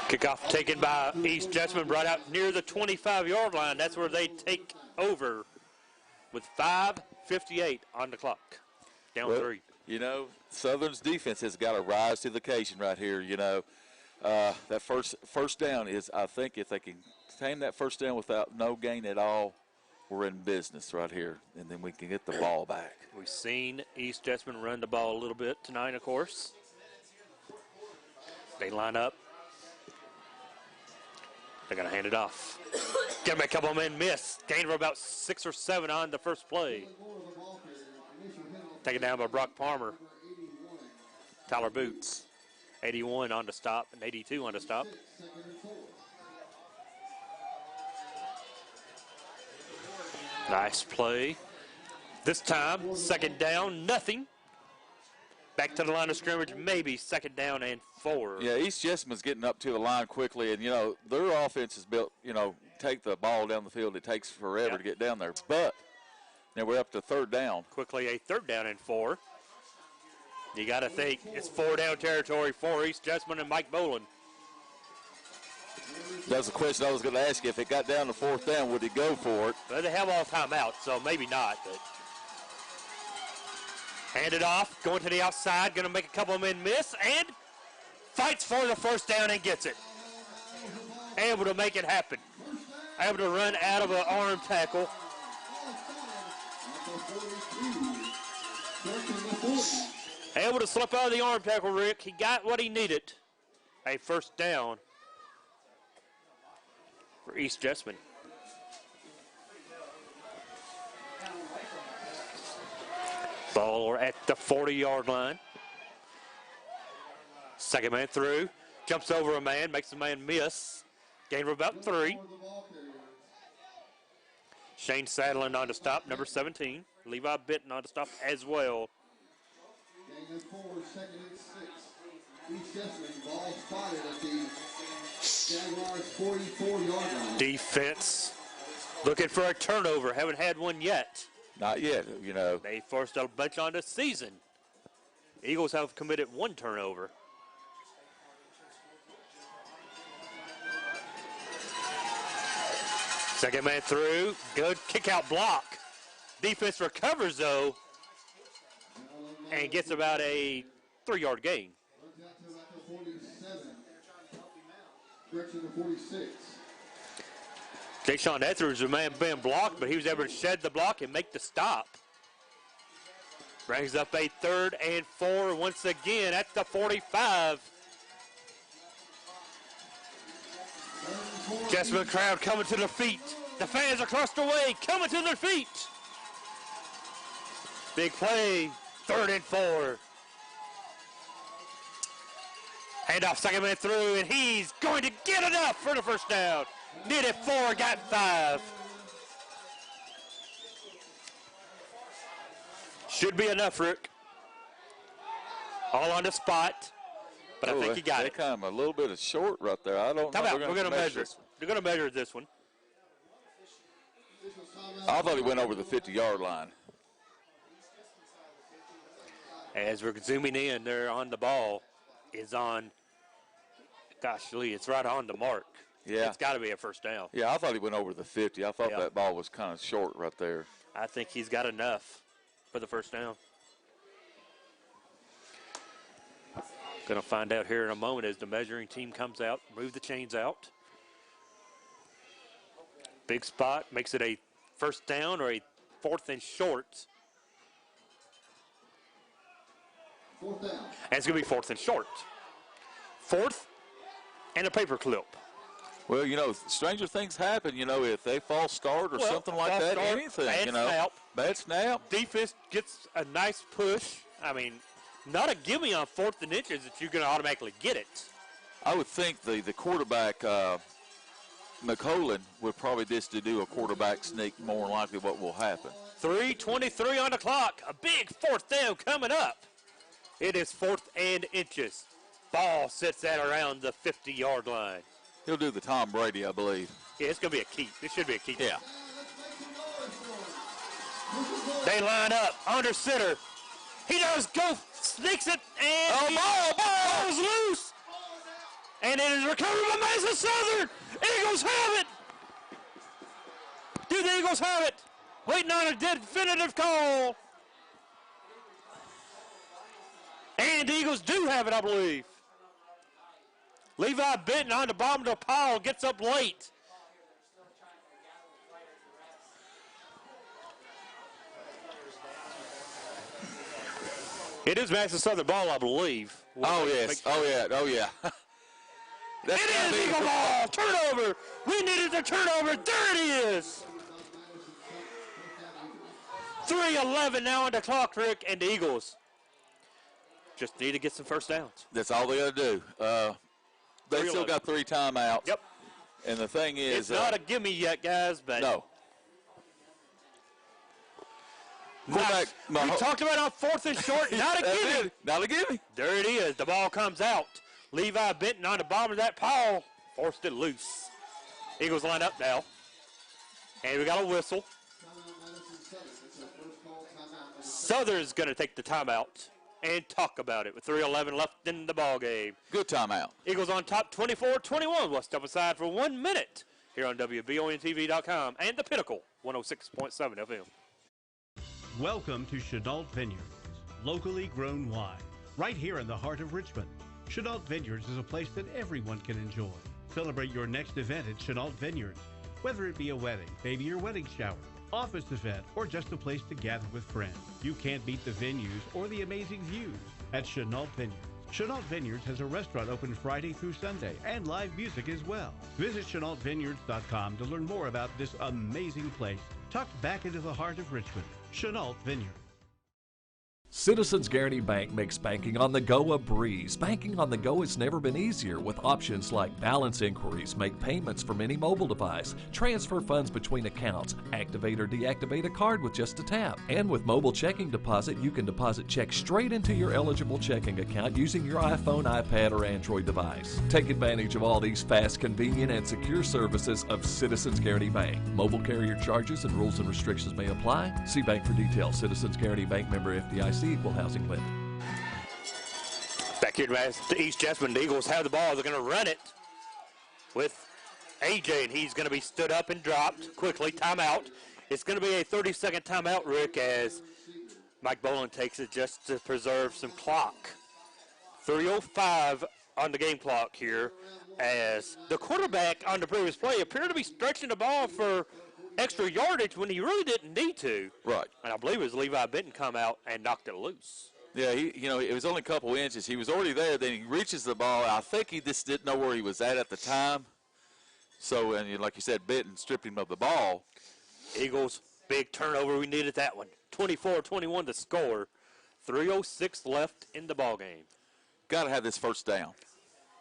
B: Kickoff taken by East Jessamine right out near the 25-yard line. That's where they take over with 5:58 on the clock. Down 3.
C: You know, Southern's defense has got to rise to the occasion right here. You know, that first down is, I think, if they can tame that first down without no gain at all, we're in business right here, and then we can get the ball back.
B: We've seen East Jessamine run the ball a little bit tonight, of course. They line up. They're going to hand it off. Get a couple of men miss. Gain of about 6 or 7 on the first play. Taken down by Brock Palmer. Tyler Boots. 81 on the stop and 82 on the stop. Nice play. This time, second down, nothing. Back to the line of scrimmage, maybe second down and 4.
C: Yeah, East Jessamine's getting up to the line quickly, and, you know, their offense is built, you know, take the ball down the field. It takes forever to get down there. But now we're up to third down.
B: Quickly a third down and 4. You got to think it's 4-down territory for East Jessamine and Mike Boland.
C: That's the question I was going to ask you. If it got down to fourth down, would he go for it?
B: Well, they have all timeout, so maybe not. But hand it off, going to the outside, going to make a couple of men miss, and fights for the first down and gets it. Able to make it happen. Able to run out of an arm tackle. Able to slip out of the arm tackle, Rick. He got what he needed. A first down for East Jessamine. Ball at the 40-yard line. Second man through. Jumps over a man, makes a man miss. Gain of about 3. Shane Sadlin on the stop, number 17. Levi Benton on the stop as well.
O: Gain of 4, second and 6. East Jessamine, ball spotted at the Jaguars' 44-yard line.
B: Defense looking for a turnover. Haven't had one yet.
C: Not yet, you know.
B: They forced a bunch on the season. Eagles have committed 1 turnover. Second man through. Good kick out block. Defense recovers though and gets about a 3-yard gain.
O: Correction to 46.
B: Jayshawn Etheridge, the man being blocked, but he was able to shed the block and make the stop. Brings up a 3rd and 4 once again at the 45. Jessamine crowd coming to their feet. The fans across the way coming to their feet. Big play, 3rd and 4. Handoff, second man through, and he's going to get enough for the first down. Needed 4, got 5. Should be enough, Rick. All on the spot, but I think he got it.
C: They come a little bit of short right there. I don't know.
B: We're going to measure. They're going to measure this one.
C: I thought he went over the 50-yard line.
B: As we're zooming in, they're on the ball. Is on, gosh, Lee, it's right on the mark.
C: Yeah.
B: It's got to be a first down.
C: Yeah, I thought he went over the 50. I thought that ball was kind of short right there.
B: I think he's got enough for the first down. Going to find out here in a moment as the measuring team comes out. Move the chains out. Big spot. Makes it a first down or a 4th and short.
O: Fourth down.
B: And it's going to be 4th and short. 4th and a paper clip.
C: Well, stranger things happen, if they false start or something like that,
B: start,
C: anything,
B: bad snap.
C: Bad snap.
B: Defense gets a nice push. I mean, not a gimme on 4th and inches that you're going to automatically get it.
C: I would think the quarterback, McColin, would probably just do a quarterback sneak more than likely what will happen.
B: 3:23 on the clock. A big 4th down coming up. It is 4th and inches. Ball sits at around the 50-yard line.
C: He'll do the Tom Brady, I believe.
B: Yeah, it's going to be a keep. It should be a keep.
C: Yeah.
B: They line up under center. He does go, sneaks it, and ball is loose. And it is recovered by Madison Southern. Eagles have it. Do the Eagles have it? Waiting on a definitive call. And the Eagles do have it, I believe. Levi Benton on the bottom of the pile gets up late. It is Madison Southern ball, I believe.
C: Oh, yes. Oh, yeah.
B: It is Eagle ball. Turnover. We needed the turnover. There it is. 3:11 now on the clock, Rick, and the Eagles just need to get some first downs.
C: That's all they got to do. They still got 3 timeouts.
B: Yep.
C: And the thing is,
B: it's not a gimme yet, guys, but
C: no.
B: We talked about on 4th and short. Not a gimme.
C: Not a gimme.
B: There it is. The ball comes out. Levi Benton on the bottom of that pile forced it loose. Eagles line up now. And we got a whistle. Southern's going to take the timeout and talk about it with 3:11 left in the ball game.
C: Good timeout.
B: Eagles on top 24-21. We'll step aside for 1 minute here on WBONTV.com and the Pinnacle 106.7 FM.
F: Welcome to Chenault Vineyards, locally grown wine, right here in the heart of Richmond. Chenault Vineyards is a place that everyone can enjoy. Celebrate your next event at Chenault Vineyards, whether it be a wedding, baby or wedding shower, office event, or just a place to gather with friends. You can't beat the venues or the amazing views at Chenault Vineyards. Chenault Vineyards has a restaurant open Friday through Sunday and live music as well. Visit ChenaultVineyards.com to learn more about this amazing place tucked back into the heart of Richmond. Chenault Vineyards.
E: Citizens Guaranty Bank makes banking on the go a breeze. Banking on the go has never been easier with options like balance inquiries, make payments from any mobile device, transfer funds between accounts, activate or deactivate a card with just a tap. And with mobile checking deposit, you can deposit checks straight into your eligible checking account using your iPhone, iPad, or Android device. Take advantage of all these fast, convenient, and secure services of Citizens Guaranty Bank. Mobile carrier charges and rules and restrictions may apply. See bank for details. Citizens Guaranty Bank, member FDIC. Equal housing lender.
B: Back here to East Jessamine, the Eagles have the ball. They're going to run it with AJ, and he's going to be stood up and dropped quickly. Timeout. It's going to be a 30-second timeout, Rick, as Mike Boland takes it just to preserve some clock. 3:05 on the game clock here, as the quarterback on the previous play appeared to be stretching the ball for extra yardage when he really didn't need to.
C: Right.
B: And I believe it was Levi Benton come out and knocked it loose.
C: Yeah, it was only a couple inches. He was already there. Then he reaches the ball. I think he just didn't know where he was at the time. So, and like you said, Benton stripped him of the ball.
B: Eagles, big turnover. We needed that one. 24-21 to score. 3:06 left in the ball game.
C: Got to have this first down.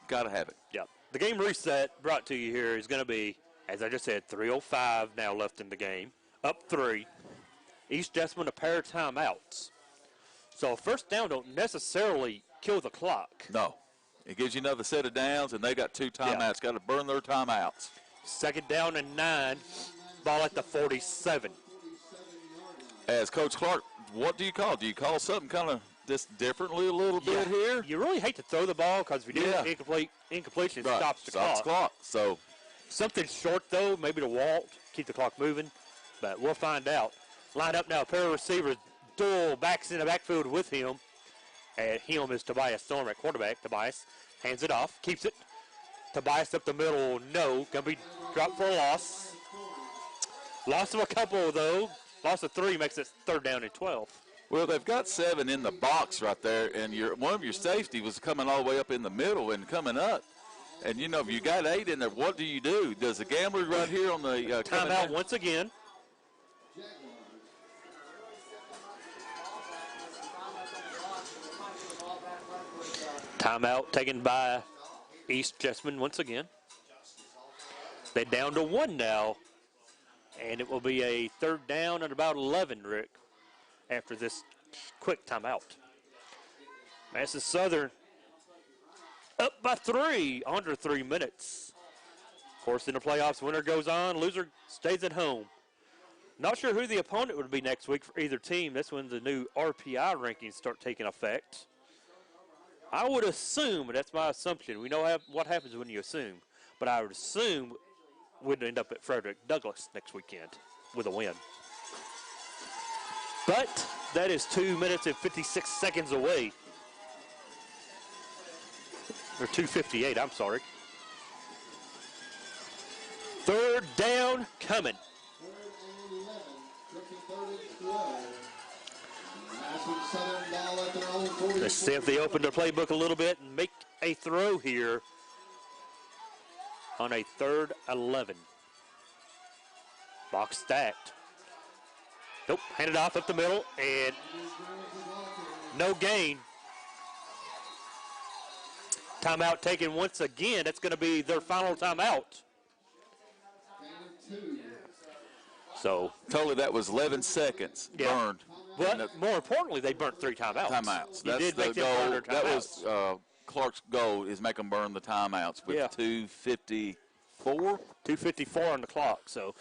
C: Got to have it.
B: Yep. The game reset brought to you here is going to be, as I just said, 3:05 now left in the game. Up 3. East Jessamine a pair of timeouts. So first down don't necessarily kill the clock.
C: No. It gives you another set of downs, and they got 2 timeouts.
B: Yeah.
C: Got to burn their timeouts.
B: Second down and 9. Ball at the 47.
C: As Coach Clark, what do you call? Do you call something kind of just differently a little bit here?
B: You really hate to throw the ball because if you do incompletion, it
C: Right.
B: stops the
C: Stops
B: clock.
C: So
B: Something short, though, maybe to Walt, keep the clock moving, but we'll find out. Line up now, a pair of receivers, dual backs in the backfield with him. And him is Tobias Storm at quarterback. Tobias hands it off, keeps it. Tobias up the middle, no. Going to be dropped for a loss. Loss of a couple, though. Loss of 3 makes it 3rd down and 12.
C: Well, they've got 7 in the box right there, and one of your safety was coming all the way up in the middle and coming up. And, you know, if you got 8 in there, what do you do? Does the gambler right here on the
B: timeout once again? Timeout taken by East Jessamine once again. They're down to 1 now, and it will be a 3rd down and about 11, Rick, after this quick timeout. Madison Southern up by 3, under 3 minutes. Of course, in the playoffs, winner goes on, loser stays at home. Not sure who the opponent would be next week for either team. That's when the new RPI rankings start taking effect. I would assume, but that's my assumption. We know what happens when you assume. But I would assume we'd end up at Frederick Douglass next weekend with a win. But that is 2 minutes and 56 seconds away. Or 2:58, I'm sorry. 3rd down coming. Let's see if they open their playbook a little bit and make a throw here on a 3rd 11. Box stacked. Nope, handed off up the middle, and no gain. Timeout taken once again. That's going to be their final timeout. So
C: totally, that was 11 seconds burned.
B: But more importantly, they burnt 3 timeouts.
C: Timeouts.
B: You
C: That's
B: did
C: the
B: make them
C: goal.
B: burn their
C: That
B: timeouts.
C: was Clark's goal, is make them burn the timeouts with 2:54.
B: 2:54 on the clock. So,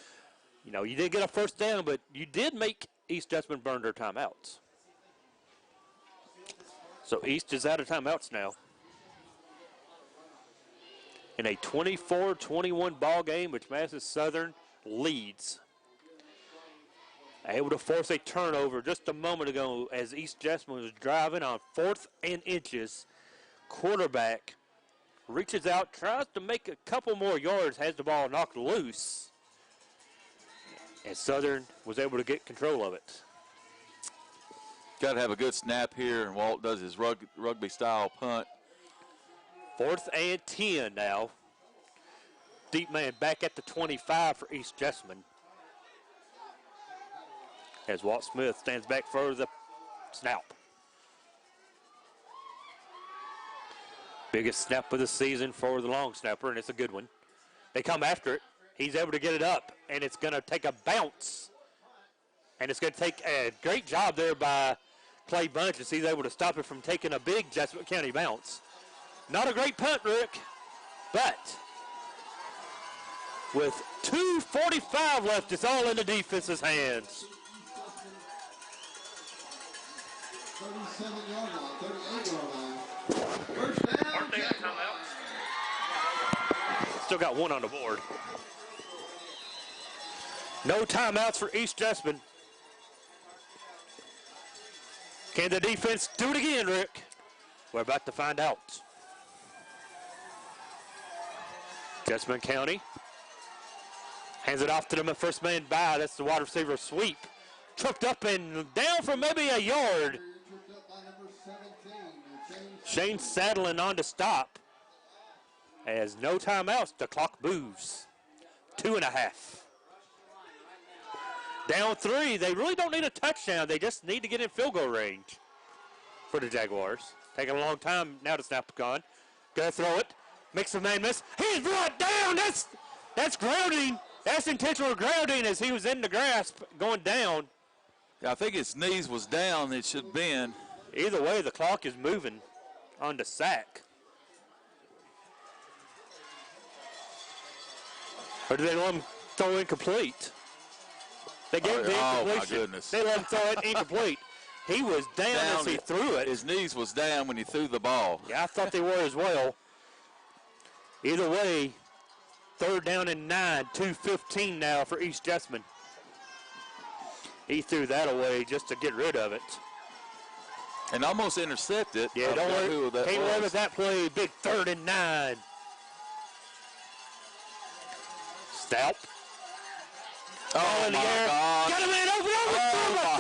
B: you know, you did get a 1st down, but you did make East Jessamine burn their timeouts. So East is out of timeouts now. In a 24-21 ball game, which Madison Southern leads. Able to force a turnover just a moment ago as East Jessamine was driving on 4th and inches. Quarterback reaches out, tries to make a couple more yards, has the ball knocked loose. And Southern was able to get control of it.
C: Got to have a good snap here, and Walt does his rugby-style punt.
B: 4th and 10 now. Deep man back at the 25 for East Jessamine. As Walt Smith stands back for the snap. Biggest snap of the season for the long snapper, and it's a good one. They come after it. He's able to get it up, and it's going to take a bounce. And it's going to take a great job there by Clay Bunch as he's able to stop it from taking a big Jessamine County bounce. Not a great punt, Rick, but with 2:45 left, it's all in the defense's hands.
O: 37-yard line, 38-yard line. 1st down.
B: Still got 1 on the board. No timeouts for East Jessamine. Can the defense do it again, Rick? We're about to find out. Jessamine County hands it off to them at 1st man by. That's the wide receiver sweep. Tripped up and down for maybe a yard. Shane Saddling on to stop. As no timeouts, the clock moves. 2.5. Down 3. They really don't need a touchdown. They just need to get in field goal range for the Jaguars. Taking a long time now to snap the gun. Gonna throw it. Makes the man miss. He's brought down. That's grounding. That's intentional grounding as he was in the grasp going down.
C: Yeah, I think his knees was down. It should have been.
B: Either way, the clock is moving on the sack. Or did they let him throw incomplete? They gave him the incompletion.
C: Oh, my goodness.
B: They let him throw it incomplete. He was down as he threw it.
C: His knees was down when he threw the ball.
B: Yeah, I thought they were as well. Either way, 3rd down and 9, 2:15 now for East Jessamine. He threw that away just to get rid of it.
C: And almost intercepted.
B: Yeah, don't worry. Can't worry about that play. Big 3rd and 9. Stout.
C: Oh,
B: in the air.
C: God.
B: Got a man over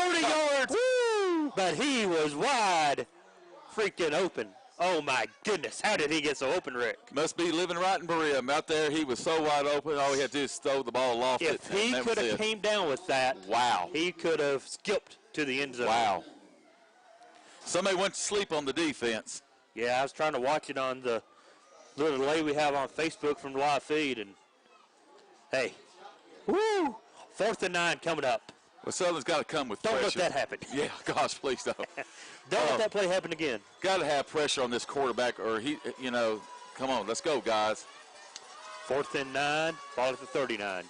B: 30 yards. Woo! But he was wide freaking open. Oh, my goodness. How did he get so open, Rick?
C: Must be living right in Berea. Out there, he was so wide open. All he had to do is throw the ball off it.
B: If he could have came down with that,
C: wow,
B: he could have skipped to the end zone.
C: Wow. Somebody went to sleep on the defense.
B: Yeah, I was trying to watch it on the little delay we have on Facebook from the live feed, and hey, woo! 4th and 9 coming up.
C: Well, Southern's got to come with pressure.
B: Don't let that happen.
C: Yeah, gosh, please don't.
B: Don't let that play happen again.
C: Got to have pressure on this quarterback, or he, come on, let's go, guys.
B: 4th and 9, ball at the 39.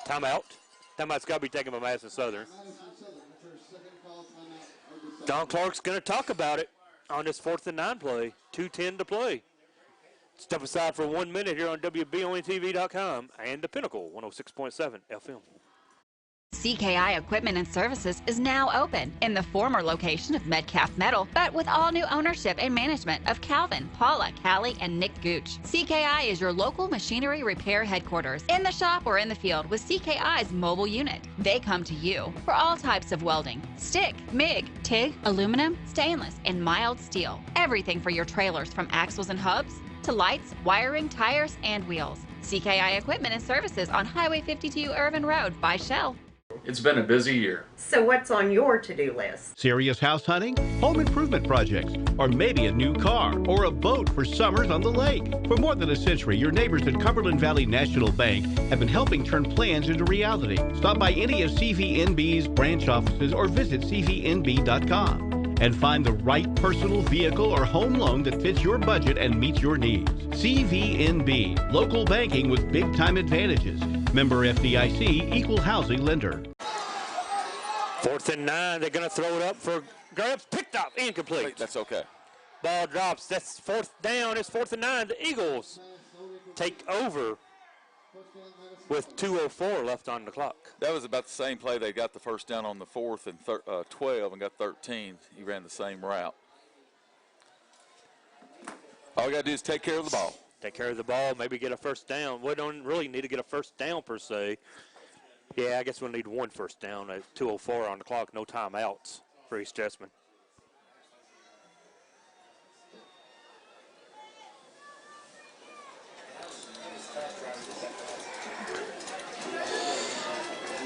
B: Timeout. Timeout's got to be taken by Madison Southern. Don Clark's going to talk about it on this 4th and 9 play. 2:10 to play. Step aside for 1 minute here on WBONTV.com and the Pinnacle 106.7 FM.
H: CKI Equipment and Services is now open in the former location of Metcalf Metal, but with all new ownership and management of Calvin, Paula, Callie, and Nick Gooch. CKI is your local machinery repair headquarters, in the shop or in the field with CKI's mobile unit. They come to you for all types of welding, stick, MIG, TIG, aluminum, stainless, and mild steel. Everything for your trailers from axles and hubs to lights, wiring, tires, and wheels. CKI Equipment and Services on Highway 52 Irvin Road by Shell.
G: It's been a busy year.
J: So what's on your to-do list?
F: Serious house hunting, home improvement projects, or maybe a new car or a boat for summers on the lake. For more than a century, your neighbors at Cumberland Valley National Bank have been helping turn plans into reality. Stop by any of CVNB's branch offices or visit cvnb.com and find the right personal vehicle or home loan that fits your budget and meets your needs. CVNB, local banking with big-time advantages. Member FDIC, equal housing lender.
B: 4th and 9, they're going to throw it up for grabs, picked up, incomplete.
C: That's okay.
B: Ball drops, that's 4th down, it's 4th and 9. The Eagles take over with 2:04 left on the clock.
C: That was about the same play. They got the first down on the 4th and 12 and got 13. He ran the same route. All we got to do is take care of the ball.
B: Take care of the ball, maybe get a first down. We don't really need to get a first down per se. Yeah, I guess we'll need 1 first down at 2:04 on the clock. No timeouts for East Jessamine.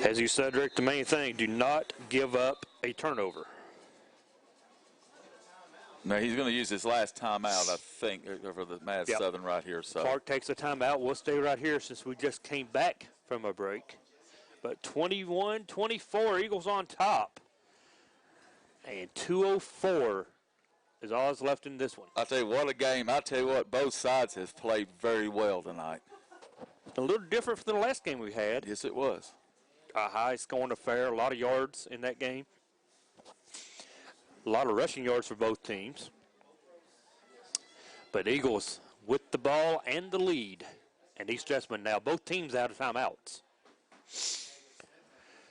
B: As you said, Rick, the main thing, do not give up a turnover.
C: No, he's going to use his last timeout, I think, for the Madison Southern right here. So
B: Clark takes a timeout. We'll stay right here since we just came back from a break. But 21-24, Eagles on top. And 2:04 is all that's left in this one.
C: I'll tell you what a game. I'll tell you what, both sides have played very well tonight.
B: A little different from the last game we had.
C: Yes, it was.
B: A high-scoring affair, a lot of yards in that game. A lot of rushing yards for both teams. But Eagles with the ball and the lead. And East Jessamine now, both teams out of timeouts.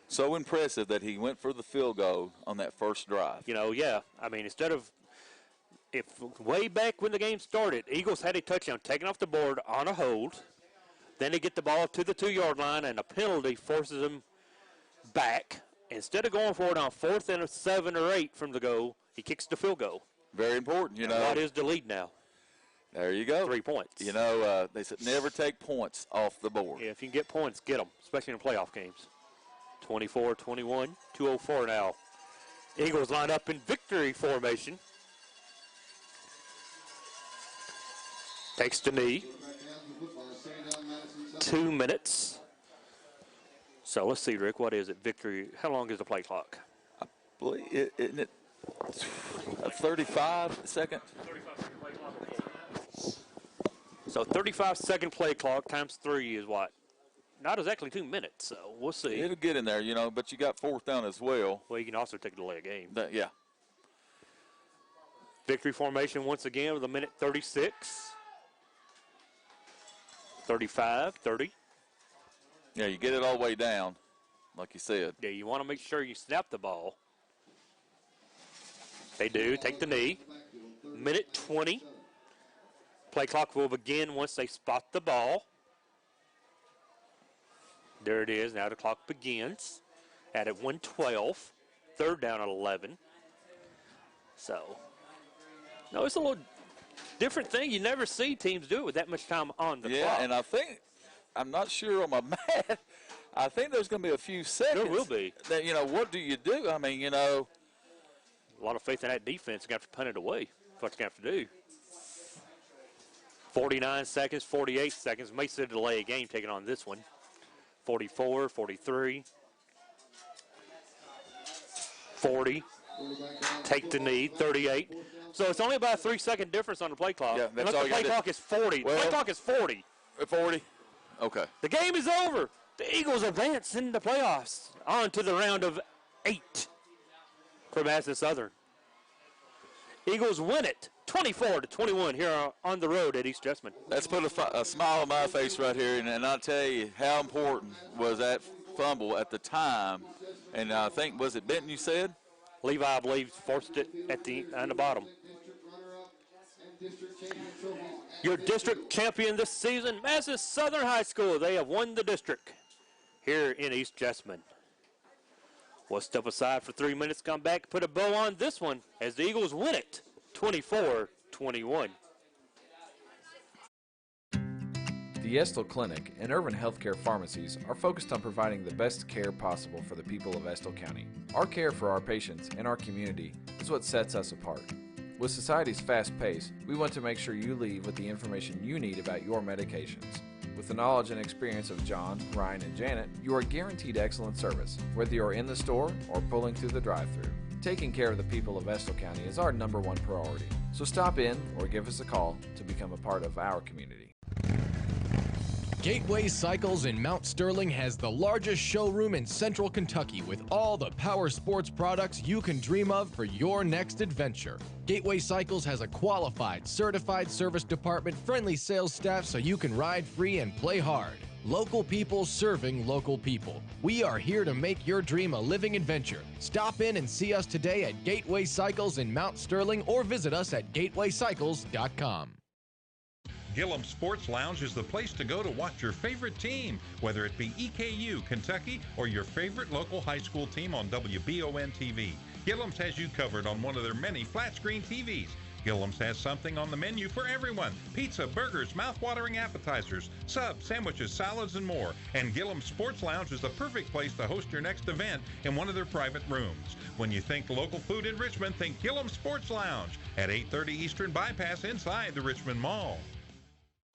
C: So impressive that he went for the field goal on that first drive.
B: Yeah. I mean, if way back when the game started, Eagles had a touchdown taken off the board on a hold. Then they get the ball to the 2-yard line, and a penalty forces them back. Instead of going for it on 4th and 7 or 8 from the goal, he kicks the field goal.
C: Very important,
B: What is the lead now?
C: There you go.
B: 3 points.
C: They said never take points off the board.
B: Yeah, if you can get points, get them, especially in playoff games. 24-21, 2:04 now. Eagles line up in victory formation. Takes the knee. 2 minutes. So let's see, Rick, what is it? Victory, how long is the play clock?
C: I believe, isn't it 35 seconds?
B: So 35-second play clock times 3 is what? Not exactly 2 minutes, so we'll see.
C: It'll get in there, but you got 4th down as well.
B: Well, you can also take a delay of game.
C: Yeah.
B: Victory formation once again with a minute 36. 35, 30.
C: Yeah, you get it all the way down, like you said.
B: Yeah, you want to make sure you snap the ball. They do. Take the knee. Minute 20. Play clock will begin once they spot the ball. There it is. Now the clock begins at 1:12. Third down at 11. So, no, it's a little different thing. You never see teams do it with that much time on the clock.
C: Yeah, and I think, I'm not sure on my math, I think there's going to be a few seconds.
B: There will be.
C: That, what do you do? I mean, a
B: lot of faith in that defense. You're going to have to punt it away. That's what you're going to have to do. 49 seconds, 48 seconds. May see a delay a game taking on this one. 44, 43, 40. Take the knee, 38. So it's only about a 3-second difference on the play clock.
C: Yeah, that's
B: Unless
C: all
B: the play clock is 40.
C: Well,
B: the play clock is 40.
C: 40? Okay.
B: The game is over. The Eagles advance in the playoffs on to the round of 8 for Madison Southern. Eagles win it 24-21 here on the road at East Jessamine.
C: That's put a smile on my face right here, and I'll tell you how important was that fumble at the time. And I think, was it Benton you said?
B: Levi, I believe, forced it on the bottom. Your district champion this season, Madison Southern High School. They have won the district here in East Jessamine. We'll step aside for 3 minutes, come back, put a bow on this one as the Eagles win it 24-21.
I: The Estill Clinic and Urban Healthcare Pharmacies are focused on providing the best care possible for the people of Estill County. Our care for our patients and our community is what sets us apart. With society's fast pace, we want to make sure you leave with the information you need about your medications. With the knowledge and experience of John, Ryan, and Janet, you are guaranteed excellent service, whether you're in the store or pulling through the drive-thru. Taking care of the people of Estill County is our #1 priority, so stop in or give us a call to become a part of our community.
L: Gateway Cycles in Mount Sterling has the largest showroom in Central Kentucky with all the power sports products you can dream of for your next adventure. Gateway Cycles has a qualified, certified service department, friendly sales staff so you can ride free and play hard. Local people serving local people. We are here to make your dream a living adventure. Stop in and see us today at Gateway Cycles in Mount Sterling or visit us at gatewaycycles.com.
K: Gillum Sports Lounge is the place to go to watch your favorite team, whether it be EKU, Kentucky, or your favorite local high school team on WBON TV. Gillum's has you covered on one of their many flat-screen TVs. Gillum's has something on the menu for everyone. Pizza, burgers, mouth-watering appetizers, subs, sandwiches, salads, and more. And Gillum Sports Lounge is the perfect place to host your next event in one of their private rooms. When you think local food in Richmond, think Gillum Sports Lounge at 830 Eastern Bypass inside the Richmond Mall.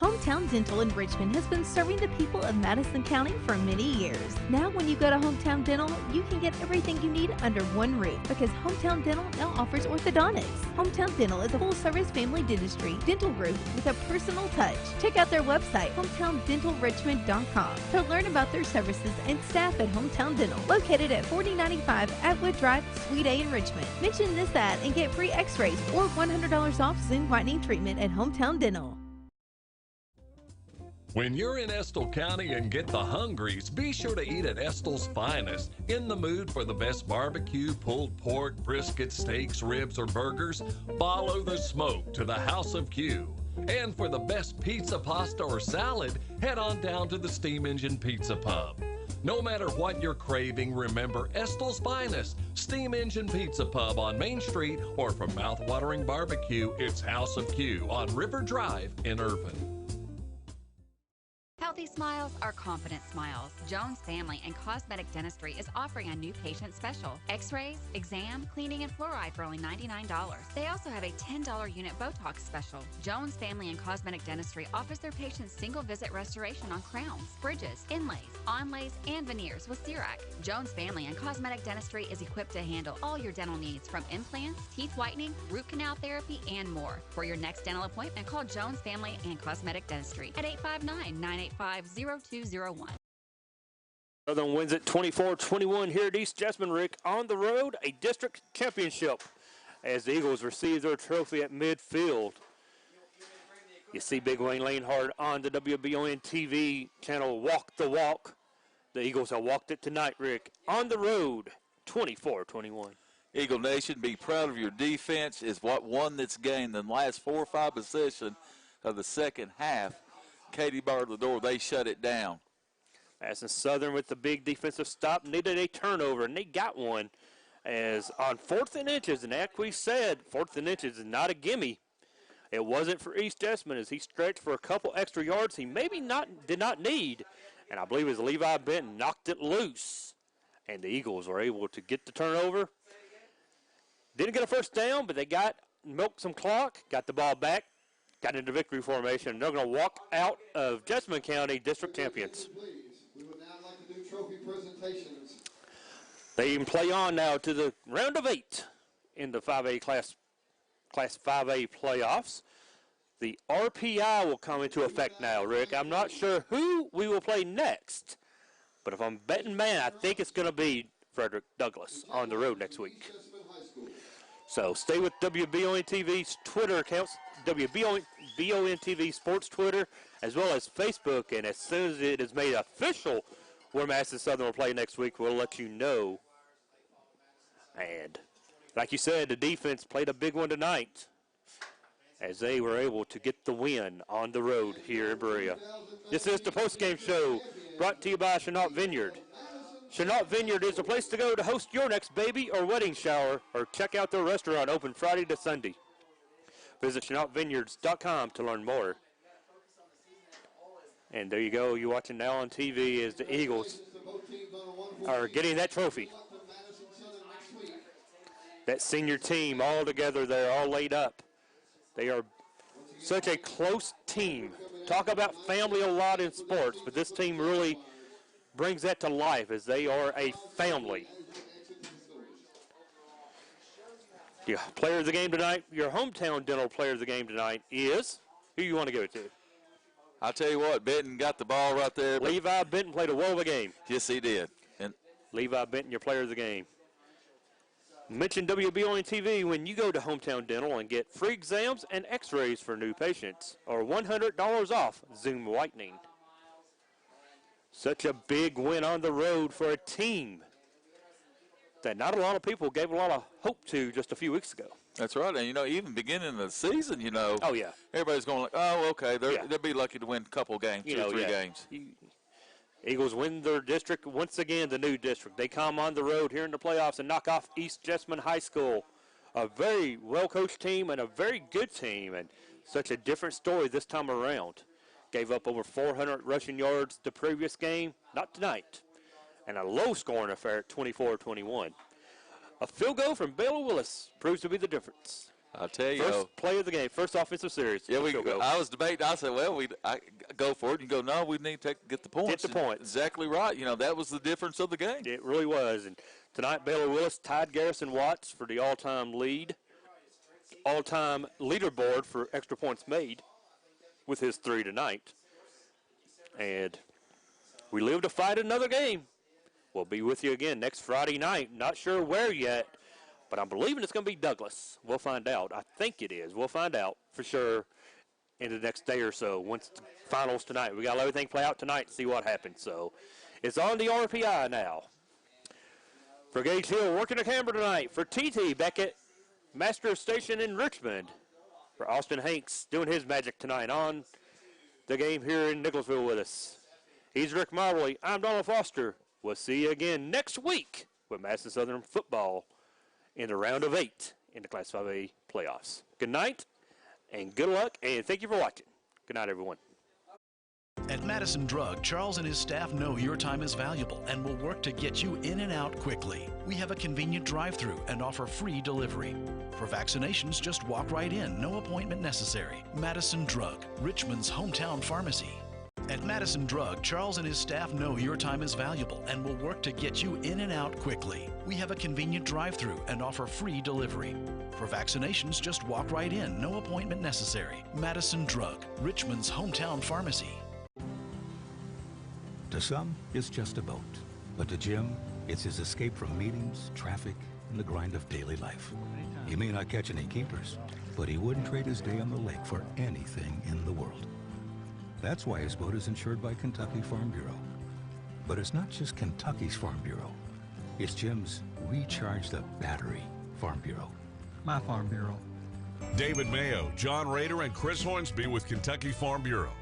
N: Hometown Dental in Richmond has been serving the people of Madison County for many years. Now when you go to Hometown Dental, you can get everything you need under one roof because Hometown Dental now offers orthodontics. Hometown Dental is a full-service family dentistry dental group with a personal touch. Check out their website, hometowndentalrichmond.com, to learn about their services and staff at Hometown Dental, located at 4095 Atwood Drive, Suite A in Richmond. Mention this ad and get free x-rays or $100 off Zoom whitening treatment at Hometown Dental.
A: When you're in Estill County and get the hungries, be sure to eat at Estill's Finest. In the mood for the best barbecue, pulled pork, brisket, steaks, ribs, or burgers? Follow the smoke to the House of Q. And for the best pizza, pasta, or salad, head on down to the Steam Engine Pizza Pub. No matter what you're craving, remember Estill's Finest, Steam Engine Pizza Pub on Main Street, or for mouth-watering barbecue, it's House of Q on River Drive in Irvine.
H: Healthy smiles are confident smiles. Jones Family and Cosmetic Dentistry is offering a new patient special. X-rays, exam, cleaning, and fluoride for only $99. They also have a $10 unit Botox special. Jones Family and Cosmetic Dentistry offers their patients single-visit restoration on crowns, bridges, inlays, onlays, and veneers with CERAC. Jones Family and Cosmetic Dentistry is equipped to handle all your dental needs from implants, teeth whitening, root canal therapy, and more. For your next dental appointment, call Jones Family and Cosmetic Dentistry at 859-985-0201.
B: Southern wins it 24-21 here at East Jessamine, Rick. On the road, a district championship as the Eagles receive their trophy at midfield. You see Big Wayne Lanehard on the WBON TV channel Walk the Walk. The Eagles have walked it tonight, Rick. On the road, 24-21.
C: Eagle Nation, be proud of your defense. Is what won this game. The last 4 or 5 possessions of the second half, Katie barred the door. They shut it down.
B: Madison Southern with the big defensive stop needed a turnover, and they got one. As on 4th and inches, and like we said, 4th and inches is not a gimme. It wasn't for East Jessamine as he stretched for a couple extra yards he maybe did not need. And I believe as Levi Benton knocked it loose. And the Eagles were able to get the turnover. Didn't get a first down, but they milked some clock, got the ball back, got into victory formation, and they're going to walk out of Jessamine County district champions.
O: We would now like to do trophy presentations.
B: They even play on now to the round of 8 in the 5A Class 5A playoffs. The RPI will come into effect now, Rick. I'm not sure who we will play next, but if I'm betting man, I think it's going to be Frederick Douglass on the road next week. So stay with WBON TV's Twitter accounts, WBON TV Sports Twitter, as well as Facebook, and as soon as it is made official where Madison Southern will play next week, we'll let you know. And like you said, the defense played a big one tonight as they were able to get the win on the road here in Berea. This is the postgame show brought to you by Chenault Vineyard. Chenault Vineyard is the place to go to host your next baby or wedding shower, or check out their restaurant open Friday to Sunday. Visit ChenaultVineyards.com to learn more. And there you go. You're watching now on TV as the Eagles are getting that trophy. That senior team all together, they're all laid up. They are such a close team. Talk about family a lot in sports, but this team really brings that to life as they are a family. Your player of the game tonight, your hometown dental player of the game tonight is, who you want to give it to?
C: I'll tell you what, Benton got the ball right there.
B: Levi Benton played a well of a game.
C: Yes, he did. And
B: Levi Benton, your player of the game. Mention WBON TV when you go to Hometown Dental and get free exams and x-rays for new patients, or $100 off Zoom whitening. Such a big win on the road for a team that not a lot of people gave a lot of hope to just a few weeks ago.
C: That's right. And, even beginning of the season,
B: Oh, yeah.
C: everybody's going like, oh, okay, they'll be lucky to win a couple games, 2 or 3 games.
B: Eagles win their district once again, the new district. They come on the road here in the playoffs and knock off East Jessamine High School, a very well-coached team and a very good team, and such a different story this time around. Gave up over 400 rushing yards the previous game, not tonight, and a low-scoring affair at 24-21. A field goal from Baylor Willis proves to be the difference.
C: I'll tell you.
B: First play of the game, first offensive series.
C: Yeah, I was debating. I said, well, I go for it. You go, no, we need to get the points.
B: Get the points.
C: Exactly right. That was the difference of the game.
B: It really was. And tonight, Baylor Willis tied Garrison Watts for the all-time leaderboard for extra points made with his 3 tonight. And we live to fight another game. We'll be with you again next Friday night. Not sure where yet, but I'm believing it's going to be Douglas. We'll find out. I think it is. We'll find out for sure in the next day or so once the finals tonight. We got to let everything play out tonight and see what happens. So it's on the RPI now. For Gage Hill working the camera tonight. For TT back at Master Station in Richmond. For Austin Hanks doing his magic tonight on the game here in Nicholsville with us. He's Rick Marbley. I'm Donald Foster. We'll see you again next week with Madison Southern football in the round of 8 in the Class 5A playoffs. Good night and good luck, and thank you for watching. Good night, everyone.
M: At Madison Drug, Charles and his staff know your time is valuable and will work to get you in and out quickly. We have a convenient drive-through and offer free delivery. For vaccinations, just walk right in, no appointment necessary. Madison Drug, Richmond's hometown pharmacy. At Madison Drug, Charles and his staff know your time is valuable and will work to get you in and out quickly. We have a convenient drive-through and offer free delivery. For vaccinations, just walk right in, no appointment necessary. Madison Drug, Richmond's hometown pharmacy.
P: To some, it's just a boat. But to Jim, it's his escape from meetings, traffic, and the grind of daily life. He may not catch any keepers, but he wouldn't trade his day on the lake for anything in the world. That's why his boat is insured by Kentucky Farm Bureau. But it's not just Kentucky's Farm Bureau. It's Jim's Recharge the Battery Farm Bureau.
R: My Farm Bureau.
T: David Mayo, John Rader, and Chris Hornsby with Kentucky Farm Bureau.